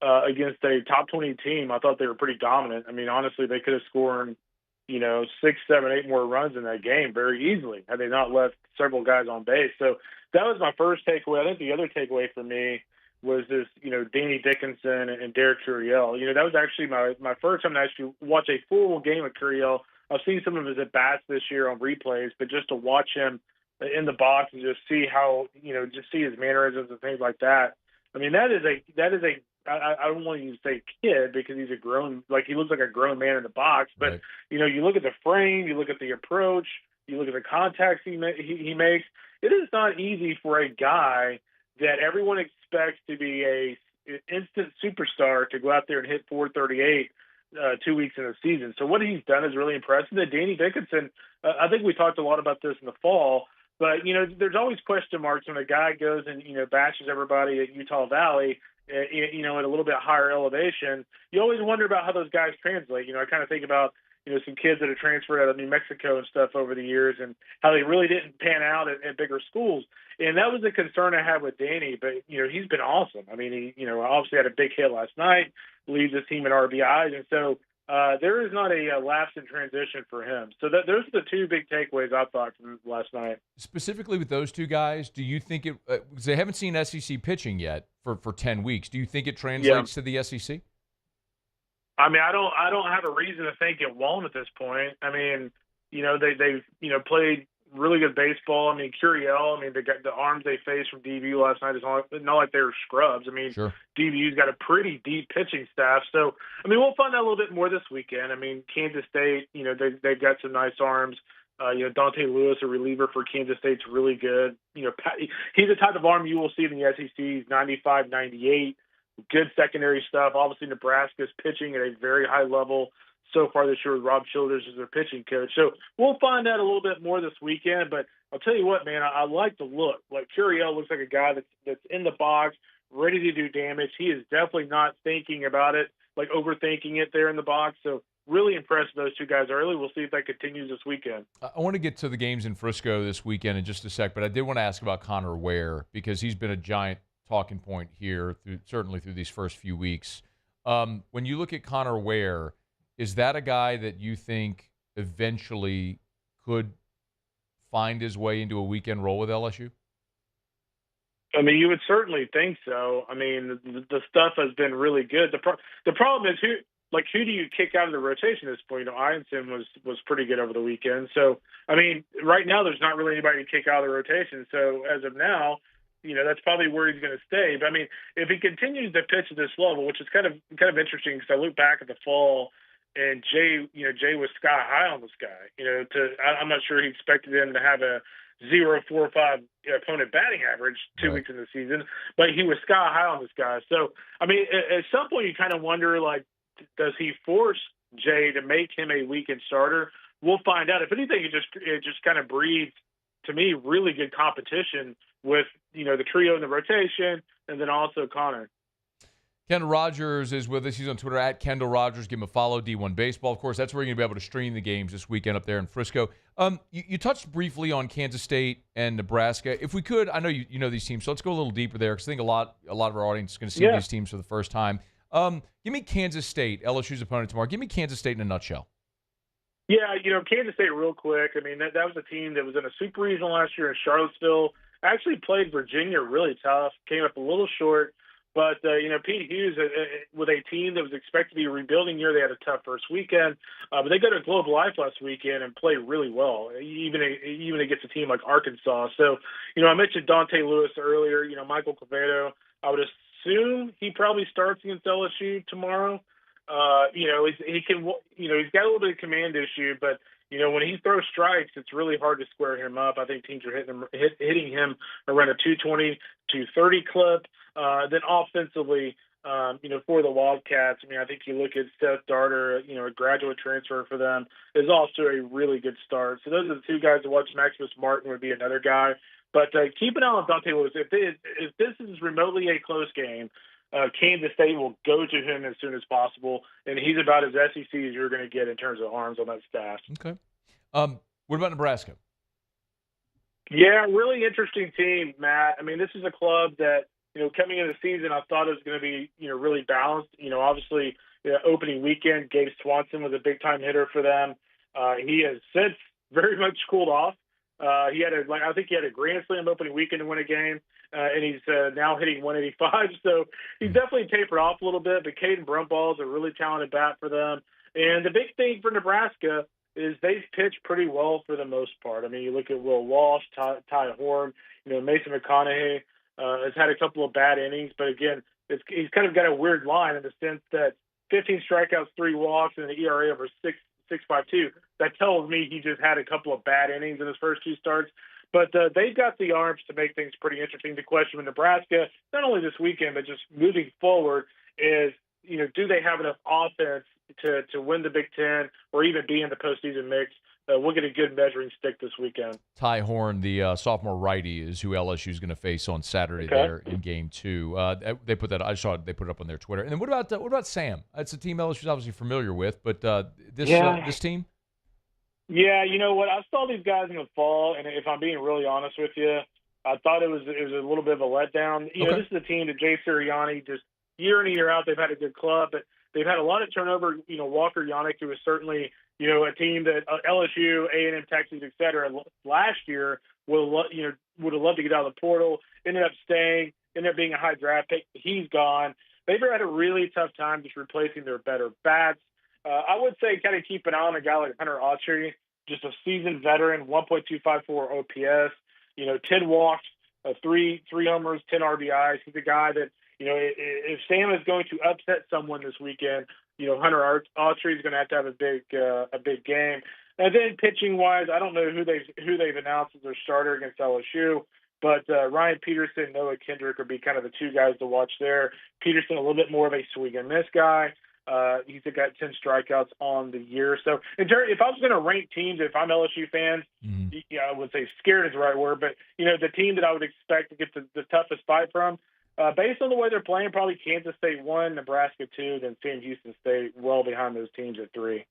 against a top 20 team, I thought they were pretty dominant. I mean, honestly, they could have scored, 6, 7, 8 more runs in that game very easily had they not left several guys on base. So that was my first takeaway. I think the other takeaway for me was this, Danny Dickinson and Derek Terrell. That was actually my first time to actually watch a full game of Terrell. I've seen some of his at-bats this year on replays, but just to watch him in the box and just see how, just see his mannerisms and things like that. I mean, that is a I don't want to say kid because he's he looks like a grown man in the box. But, right. You look at the frame, you look at the approach, you look at the contacts he makes. It is not easy for a guy that everyone expects to be an instant superstar to go out there and hit 438 2 weeks in a season. So what he's done is really impressive. And Danny Dickinson, I think we talked a lot about this in the fall, but, there's always question marks when a guy goes and, bashes everybody at Utah Valley. you know, at a little bit higher elevation, you always wonder about how those guys translate. You know, I kind of think about, you know, some kids that have transferred out of New Mexico and stuff over the years and how they really didn't pan out at bigger schools. And that was a concern I had with Danny, but, you know, he's been awesome. I mean, he, you know, obviously had a big hit last night, leads his team in RBIs. And so there is not a lapse in transition for him. So those are the two big takeaways I thought from last night. Specifically with those two guys, do you think it because they haven't seen SEC pitching yet for 10 weeks, do you think it translates to the SEC? I mean, I don't have a reason to think it won't at this point. I mean, you know, they've you know, played really good baseball. I mean, Curiel, I mean, they got the arms they faced from DBU last night. It's not like they were scrubs. I mean, sure. DBU's got a pretty deep pitching staff. So, I mean, we'll find out a little bit more this weekend. I mean, Kansas State, you know, they've got some nice arms. You know, Dante Lewis, a reliever for Kansas State's really good. You know, he's the type of arm you will see in the SEC. He's 95, 98. Good secondary stuff. Obviously, Nebraska's pitching at a very high level so far this year with Rob Childers as their pitching coach. So we'll find out a little bit more this weekend. But I'll tell you what, man, I like the look. Like, Curiel looks like a guy that's in the box, ready to do damage. He is definitely not thinking about it, like overthinking it there in the box. So really impressed with those two guys early. We'll see if that continues this weekend. I want to get to the games in Frisco this weekend in just a sec, but I did want to ask about Connor Ware because he's been a giant talking point here, certainly through these first few weeks. When you look at Connor Ware, is that a guy that you think eventually could find his way into a weekend role with LSU? I mean, you would certainly think so. I mean, the stuff has been really good. The problem is who do you kick out of the rotation at this point? You know, Ianson was pretty good over the weekend. So, I mean, right now there's not really anybody to kick out of the rotation. So as of now, you know, that's probably where he's going to stay. But I mean, if he continues to pitch at this level, which is kind of interesting because I look back at the fall and Jay was sky high on this guy. You know, I'm not sure he expected him to have a 0.45 opponent batting average 2 weeks into the season, but he was sky high on this guy. So, I mean, at some point you kind of wonder, like, does he force Jay to make him a weekend starter? We'll find out. If anything, it just kind of breeds, to me, really good competition with, you know, the trio in the rotation and then also Connor. Kendall Rogers is with us. He's on Twitter at Kendall Rogers. Give him a follow, D1 Baseball. Of course, that's where you're going to be able to stream the games this weekend up there in Frisco. You touched briefly on Kansas State and Nebraska. If we could, I know you know these teams, so let's go a little deeper there because I think a lot of our audience is going to see these teams for the first time. Give me Kansas State, LSU's opponent tomorrow. Give me Kansas State in a nutshell. Yeah, you know, Kansas State real quick. I mean, that was a team that was in a super regional last year in Charlottesville. Actually played Virginia really tough, came up a little short. But, you know, Pete Hughes, with a team that was expected to be a rebuilding year, they had a tough first weekend. But they go to Globe Life last weekend and played really well, even against a team like Arkansas. So, you know, I mentioned Dante Lewis earlier. You know, Michael Quevedo, I would assume he probably starts against LSU tomorrow. You know, he can, you know, he's got a little bit of command issue, but, you know, when he throws strikes, it's really hard to square him up. I think teams are hitting him around a 220, 230 clip. Then offensively, you know, for the Wildcats, I mean, I think you look at Seth Darter, you know, a graduate transfer for them, is also a really good start. So those are the two guys to watch. Maximus Martin would be another guy. But keep an eye on Dante Lewis. If this is remotely a close game, Kansas State will go to him as soon as possible, and he's about as SEC as you're going to get in terms of arms on that staff. Okay. What about Nebraska? Yeah, really interesting team, Matt. I mean, this is a club that, you know, coming into the season, I thought it was going to be, you know, really balanced. You know, obviously, opening weekend, Gabe Swanson was a big-time hitter for them. He has since very much cooled off. I think he had a grand slam opening weekend to win a game, and he's now hitting 185. So he's definitely tapered off a little bit. But Caden Brumball is a really talented bat for them. And the big thing for Nebraska is they've pitched pretty well for the most part. I mean, you look at Will Walsh, Ty Horn, you know, Mason McConaughey has had a couple of bad innings, but again, he's kind of got a weird line in the sense that 15 strikeouts, 3 walks, and an ERA over 6.52. That tells me he just had a couple of bad innings in his first 2 starts. But they've got the arms to make things pretty interesting. The question with Nebraska, not only this weekend, but just moving forward, is, you know, do they have enough offense to win the Big Ten or even be in the postseason mix we'll get a good measuring stick this weekend. Ty Horn, the sophomore righty, is who LSU is going to face on Saturday there in Game 2. They put that. I saw they put it up on their Twitter. And then what about Sam? It's a team LSU's obviously familiar with, but this team. Yeah, you know what? I saw these guys in the fall, and if I'm being really honest with you, I thought it was a little bit of a letdown. You know, this is a team that Jay Sirianni just year in and year out, they've had a good club, but they've had a lot of turnover. You know, Walker Yannick, who was certainly, you know, a team that LSU, A&M, Texas, et cetera, last year would have loved to get out of the portal, ended up staying, ended up being a high draft pick. He's gone. They've had a really tough time just replacing their better bats. I would say kind of keep an eye on a guy like Hunter Autry, just a seasoned veteran, 1.254 OPS, you know, 10 walks, three homers, 10 RBIs. He's a guy that, you know, if Sam is going to upset someone this weekend, you know, Hunter Autry is going to have a big game. And then pitching wise, I don't know who they've announced as their starter against LSU, but Ryan Peterson, Noah Kendrick would be kind of the two guys to watch there. Peterson, a little bit more of a swing and miss guy. He's got 10 strikeouts on the year. So, if I was going to rank teams, if I'm LSU fans, I would say scared is the right word, but, you know, the team that I would expect to get the toughest fight from, based on the way they're playing, probably Kansas State 1, Nebraska 2, then Sam Houston State well behind those teams at 3.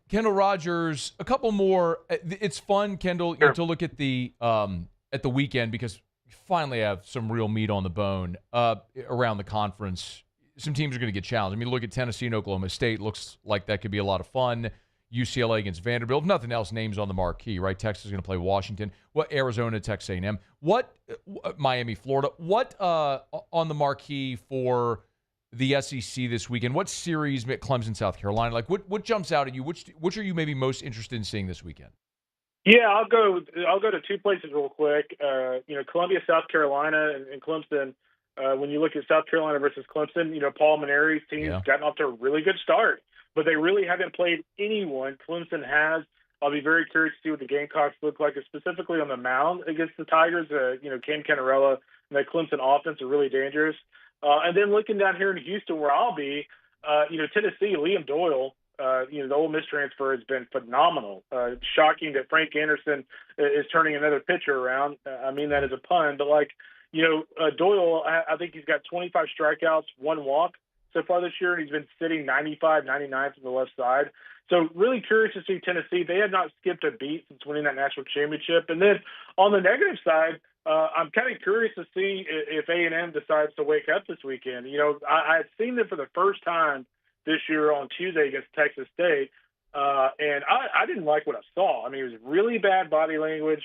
Kendall Rogers, a couple more. It's fun, Kendall, to look at the weekend because you finally have some real meat on the bone around the conference. Some teams are going to get challenged. I mean, look at Tennessee and Oklahoma State. Looks like that could be a lot of fun. UCLA against Vanderbilt. If nothing else, names on the marquee, right? Texas is going to play Washington. What Arizona, Texas A&M. What Miami, Florida. What on the marquee for the SEC this weekend? What series? Clemson, South Carolina. Like what jumps out at you? Which are you maybe most interested in seeing this weekend? Yeah, I'll go to two places real quick. You know, Columbia, South Carolina, and Clemson. When you look at South Carolina versus Clemson, you know, Paul Maneri's team's gotten off to a really good start, but they really haven't played anyone. Clemson has. I'll be very curious to see what the Gamecocks look like, specifically on the mound against the Tigers. You know, Cam Canarella and that Clemson offense are really dangerous. And then looking down here in Houston, where I'll be, you know, Tennessee, Liam Doyle, you know, the Ole Miss transfer has been phenomenal. Shocking that Frank Anderson is turning another pitcher around. I mean that as a pun, but like, you know, Doyle, I think he's got 25 strikeouts, 1 walk so far this year, and he's been sitting 95, 99 from the left side. So really curious to see Tennessee. They have not skipped a beat since winning that national championship. And then on the negative side, I'm kind of curious to see if A&M decides to wake up this weekend. You know, I had seen them for the first time this year on Tuesday against Texas State, and I didn't like what I saw. I mean, it was really bad body language,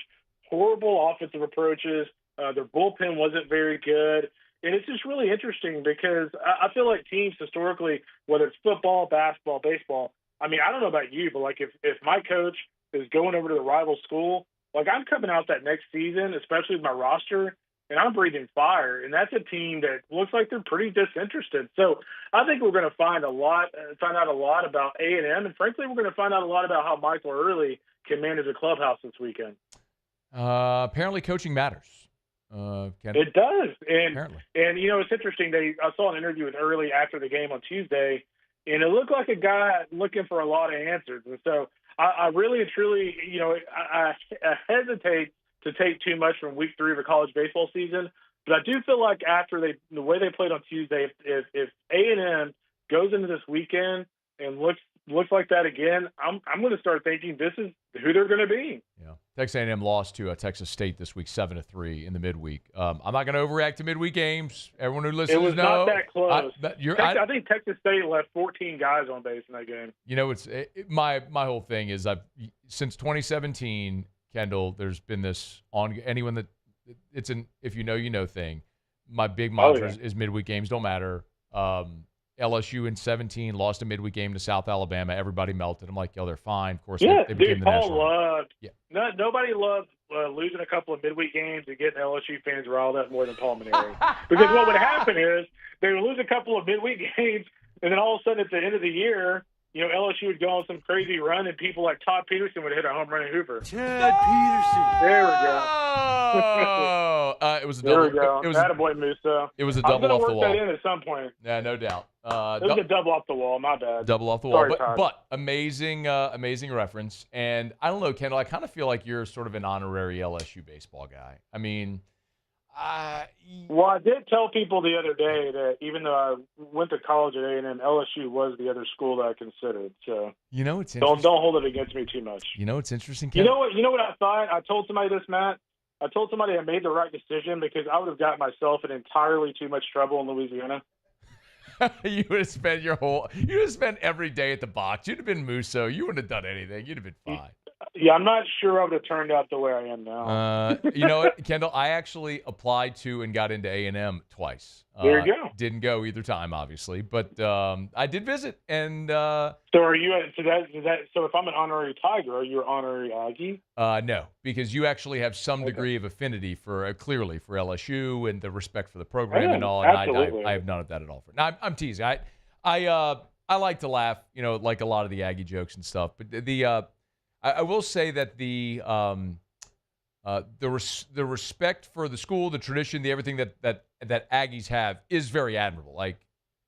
horrible offensive approaches. Their bullpen wasn't very good. And it's just really interesting because I feel like teams historically, whether it's football, basketball, baseball, I mean, I don't know about you, but like if my coach is going over to the rival school, like I'm coming out that next season, especially with my roster, and I'm breathing fire. And that's a team that looks like they're pretty disinterested. So I think we're going to find out a lot about A&M. And frankly, we're going to find out a lot about how Michael Early can manage a clubhouse this weekend. Apparently coaching matters. It does. And you know, it's interesting. I saw an interview with Early after the game on Tuesday, and it looked like a guy looking for a lot of answers. And so I really and truly, you know, I hesitate to take too much from week 3 of the college baseball season, but I do feel like after the way they played on Tuesday, if A&M goes into this weekend and looks like that again, I'm going to start thinking this is who they're going to be. Yeah. Texas A&M lost to Texas State this week, 7-3 in the midweek. I'm not going to overreact to midweek games. Everyone who listens knows. It was not that close. I think Texas State left 14 guys on base in that game. You know, my whole thing is since 2017, Kendall, there's been this on anyone that it's an if you know thing. My big mantra is midweek games don't matter. LSU in 17 lost a midweek game to South Alabama. Everybody melted. I'm like, yo, they're fine. Of course, they became the national. Nobody loved losing a couple of midweek games and getting LSU fans riled up more than Paul Maneri. Because what would happen is they would lose a couple of midweek games, and then all of a sudden at the end of the year, LSU would go on some crazy run, and people like Todd Peterson would hit a home run at Hoover. Ted Peterson. There we go. It was a double. There we go. It was Attaboy, Musso. It was a double I'm off the gonna wall. work that in at some point. Yeah, no doubt. It was a double off the wall. My bad. Double off the wall. Sorry, But amazing reference. And I don't know, Kendall, I kind of feel like you're sort of an honorary LSU baseball guy. I mean, well, I did tell people the other day that even though I went to college at A&M, LSU was the other school that I considered. So it's interesting. Don't hold it against me too much. It's interesting, Kendall. You know what I thought? I told somebody this, Matt. I told somebody I made the right decision because I would have got myself in entirely too much trouble in Louisiana. You would have spent every day at the box. You'd have been Musso. You wouldn't have done anything. You'd have been fine. Yeah, I'm not sure I would have turned out the way I am now. You know what, Kendall? I actually applied to and got into A&M twice. There you go. Didn't go either time, obviously, but I did visit. And so are you? So if I'm an honorary Tiger, are you an honorary Aggie? No, because you actually have some degree of affinity for clearly for LSU and the respect for the program and all. And I have none of that at all. Now I'm teasing. I like to laugh, like a lot of the Aggie jokes and stuff. But I will say that the respect for the school, the tradition, the everything that Aggies have is very admirable. Like,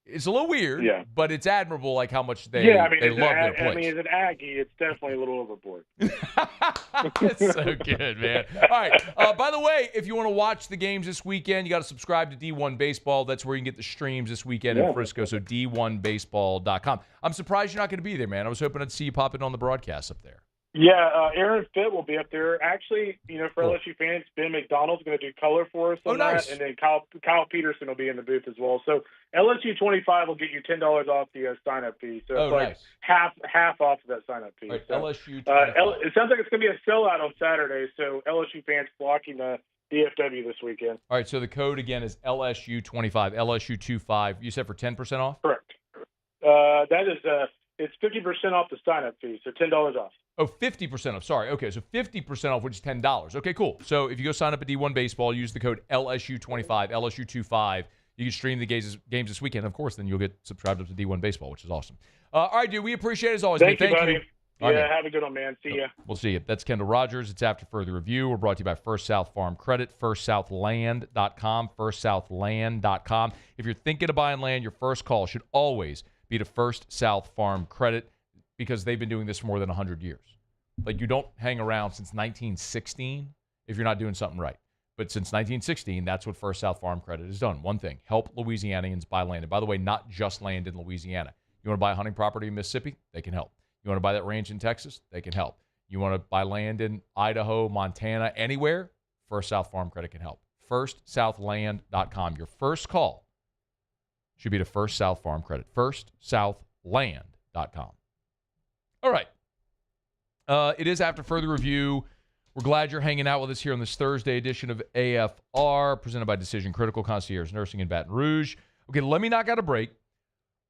it's a little weird, but it's admirable, like how much they love their place. I mean, as an Aggie, it's definitely a little overboard. It's so good, man. All right. By the way, if you want to watch the games this weekend, you got to subscribe to D1 Baseball. That's where you can get the streams this weekend in Frisco. So D1Baseball.com. I'm surprised you're not going to be there, man. I was hoping I'd see you pop in on the broadcast up there. Yeah, Aaron Fitt will be up there. Actually, for LSU fans, Ben McDonald's going to do color for us on that, and then Kyle Peterson will be in the booth as well. So LSU 25 will get you $10 off the sign-up fee. So it's like half off of that sign-up fee. Right, so, LSU 25. it sounds like it's going to be a sellout on Saturday, so LSU fans flocking to DFW this weekend. All right, so the code again is LSU 25, LSU 25. You said for 10% off? Correct. That is it's 50% off the sign-up fee, so $10 off. Oh, 50% off. Sorry. Okay, so 50% off, which is $10. Okay, cool. So if you go sign up at D1 Baseball, use the code LSU25, LSU25. You can stream the games this weekend. Of course, then you'll get subscribed up to D1 Baseball, which is awesome. All right, dude, we appreciate it as always. Thank man. you, buddy. Right, yeah, have a good one, man. See ya. We'll see you. That's Kendall Rogers. It's After Further Review. We're brought to you by First South Farm Credit, firstsouthland.com, firstsouthland.com. If you're thinking of buying land, your first call should always be to First South Farm Credit, because they've been doing this for more than 100 years. Like, you don't hang around since 1916 if you're not doing something right. But since 1916, that's what First South Farm Credit has done. One thing, help Louisianians buy land. And by the way, not just land in Louisiana. You want to buy a hunting property in Mississippi? They can help. You want to buy that ranch in Texas? They can help. You want to buy land in Idaho, Montana, anywhere? First South Farm Credit can help. FirstSouthland.com. Your first call should be to First South Farm Credit. FirstSouthland.com. All right. It is After Further Review. We're glad you're hanging out with us here on this Thursday edition of AFR, presented by Decision Critical Concierge Nursing in Baton Rouge. Okay, let me knock out a break.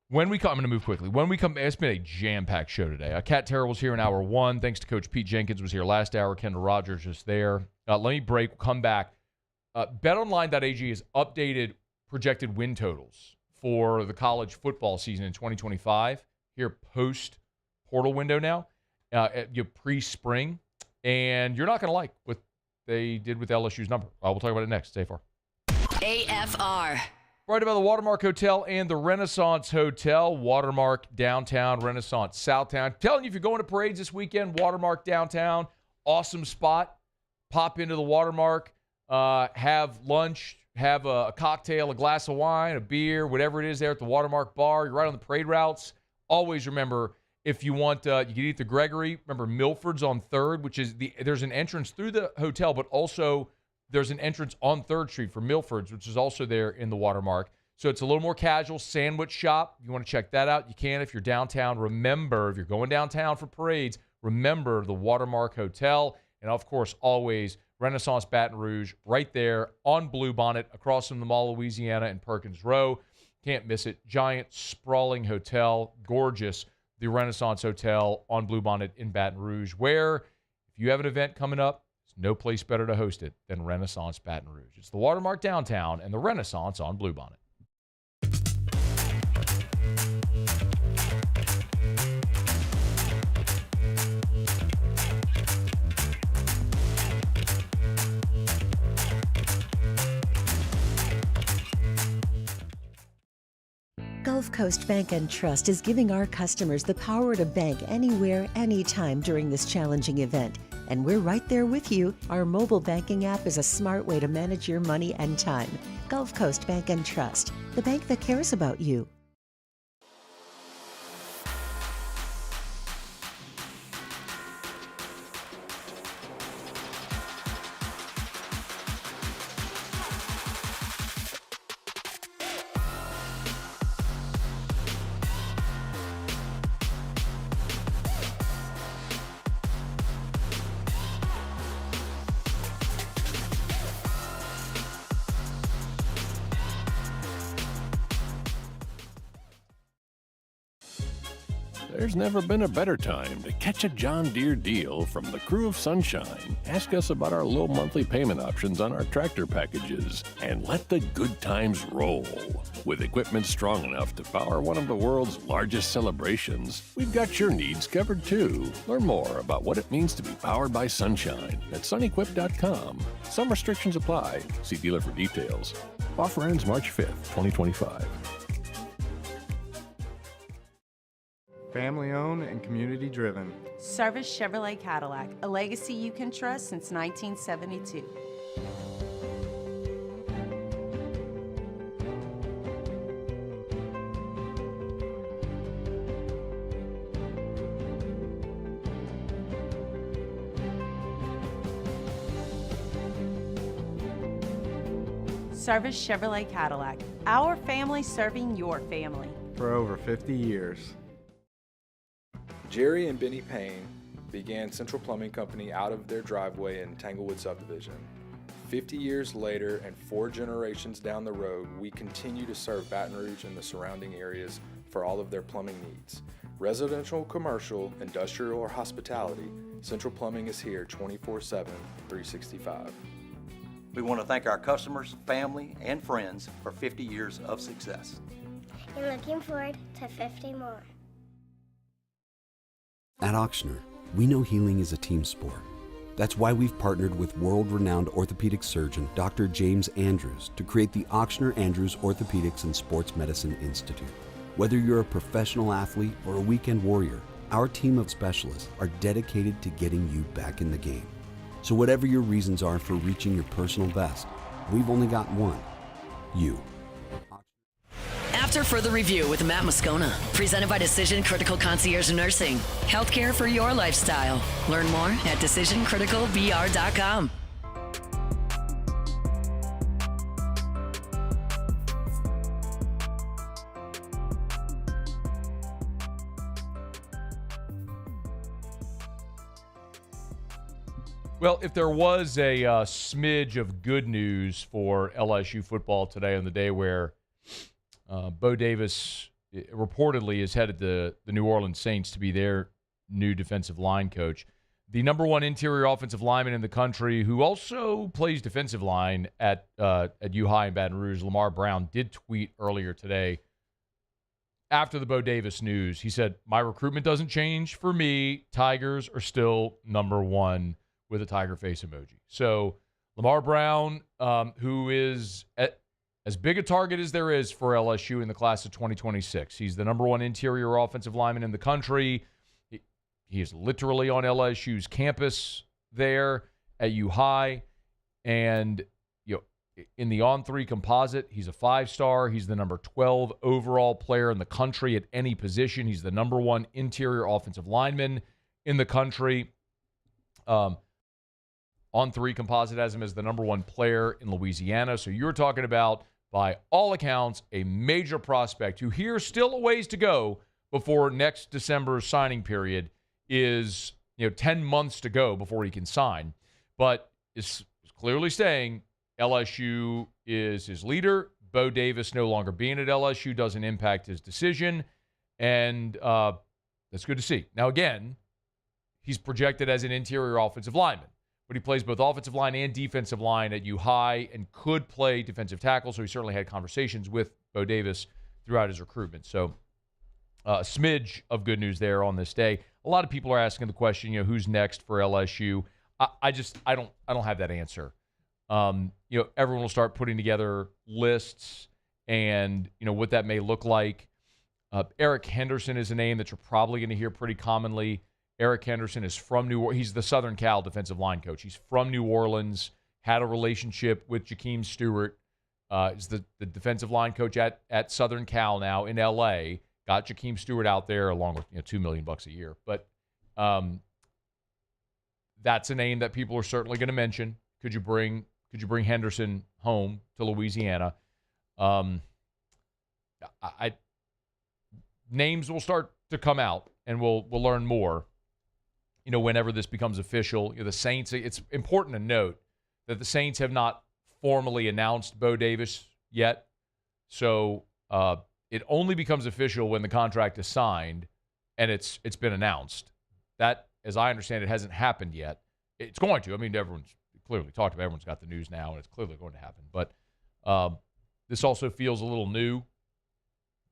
When we come, I'm going to move quickly. When we come, it's been a jam-packed show today. Kat Terrell was here in hour one. Thanks to Coach Pete Jenkins was here last hour. Kendall Rogers is there. Let me break. We'll come back. BetOnline.ag has updated projected win totals for the college football season in 2025. Here, post-portal window now. Pre-spring, and you're not going to like what they did with LSU's number. We'll talk about it next. Stay far. AFR. Right about the Watermark Hotel and the Renaissance Hotel. Watermark downtown, Renaissance Southtown. I'm telling you, if you're going to parades this weekend, Watermark downtown, awesome spot. Pop into the Watermark, have lunch, have a cocktail, a glass of wine, a beer, whatever it is there at the Watermark bar. You're right on the parade routes. Always remember, if you want, you can eat the Gregory. Remember, Milford's on 3rd, which is there's an entrance through the hotel, but also there's an entrance on 3rd Street for Milford's, which is also there in the Watermark. So it's a little more casual sandwich shop. You want to check that out, you can if you're downtown. Remember, if you're going downtown for parades, remember the Watermark Hotel. And, of course, always Renaissance Baton Rouge, right there on Bluebonnet, across from the Mall of Louisiana and Perkins Row. Can't miss it. Giant, sprawling hotel, gorgeous. The Renaissance Hotel on Bluebonnet in Baton Rouge, where if you have an event coming up, there's no place better to host it than Renaissance Baton Rouge. It's the Watermark downtown and the Renaissance on Bluebonnet. Gulf Coast Bank and Trust is giving our customers the power to bank anywhere, anytime during this challenging event. And we're right there with you. Our mobile banking app is a smart way to manage your money and time. Gulf Coast Bank and Trust, the bank that cares about you. There's never been a better time to catch a John Deere deal from the crew of Sunshine. Ask us about our low monthly payment options on our tractor packages and let the good times roll. With equipment strong enough to power one of the world's largest celebrations, we've got your needs covered too. Learn more about what it means to be powered by Sunshine at sunequip.com. Some restrictions apply. See dealer for details. Offer ends March 5th, 2025. Family owned and community driven. Service Chevrolet Cadillac, a legacy you can trust since 1972. Service Chevrolet Cadillac, our family serving your family. For over 50 years. Jerry and Benny Payne began Central Plumbing Company out of their driveway in Tanglewood subdivision. 50 years later and 4 generations down the road, we continue to serve Baton Rouge and the surrounding areas for all of their plumbing needs. Residential, commercial, industrial, or hospitality, Central Plumbing is here 24/7, 365. We want to thank our customers, family, and friends for 50 years of success. And looking forward to 50 more. At Auctioner, we know healing is a team sport. That's why we've partnered with world-renowned orthopedic surgeon Dr. James Andrews to create the Auctioner Andrews Orthopedics and Sports Medicine Institute. Whether you're a professional athlete or a weekend warrior, our team of specialists are dedicated to getting you back in the game. So whatever your reasons are for reaching your personal best, we've only got one: you. After Further Review with Matt Moscona, presented by Decision Critical Concierge Nursing. Healthcare for your lifestyle. Learn more at decisioncriticalbr.com. Well, if there was a smidge of good news for LSU football today on the day where Bo Davis reportedly is headed to the New Orleans Saints to be their new defensive line coach. The number one interior offensive lineman in the country, who also plays defensive line at U High in Baton Rouge, Lamar Brown, did tweet earlier today after the Bo Davis news. He said, "My recruitment doesn't change for me. Tigers are still number one," with a tiger face emoji. So Lamar Brown, who is as big a target as there is for LSU in the class of 2026. He's the number one interior offensive lineman in the country. He is literally on LSU's campus there at U High. And in the on-3 composite, he's a 5-star. He's the number 12 overall player in the country at any position. He's the number one interior offensive lineman in the country. On-3 composite has him as the number one player in Louisiana. So you're talking about, by all accounts, a major prospect who here's still a ways to go before next December's signing period is, 10 months to go before he can sign. But is clearly saying LSU is his leader. Bo Davis no longer being at LSU doesn't impact his decision. And that's good to see. Now, again, he's projected as an interior offensive lineman, but he plays both offensive line and defensive line at U High and could play defensive tackle, so he certainly had conversations with Bo Davis throughout his recruitment. So a smidge of good news there on this day. A lot of people are asking the question, who's next for LSU? I don't have that answer. Everyone will start putting together lists and, what that may look like. Eric Henderson is a name that you're probably going to hear pretty commonly. Eric Henderson is from New Orleans. He's the Southern Cal defensive line coach. He's from New Orleans, had a relationship with Jakeem Stewart. Is the defensive line coach at Southern Cal now in L.A. Got Jakeem Stewart out there along with $2 million a year. But that's a name that people are certainly going to mention. Could you bring Henderson home to Louisiana? Names will start to come out, and we'll learn more. Whenever this becomes official, the Saints. It's important to note that the Saints have not formally announced Bo Davis yet, so it only becomes official when the contract is signed and it's been announced. That, as I understand it, hasn't happened yet. It's going to. I mean, everyone's clearly talked about. Everyone's got the news now, and it's clearly going to happen. But this also feels a little new.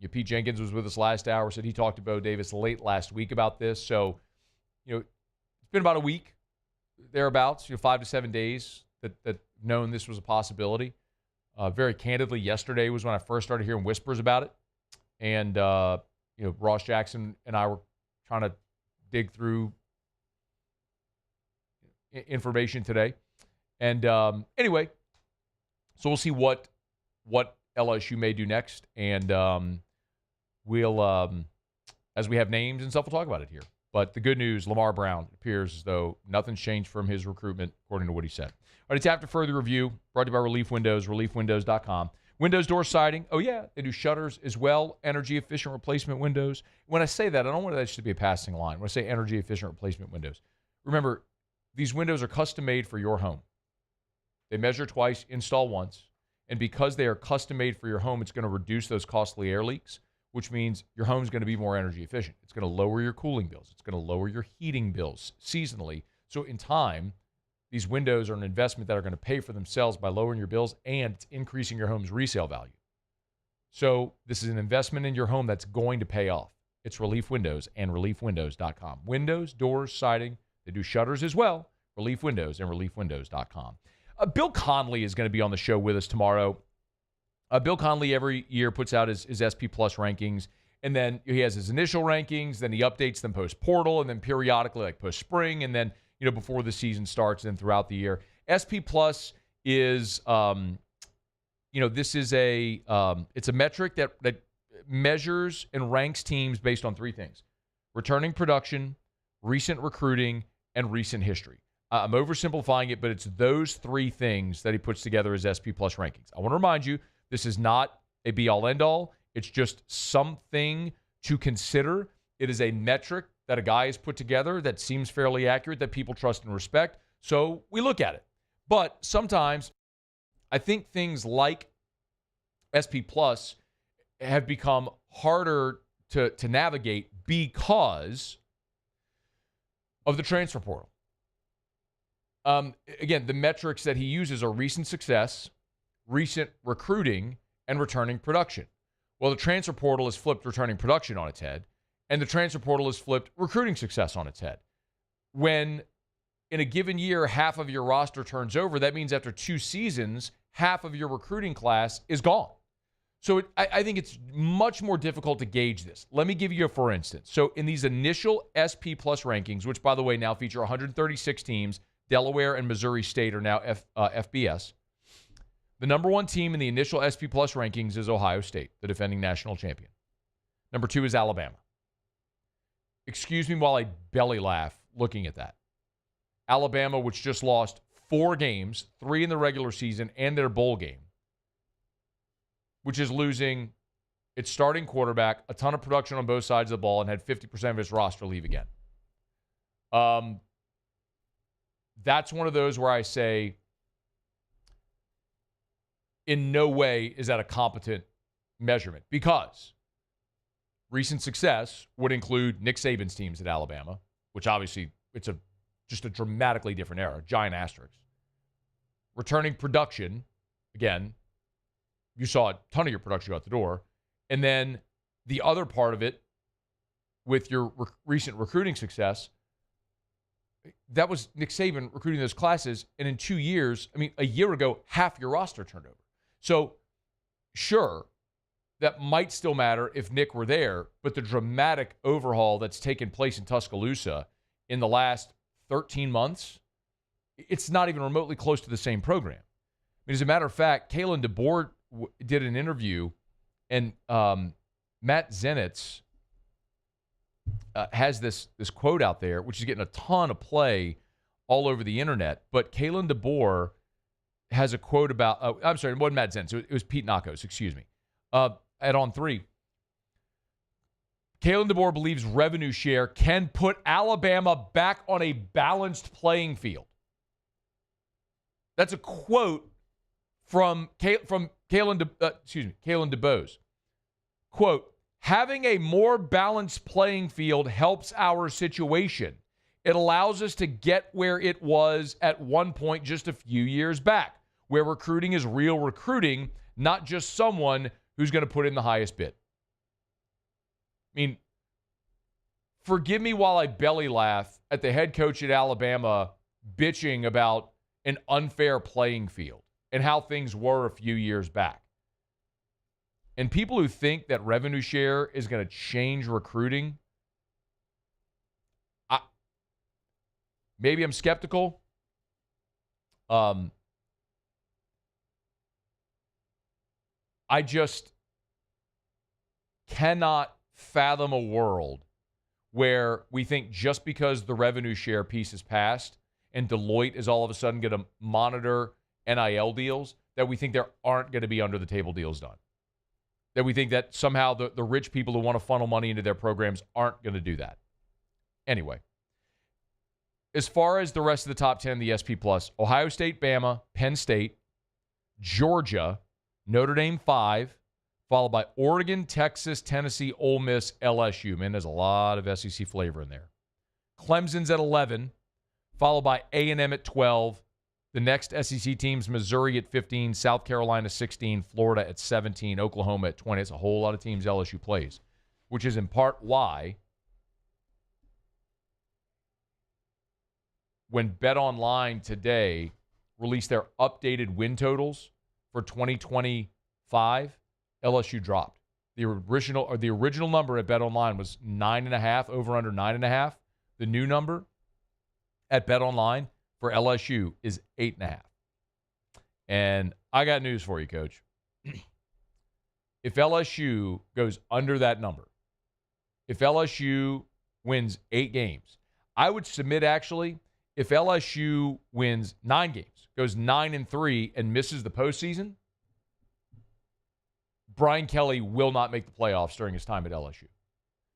Pete Jenkins was with us last hour, said he talked to Bo Davis late last week about this. So, it's been about a week, thereabouts, 5 to 7 days that known this was a possibility. Very candidly, yesterday was when I first started hearing whispers about it. And, Ross Jackson and I were trying to dig through information today. And anyway, so we'll see what LSU may do next. And we'll, as we have names and stuff, we'll talk about it here. But the good news, Lamar Brown, appears as though nothing's changed from his recruitment, according to what he said. All right, it's After Further Review, brought to you by Relief Windows, reliefwindows.com. Windows door siding, oh yeah, they do shutters as well, energy-efficient replacement windows. When I say that, I don't want that just to be a passing line. When I say energy-efficient replacement windows, remember, these windows are custom-made for your home. They measure twice, install once, and because they are custom-made for your home, it's going to reduce those costly air leaks, which means your home's going to be more energy efficient. It's going to lower your cooling bills. It's going to lower your heating bills seasonally. So in time, these windows are an investment that are going to pay for themselves by lowering your bills, and it's increasing your home's resale value. So this is an investment in your home that's going to pay off. It's Relief Windows and reliefwindows.com. Windows, doors, siding. They do shutters as well. Relief Windows and reliefwindows.com. Bill Conley is going to be on the show with us tomorrow. Bill Conley every year puts out his SP Plus rankings, and then he has his initial rankings, then he updates them post-portal, and then periodically, like post-spring, and then, before the season starts, and then throughout the year. SP Plus is, this is it's a metric that measures and ranks teams based on three things: returning production, recent recruiting, and recent history. I'm oversimplifying it, but it's those three things that he puts together as SP Plus rankings. I want to remind you, this is not a be-all, end-all. It's just something to consider. It is a metric that a guy has put together that seems fairly accurate, that people trust and respect. So we look at it. But sometimes I think things like SP Plus have become harder to navigate because of the transfer portal. Again, the metrics that he uses are recent success, recent recruiting, and returning production. Well, the transfer portal has flipped returning production on its head, and the transfer portal has flipped recruiting success on its head. When in a given year, half of your roster turns over, that means after 2 seasons, half of your recruiting class is gone. So I think it's much more difficult to gauge this. Let me give you a for instance. So in these initial SP Plus rankings, which, by the way, now feature 136 teams, Delaware and Missouri State are now FBS. The number one team in the initial SP Plus rankings is Ohio State, the defending national champion. Number 2 is Alabama. Excuse me while I belly laugh looking at that. Alabama, which just lost 4 games, 3 in the regular season and their bowl game, which is losing its starting quarterback, a ton of production on both sides of the ball, and had 50% of its roster leave again. That's one of those where I say, in no way is that a competent measurement, because recent success would include Nick Saban's teams at Alabama, which obviously it's just a dramatically different era, giant asterisk. Returning production, again, you saw a ton of your production go out the door. And then the other part of it, with your recent recruiting success, that was Nick Saban recruiting those classes. And in 2 years, a year ago, half your roster turned over. So, sure, that might still matter if Nick were there, but the dramatic overhaul that's taken place in Tuscaloosa in the last 13 months, it's not even remotely close to the same program. I mean, as a matter of fact, Kalen DeBoer did an interview, and Matt Zenitz has this quote out there, which is getting a ton of play all over the internet. But Kalen DeBoer has a quote about, I'm sorry, it wasn't Matt Zenitz. It was Pete Nakos, excuse me. At On 3, Kalen DeBoer believes revenue share can put Alabama back on a balanced playing field. That's a quote from Kalen DeBose. Quote, having a more balanced playing field helps our situation. It allows us to get where it was at one point just a few years back, where recruiting is real recruiting, not just someone who's going to put in the highest bid. I mean, forgive me while I belly laugh at the head coach at Alabama bitching about an unfair playing field and how things were a few years back. And people who think that revenue share is going to change recruiting, maybe I'm skeptical. I just cannot fathom a world where we think just because the revenue share piece is passed and Deloitte is all of a sudden going to monitor NIL deals, that we think there aren't going to be under-the-table deals done. That we think that somehow the rich people who want to funnel money into their programs aren't going to do that. Anyway, as far as the rest of the top 10, the SP+, Ohio State, Bama, Penn State, Georgia, Notre Dame 5, followed by Oregon, Texas, Tennessee, Ole Miss, LSU. Man, there's a lot of SEC flavor in there. Clemson's at 11, followed by A&M at 12. The next SEC teams, Missouri at 15, South Carolina 16, Florida at 17, Oklahoma at 20. It's a whole lot of teams LSU plays, which is in part why when BetOnline today released their updated win totals for 2025, LSU dropped. The original number at BetOnline was 9.5, over under 9.5. The new number at BetOnline for LSU is 8.5. And I got news for you, Coach. If LSU goes under that number, if LSU wins 8 games, I would submit actually, if LSU wins 9 games, goes 9-3 and misses the postseason, Brian Kelly will not make the playoffs during his time at LSU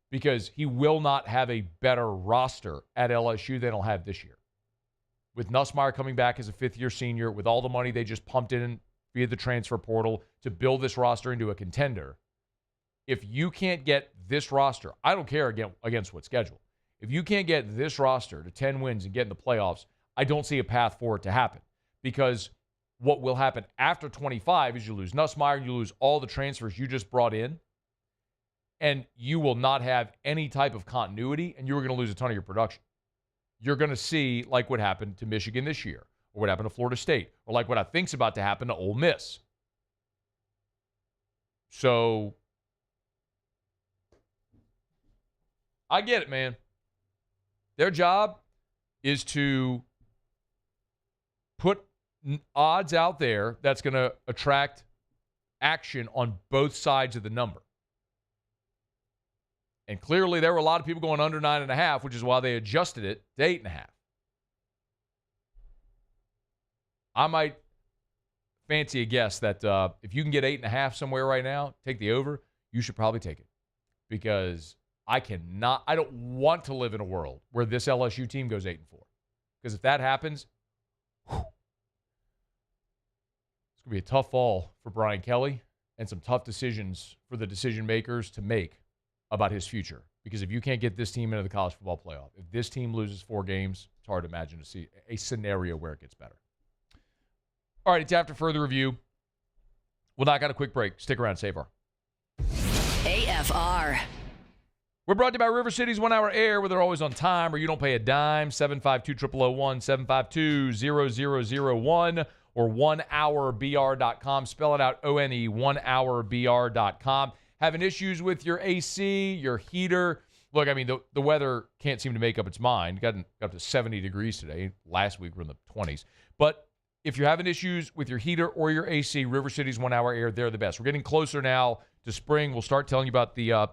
because he will not have a better roster at LSU than he'll have this year. With Nussmeier coming back as a fifth-year senior, with all the money they just pumped in via the transfer portal to build this roster into a contender, if you can't get this roster, I don't care against what schedule, if you can't get this roster to 10 wins and get in the playoffs, I don't see a path for it to happen. Because what will happen after 25 is you lose Nussmeier, you lose all the transfers you just brought in, and you will not have any type of continuity, and you're going to lose a ton of your production. You're going to see like what happened to Michigan this year, or what happened to Florida State, or like what I think's about to happen to Ole Miss. So, I get it, man. Their job is to put odds out there that's going to attract action on both sides of the number. And clearly there were a lot of people going under 9.5, which is why they adjusted it to 8.5. I might fancy a guess that if you can get 8.5 somewhere right now, take the over, you should probably take it. Because I don't want to live in a world where this LSU team goes 8-4. Because if that happens, it's going to be a tough fall for Brian Kelly and some tough decisions for the decision makers to make about his future. Because if you can't get this team into the college football playoff, if this team loses 4 games, it's hard to imagine to see a scenario where it gets better. All right, it's after further review. We'll knock out a quick break. Stick around, save our AFR. We're brought to you by River City's 1 Hour Air, where they're always on time or you don't pay a dime. 752-0001, 752-0001. or onehourbr.com. Spell it out, O-N-E, onehourbr.com. Having issues with your AC, your heater. Look, I mean, the weather can't seem to make up its mind. Got up to 70 degrees today. Last week, we're in the 20s. But if you're having issues with your heater or your AC, River City's 1 Hour Air, they're the best. We're getting closer now to spring. We'll start telling you about the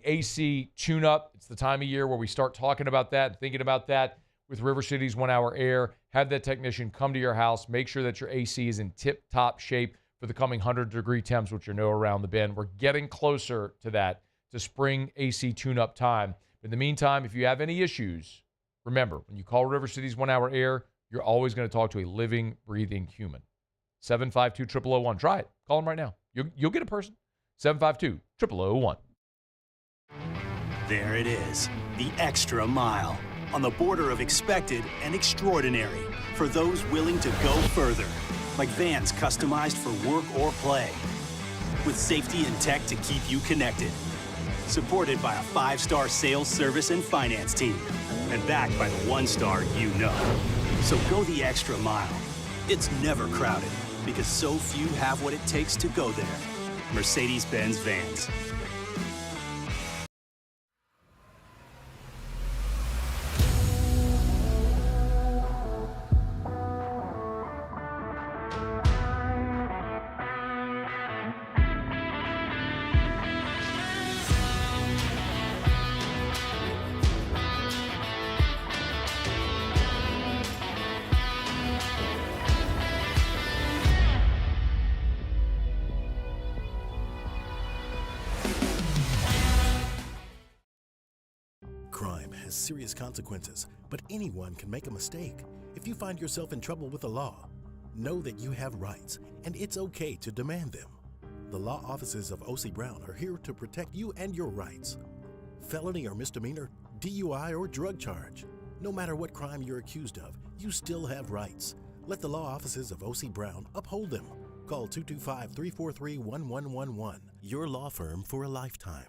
AC tune-up. It's the time of year where we start talking about that and thinking about that with River City's 1 Hour Air. Have that technician come to your house. Make sure that your AC is in tip-top shape for the coming 100-degree temps, which you know around the bend. We're getting closer to that, to spring AC tune-up time. In the meantime, if you have any issues, remember, when you call River City's 1 Hour Air, you're always going to talk to a living, breathing human. 752-0001. Try it. Call them right now. You'll get a person. 752-0001. There it is, the extra mile, on the border of expected and extraordinary for those willing to go further, like vans customized for work or play, with safety and tech to keep you connected. Supported by a 5-star sales, service, and finance team, and backed by the 1-star you know. So go the extra mile. It's never crowded, because so few have what it takes to go there. Mercedes-Benz Vans. Crime has serious consequences, but anyone can make a mistake. If you find yourself in trouble with the law, know that you have rights, and it's okay to demand them. The law offices of O.C. Brown are here to protect you and your rights. Felony or misdemeanor, DUI or drug charge. No matter what crime you're accused of, you still have rights. Let the law offices of O.C. Brown uphold them. Call 225-343-1111. Your law firm for a lifetime.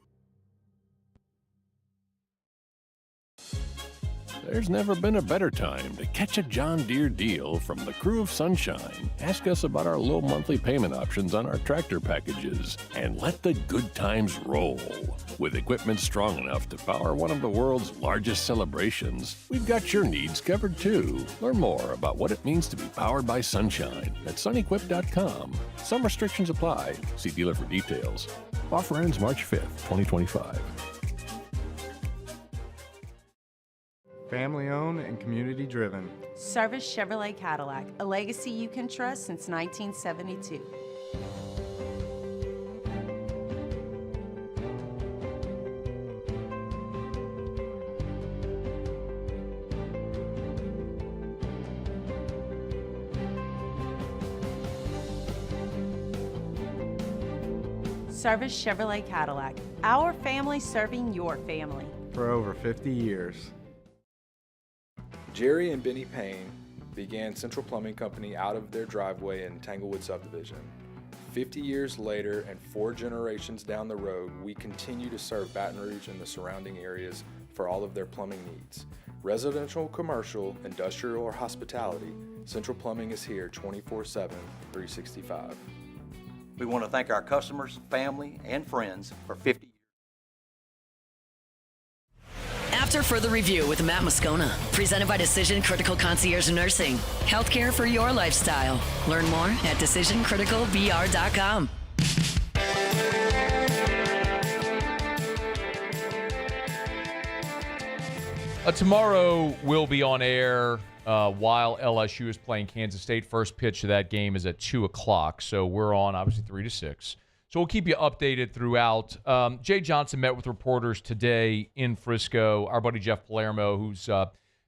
There's never been a better time to catch a John Deere deal from the crew of Sunshine. Ask us about our low monthly payment options on our tractor packages and let the good times roll. With equipment strong enough to power one of the world's largest celebrations, we've got your needs covered too. Learn more about what it means to be powered by Sunshine at sunequip.com. Some restrictions apply. See dealer for details. Offer ends March 5th, 2025. Family owned and community driven. Service Chevrolet Cadillac, a legacy you can trust since 1972. Service Chevrolet Cadillac, our family serving your family. For over 50 years. Jerry and Benny Payne began Central Plumbing Company out of their driveway in Tanglewood subdivision. 50 years later and 4 generations down the road, we continue to serve Baton Rouge and the surrounding areas for all of their plumbing needs. Residential, commercial, industrial, or hospitality, Central Plumbing is here 24/7, 365. We want to thank our customers, family, and friends for 50 years. After further review with Matt Moscona, presented by Decision Critical Concierge Nursing. Healthcare for your lifestyle. Learn more at decisioncriticalbr.com. Tomorrow we'll be on air while LSU is playing Kansas State. First pitch of that game is at 2 o'clock, so we're on obviously 3 to 6. So we'll keep you updated throughout. Jay Johnson met with reporters today in Frisco. Our buddy Jeff Palermo, who's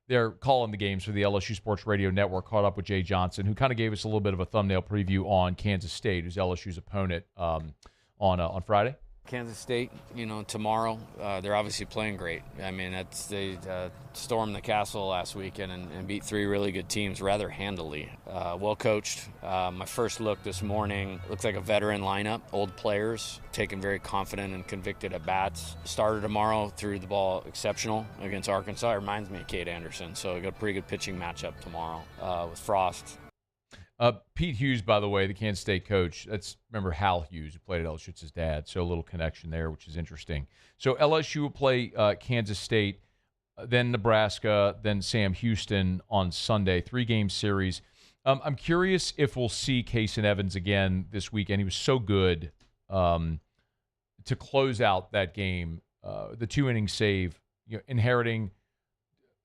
there calling the games for the LSU Sports Radio Network, caught up with Jay Johnson, who kind of gave us a little bit of a thumbnail preview on Kansas State, who's LSU's opponent on Friday. Kansas State, tomorrow, they're obviously playing great. I mean, they stormed the castle last weekend and beat 3 really good teams rather handily. Well coached. My first look this morning, looks like a veteran lineup, old players, taking very confident and convicted at bats. Starter tomorrow, threw the ball exceptional against Arkansas. It reminds me of Cade Anderson, so we got a pretty good pitching matchup tomorrow with Frost. Pete Hughes, by the way, the Kansas State coach, remember Hal Hughes, who played at LSU, it's his dad, so a little connection there, which is interesting. So LSU will play Kansas State, then Nebraska, then Sam Houston on Sunday, 3-game series. I'm curious if we'll see Kason Evans again this weekend. He was so good to close out that game, the 2-inning save, inheriting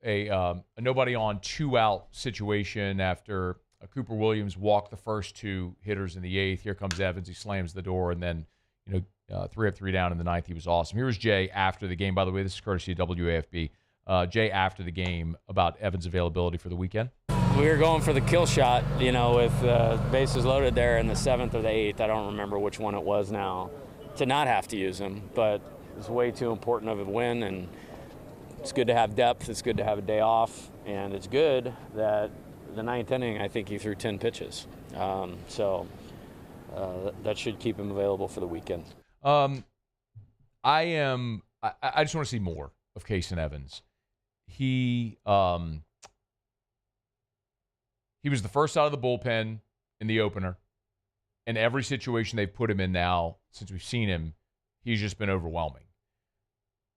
a nobody on 2-out situation after Cooper Williams walked the first 2 hitters in the 8th. Here comes Evans. He slams the door, and then 3 up, 3 down in the 9th. He was awesome. Here was Jay after the game. By the way, this is courtesy of WAFB. Jay after the game about Evans' availability for the weekend. We were going for the kill shot, with bases loaded there in the 7th or the 8th. I don't remember which one it was now, to not have to use him. But it's way too important of a win, and it's good to have depth. It's good to have a day off, and it's good that the 9th inning, I think he threw 10 pitches. So that should keep him available for the weekend. I just want to see more of Kason Evans. He was the first out of the bullpen in the opener. And every situation they've put him in now, since we've seen him, he's just been overwhelming.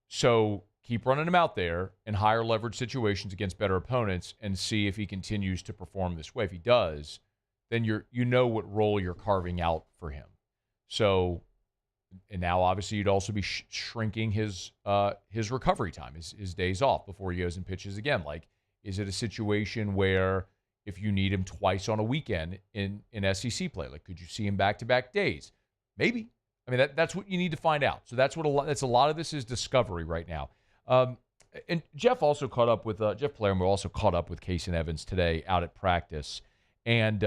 So keep running him out there in higher leverage situations against better opponents and see if he continues to perform this way. If he does, then you know what role you're carving out for him. So, and now obviously you'd also be shrinking his recovery time, his days off before he goes and pitches again. Like, is it a situation where if you need him twice on a weekend in SEC play, like could you see him back-to-back days? Maybe. I mean, that's what you need to find out. So that's a lot of this is discovery right now. And Jeff also caught up with Jeff Palermo also caught up with Kason Evans today out at practice, and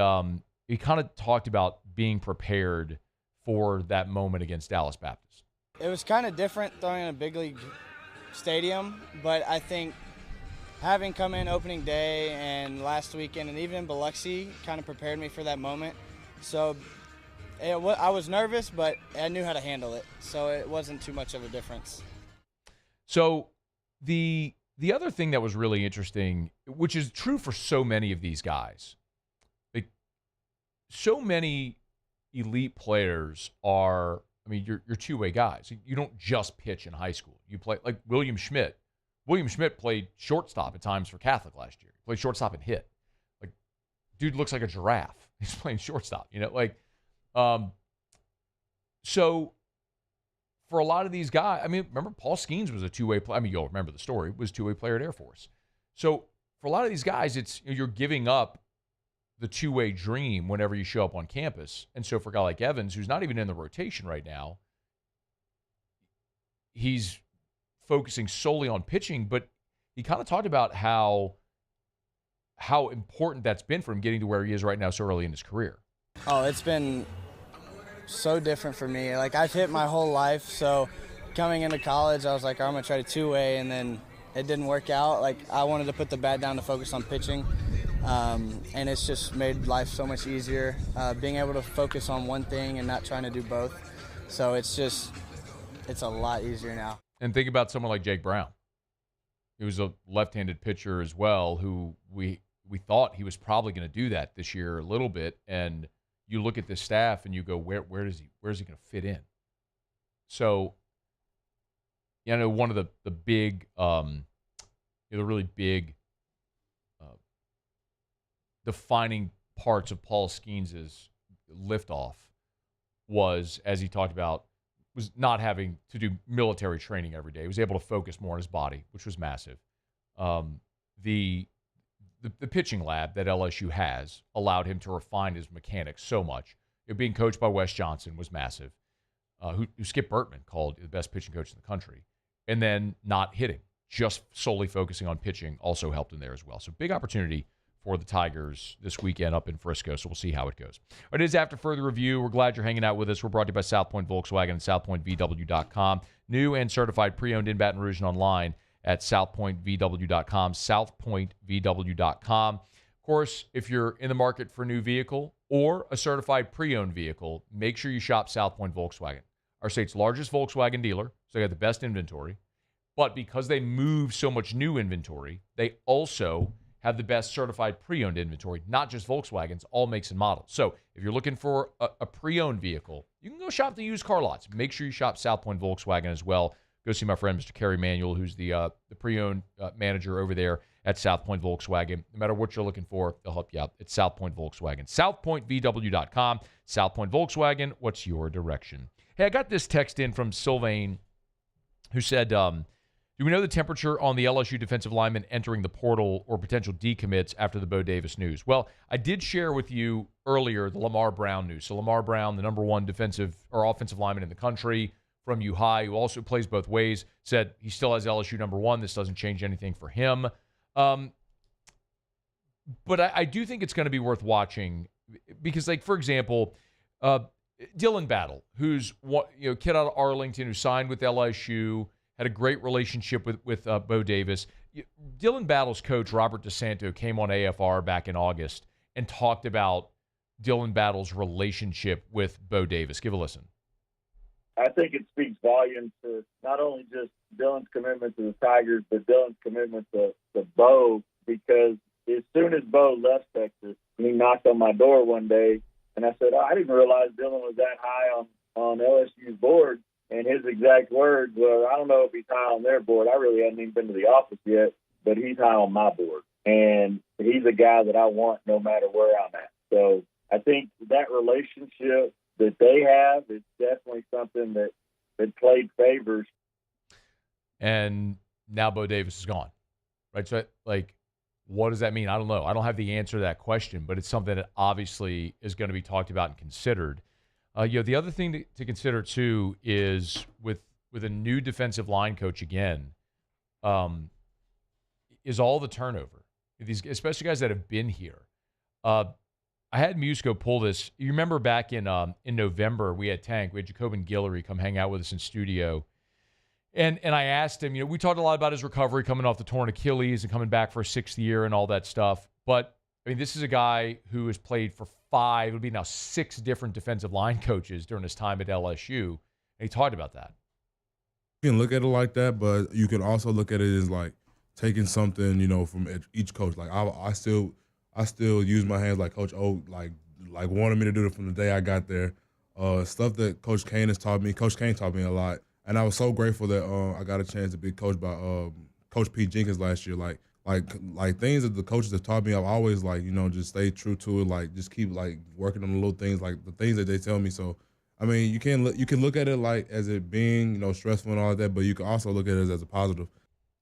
he kind of talked about being prepared for that moment against Dallas Baptist. It was kind of different throwing in a big league stadium, but I think having come in opening day and last weekend and even in Biloxi kind of prepared me for that moment. So I was nervous, but I knew how to handle it, so it wasn't too much of a difference. So the other thing that was really interesting, which is true for so many of these guys, like so many elite players are, I mean, you're two-way guys. You don't just pitch in high school. You play like William Schmidt. William Schmidt played shortstop at times for Catholic last year. He played shortstop and hit. Like, dude looks like a giraffe. He's playing shortstop, so for a lot of these guys, I mean, remember Paul Skeens was a two-way player. I mean, you'll remember the story. Was a two-way player at Air Force. So for a lot of these guys, it's you're giving up the two-way dream whenever you show up on campus. And so for a guy like Evans, who's not even in the rotation right now, he's focusing solely on pitching, but he kind of talked about how important that's been for him getting to where he is right now so early in his career. Oh, it's been so different for me. Like, I've hit my whole life, so coming into college, I was like, I'm going to try to two-way, and then it didn't work out. Like, I wanted to put the bat down to focus on pitching, and it's just made life so much easier, being able to focus on one thing and not trying to do both. So it's a lot easier now. And think about someone like Jake Brown. He was a left-handed pitcher as well, who we thought he was probably going to do that this year a little bit, and you look at this staff and you go, where's he going to fit in? So, one of the big, the really big defining parts of Paul Skeens' liftoff was, as he talked about, was not having to do military training every day. He was able to focus more on his body, which was massive. The pitching lab that LSU has allowed him to refine his mechanics so much. Being coached by Wes Johnson was massive, who Skip Bertman called the best pitching coach in the country. And then not hitting, just solely focusing on pitching also helped him there as well. So big opportunity for the Tigers this weekend up in Frisco, so we'll see how it goes. It is After Further Review. We're glad you're hanging out with us. We're brought to you by South Point Volkswagen and SouthPointVW.com. New and certified pre-owned in Baton Rouge and online at SouthPointVW.com, SouthPointVW.com. Of course, if you're in the market for a new vehicle or a certified pre-owned vehicle, make sure you shop South Point Volkswagen, our state's largest Volkswagen dealer, so they got the best inventory. But because they move so much new inventory, they also have the best certified pre-owned inventory, not just Volkswagens, all makes and models. So if you're looking for a pre-owned vehicle, you can go shop the used car lots. Make sure you shop South Point Volkswagen as well. Go see my friend, Mr. Kerry Manuel, who's the pre-owned manager over there at South Point Volkswagen. No matter what you're looking for, they'll help you out. It's South Point Volkswagen. SouthPointVW.com. South Point Volkswagen, what's your direction? Hey, I got this text in from Sylvain who said, do we know the temperature on the LSU defensive lineman entering the portal or potential decommits after the Bo Davis news? Well, I did share with you earlier the Lamar Brown news. So Lamar Brown, the number one defensive or offensive lineman in the country from U-High, who also plays both ways, said he still has LSU number one. This doesn't change anything for him. But I do think it's going to be worth watching because, like, for example, Dylan Battle, who's kid out of Arlington who signed with LSU, had a great relationship with Bo Davis. Dylan Battle's coach, Robert DeSanto, came on AFR back in August and talked about Dylan Battle's relationship with Bo Davis. Give a listen. I think it speaks volumes to not only just Dylan's commitment to the Tigers, but Dylan's commitment to Bo, because as soon as Bo left Texas, he knocked on my door one day, and I said, I didn't realize Dylan was that high on LSU's board. And his exact words were, I don't know if he's high on their board. I really hadn't even been to the office yet, but he's high on my board. And he's a guy that I want no matter where I'm at. So I think that relationship that they have is definitely something that played favors. And now Bo Davis is gone, right? So, like, what does that mean? I don't know. I don't have the answer to that question, but it's something that obviously is going to be talked about and considered. The other thing to consider, too, is with a new defensive line coach again, is all the turnover. These, especially guys that have been here. I had Musco pull this. You remember back in November, we had Jacobin Guillory come hang out with us in studio. And I asked him, we talked a lot about his recovery coming off the torn Achilles and coming back for a sixth year and all that stuff. But, I mean, this is a guy who has played for it'll be now 6 different defensive line coaches during his time at LSU. And he talked about that. You can look at it like that, but you can also look at it as like taking something, from each coach. Like I still use my hands like Coach O, like wanted me to do it from the day I got there. Stuff that Coach Kane has taught me. Coach Kane taught me a lot. And I was so grateful that I got a chance to be coached by Coach Pete Jenkins last year. Like things that the coaches have taught me, I've always just stay true to it. Like just keep working on the little things, like the things that they tell me. So, I mean, you can look at it like as it being stressful and all that, but you can also look at it as a positive.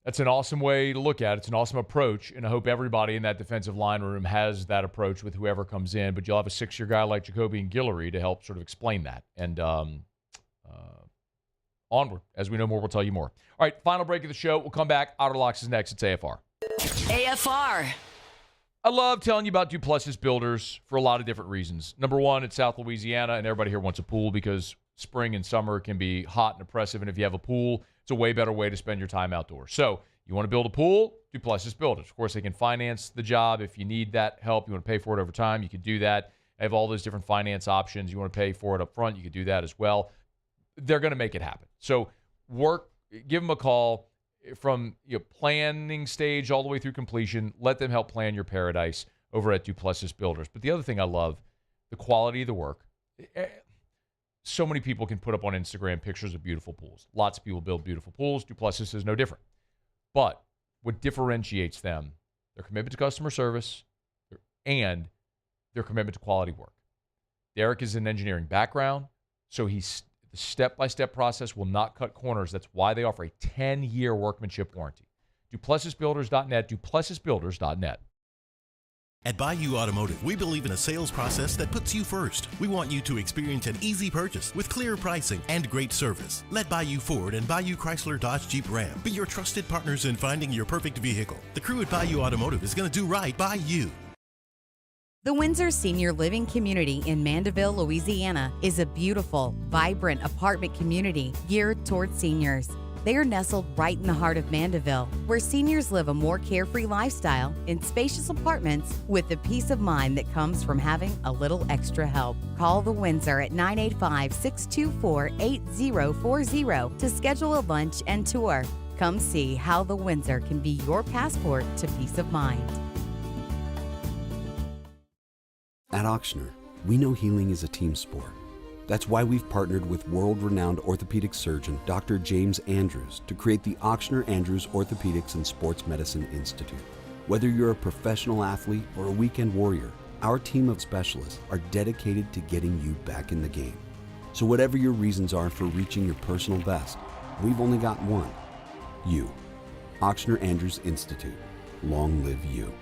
That's an awesome way to look at it. It's an awesome approach, and I hope everybody in that defensive line room has that approach with whoever comes in. But you'll have a 6-year guy like Jacobin Guillory to help sort of explain that. And onward. As we know more, we'll tell you more. All right, final break of the show. We'll come back. Outer Locks is next. It's AFR. AFR. I love telling you about Duplessis Builders for a lot of different reasons. Number one, it's South Louisiana, and everybody here wants a pool because spring and summer can be hot and oppressive, and if you have a pool, it's a way better way to spend your time outdoors. So you want to build a pool? Duplessis Builders. Of course, they can finance the job. If you need that help, you want to pay for it over time, you can do that. They have all those different finance options. You want to pay for it up front, you can do that as well. They're going to make it happen. So give them a call. From planning stage all the way through completion, let them help plan your paradise over at Duplessis Builders. But the other thing I love, the quality of the work. So many people can put up on Instagram pictures of beautiful pools. Lots of people build beautiful pools. Duplessis is no different. But what differentiates them, their commitment to customer service and their commitment to quality work. Derek is an engineering background, so the step-by-step process will not cut corners. That's why they offer a 10-year workmanship warranty. DuplessisBuilders.net, DuplessisBuilders.net. At Bayou Automotive, we believe in a sales process that puts you first. We want you to experience an easy purchase with clear pricing and great service. Let Bayou Ford and Bayou Chrysler Dodge Jeep Ram be your trusted partners in finding your perfect vehicle. The crew at Bayou Automotive is going to do right by you. The Windsor Senior Living Community in Mandeville, Louisiana is a beautiful, vibrant apartment community geared toward seniors. They are nestled right in the heart of Mandeville, where seniors live a more carefree lifestyle in spacious apartments with the peace of mind that comes from having a little extra help. Call the Windsor at 985-624-8040 to schedule a lunch and tour. Come see how the Windsor can be your passport to peace of mind. At Ochsner, we know healing is a team sport. That's why we've partnered with world-renowned orthopedic surgeon Dr. James Andrews to create the Ochsner Andrews Orthopedics and Sports Medicine Institute. Whether you're a professional athlete or a weekend warrior, our team of specialists are dedicated to getting you back in the game. So whatever your reasons are for reaching your personal best, we've only got one. You. Ochsner Andrews Institute. Long live you.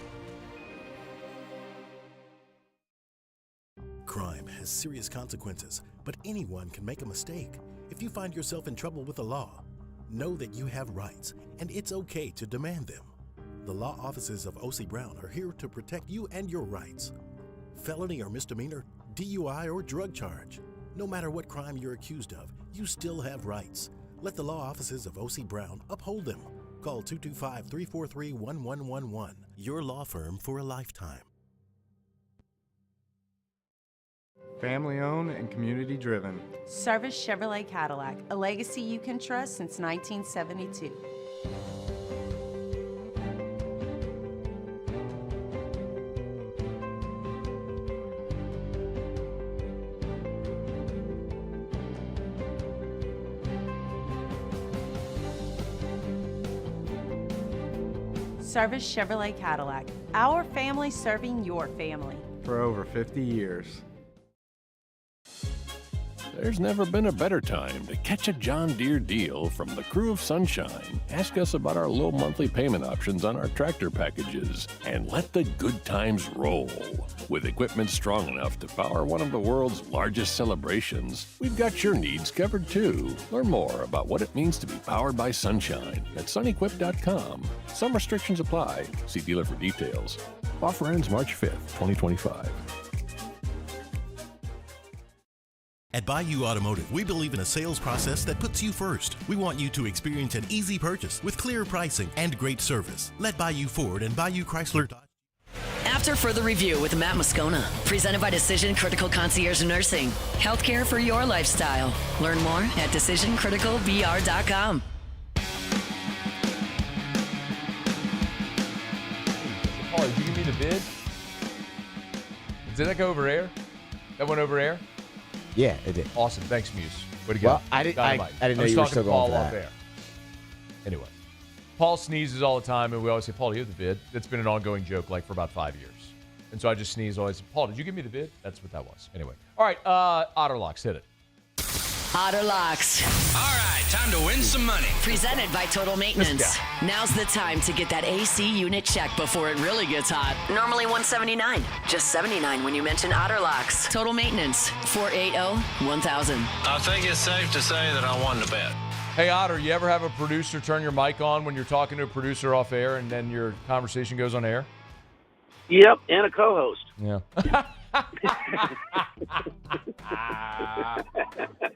Crime has serious consequences, but anyone can make a mistake. If you find yourself in trouble with the law, know that you have rights, and it's okay to demand them. The law offices of O.C. Brown are here to protect you and your rights. Felony or misdemeanor, DUI or drug charge. No matter what crime you're accused of, you still have rights. Let the law offices of O.C. Brown uphold them. Call 225-343-1111. Your law firm for a lifetime. Family owned and community driven. Service Chevrolet Cadillac, a legacy you can trust since 1972. Service Chevrolet Cadillac, our family serving your family. For over 50 years. There's never been a better time to catch a John Deere deal from the crew of Sunshine. Ask us about our low monthly payment options on our tractor packages and let the good times roll. With equipment strong enough to power one of the world's largest celebrations, we've got your needs covered too. Learn more about what it means to be powered by Sunshine at sunequip.com. Some restrictions apply. See dealer for details. Offer ends March 5th, 2025. At Bayou Automotive, we believe in a sales process that puts you first. We want you to experience an easy purchase with clear pricing and great service. Let Bayou Ford and Bayou Chrysler Dodge. After further review with Matt Moscona, presented by Decision Critical Concierge Nursing. Healthcare for your lifestyle. Learn more at decisioncriticalbr.com. Paul, did you give me the bid? Did that go over air? That went over air? Yeah, it did. Awesome. Thanks, Muse. Way to go. Well, I didn't know you were still going for that. Air. Anyway, Paul sneezes all the time, and we always say, Paul, do you have the bid? That's been an ongoing joke like for about 5 years. And so I just sneeze always. Paul, did you give me the bid? That's what that was. Anyway. All right, Otterlocks, hit it. Otterlocks. All right, time to win some money. Presented by Total Maintenance. Now's the time to get that AC unit checked before it really gets hot. Normally $179, just $79 when you mention Otterlocks. Total Maintenance, 480-1000. I think it's safe to say that I won the bet. Hey, Otter, you ever have a producer turn your mic on when you're talking to a producer off air and then your conversation goes on air? Yep, and a co-host. Yeah.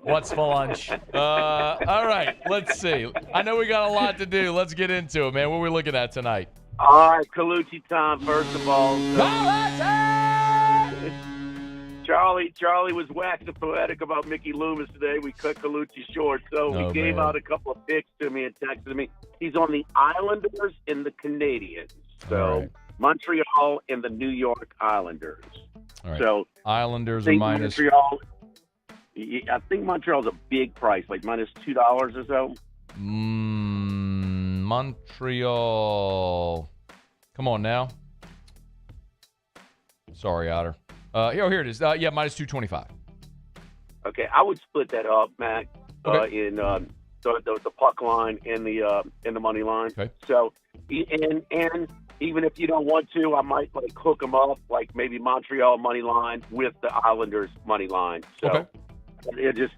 What's for lunch? All right, let's see. I know we got a lot to do. Let's get into it, man. What are we looking at tonight? All right, Colucci time, first of all. Charlie was waxing poetic about Mickey Loomis today. We cut Colucci short, so he gave out a couple of picks to me and texted me. He's on the Islanders and the Canadians. So Montreal and the New York Islanders. All right. So Islanders are minus. Montreal, I think Montreal's a big price, like minus $2 or so. Montreal. Come on now. Sorry, Otter. Here it is. Yeah, minus 225. Okay, I would split that up, Mac, in the puck line and the money line. Okay. So, and even if you don't want to, I might hook them up, like maybe Montreal money line with the Islanders money line. So, I just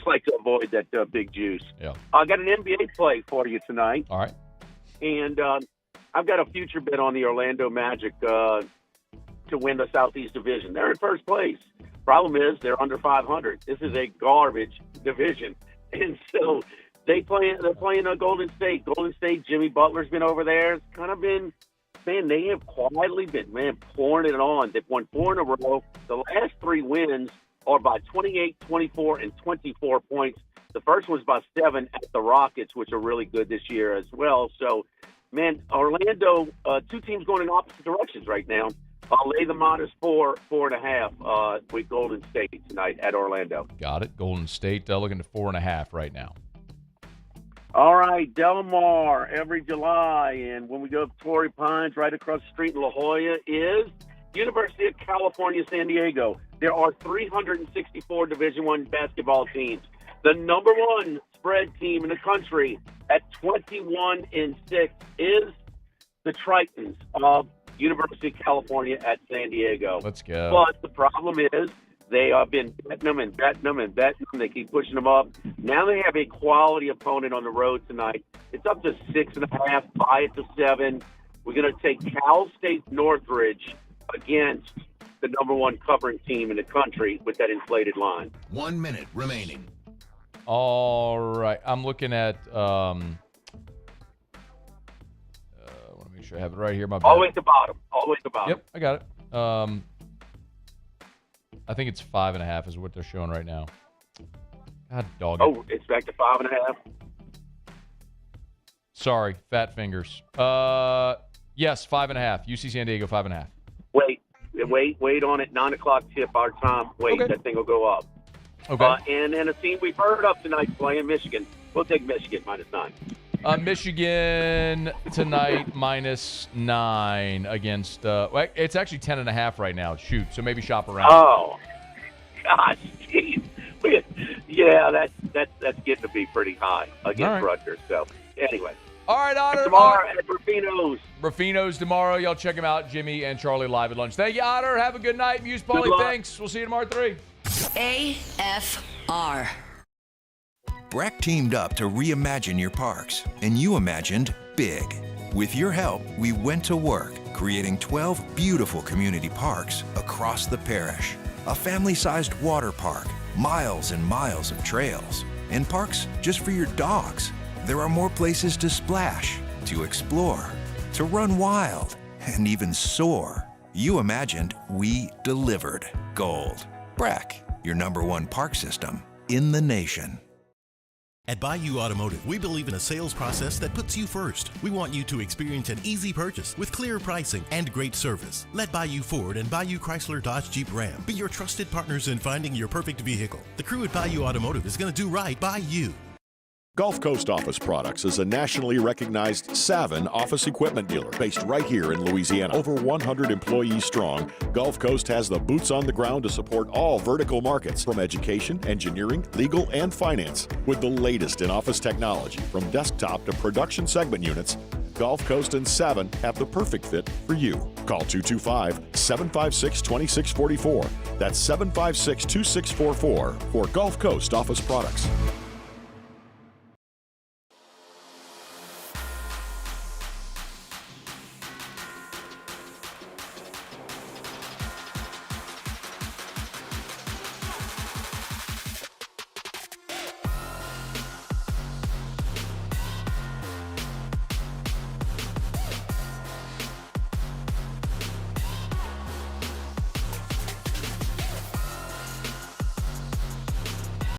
like to avoid that big juice. Yeah. I got an NBA play for you tonight. All right. And I've got a future bet on the Orlando Magic to win the Southeast Division. They're in first place. Problem is they're under 500. This is a garbage division, and so they're playing Golden State. Golden State. Jimmy Butler's been over there. It's kind of been, man. They have quietly been pouring it on. They've won 4 in a row. The last 3 wins are by 28, 24, and 24 points. The first was by 7 at the Rockets, which are really good this year as well. So, man, Orlando, 2 teams going in opposite directions right now. I'll lay the -4.5 with Golden State tonight at Orlando. Got it. Golden State looking to 4.5 right now. All right, Del Mar every July, and when we go to Torrey Pines, right across the street in La Jolla, is University of California, San Diego. There are 364 Division I basketball teams. The number one spread team in the country at 21-6 is the Tritons of University of California at San Diego. Let's go. But the problem is they have been betting them and betting them and betting them. They keep pushing them up. Now they have a quality opponent on the road tonight. It's up to 6.5, buy it to 7. We're going to take Cal State Northridge against the number one covering team in the country with that inflated line. 1 minute remaining. All right. I'm looking at I want to make sure I have it right here. My bad. All the way at the bottom. All the way at the bottom. Yep, I got it. I think it's 5.5 is what they're showing right now. God dog it. Oh, it's back to 5.5. Sorry, fat fingers. Yes, 5.5. UC San Diego 5.5. Wait on it. 9 o'clock tip our time. Wait, Okay. that thing will go up. Okay. And then a team we've heard of tonight playing Michigan. We'll take Michigan -9. Michigan tonight -9 against. Well, it's actually 10.5 right now. Shoot, so maybe shop around. Oh, gosh, geez. Yeah, that's getting to be pretty high against Rutgers. So anyway. All right, Otter. Tomorrow at Rufino's. Rufino's tomorrow. Y'all check them out. Jimmy and Charlie live at lunch. Thank you, Otter. Have a good night. Muse Pauly, thanks. We'll see you tomorrow at 3. AFR. Breck teamed up to reimagine your parks, and you imagined big. With your help, we went to work, creating 12 beautiful community parks across the parish. A family-sized water park, miles and miles of trails, and parks just for your dogs. There are more places to splash, to explore, to run wild, and even soar. You imagined, we delivered. Gold. Breck, your #1 park system in the nation. At Bayou Automotive, we believe in a sales process that puts you first. We want you to experience an easy purchase with clear pricing and great service. Let Bayou Ford and Bayou Chrysler Dodge Jeep Ram be your trusted partners in finding your perfect vehicle. The crew at Bayou Automotive is going to do right by you. Gulf Coast Office Products is a nationally recognized Savin office equipment dealer based right here in Louisiana. Over 100 employees strong, Gulf Coast has the boots on the ground to support all vertical markets from education, engineering, legal, and finance. With the latest in office technology, from desktop to production segment units, Gulf Coast and Savin have the perfect fit for you. Call 225-756-2644. That's 756-2644 for Gulf Coast Office Products.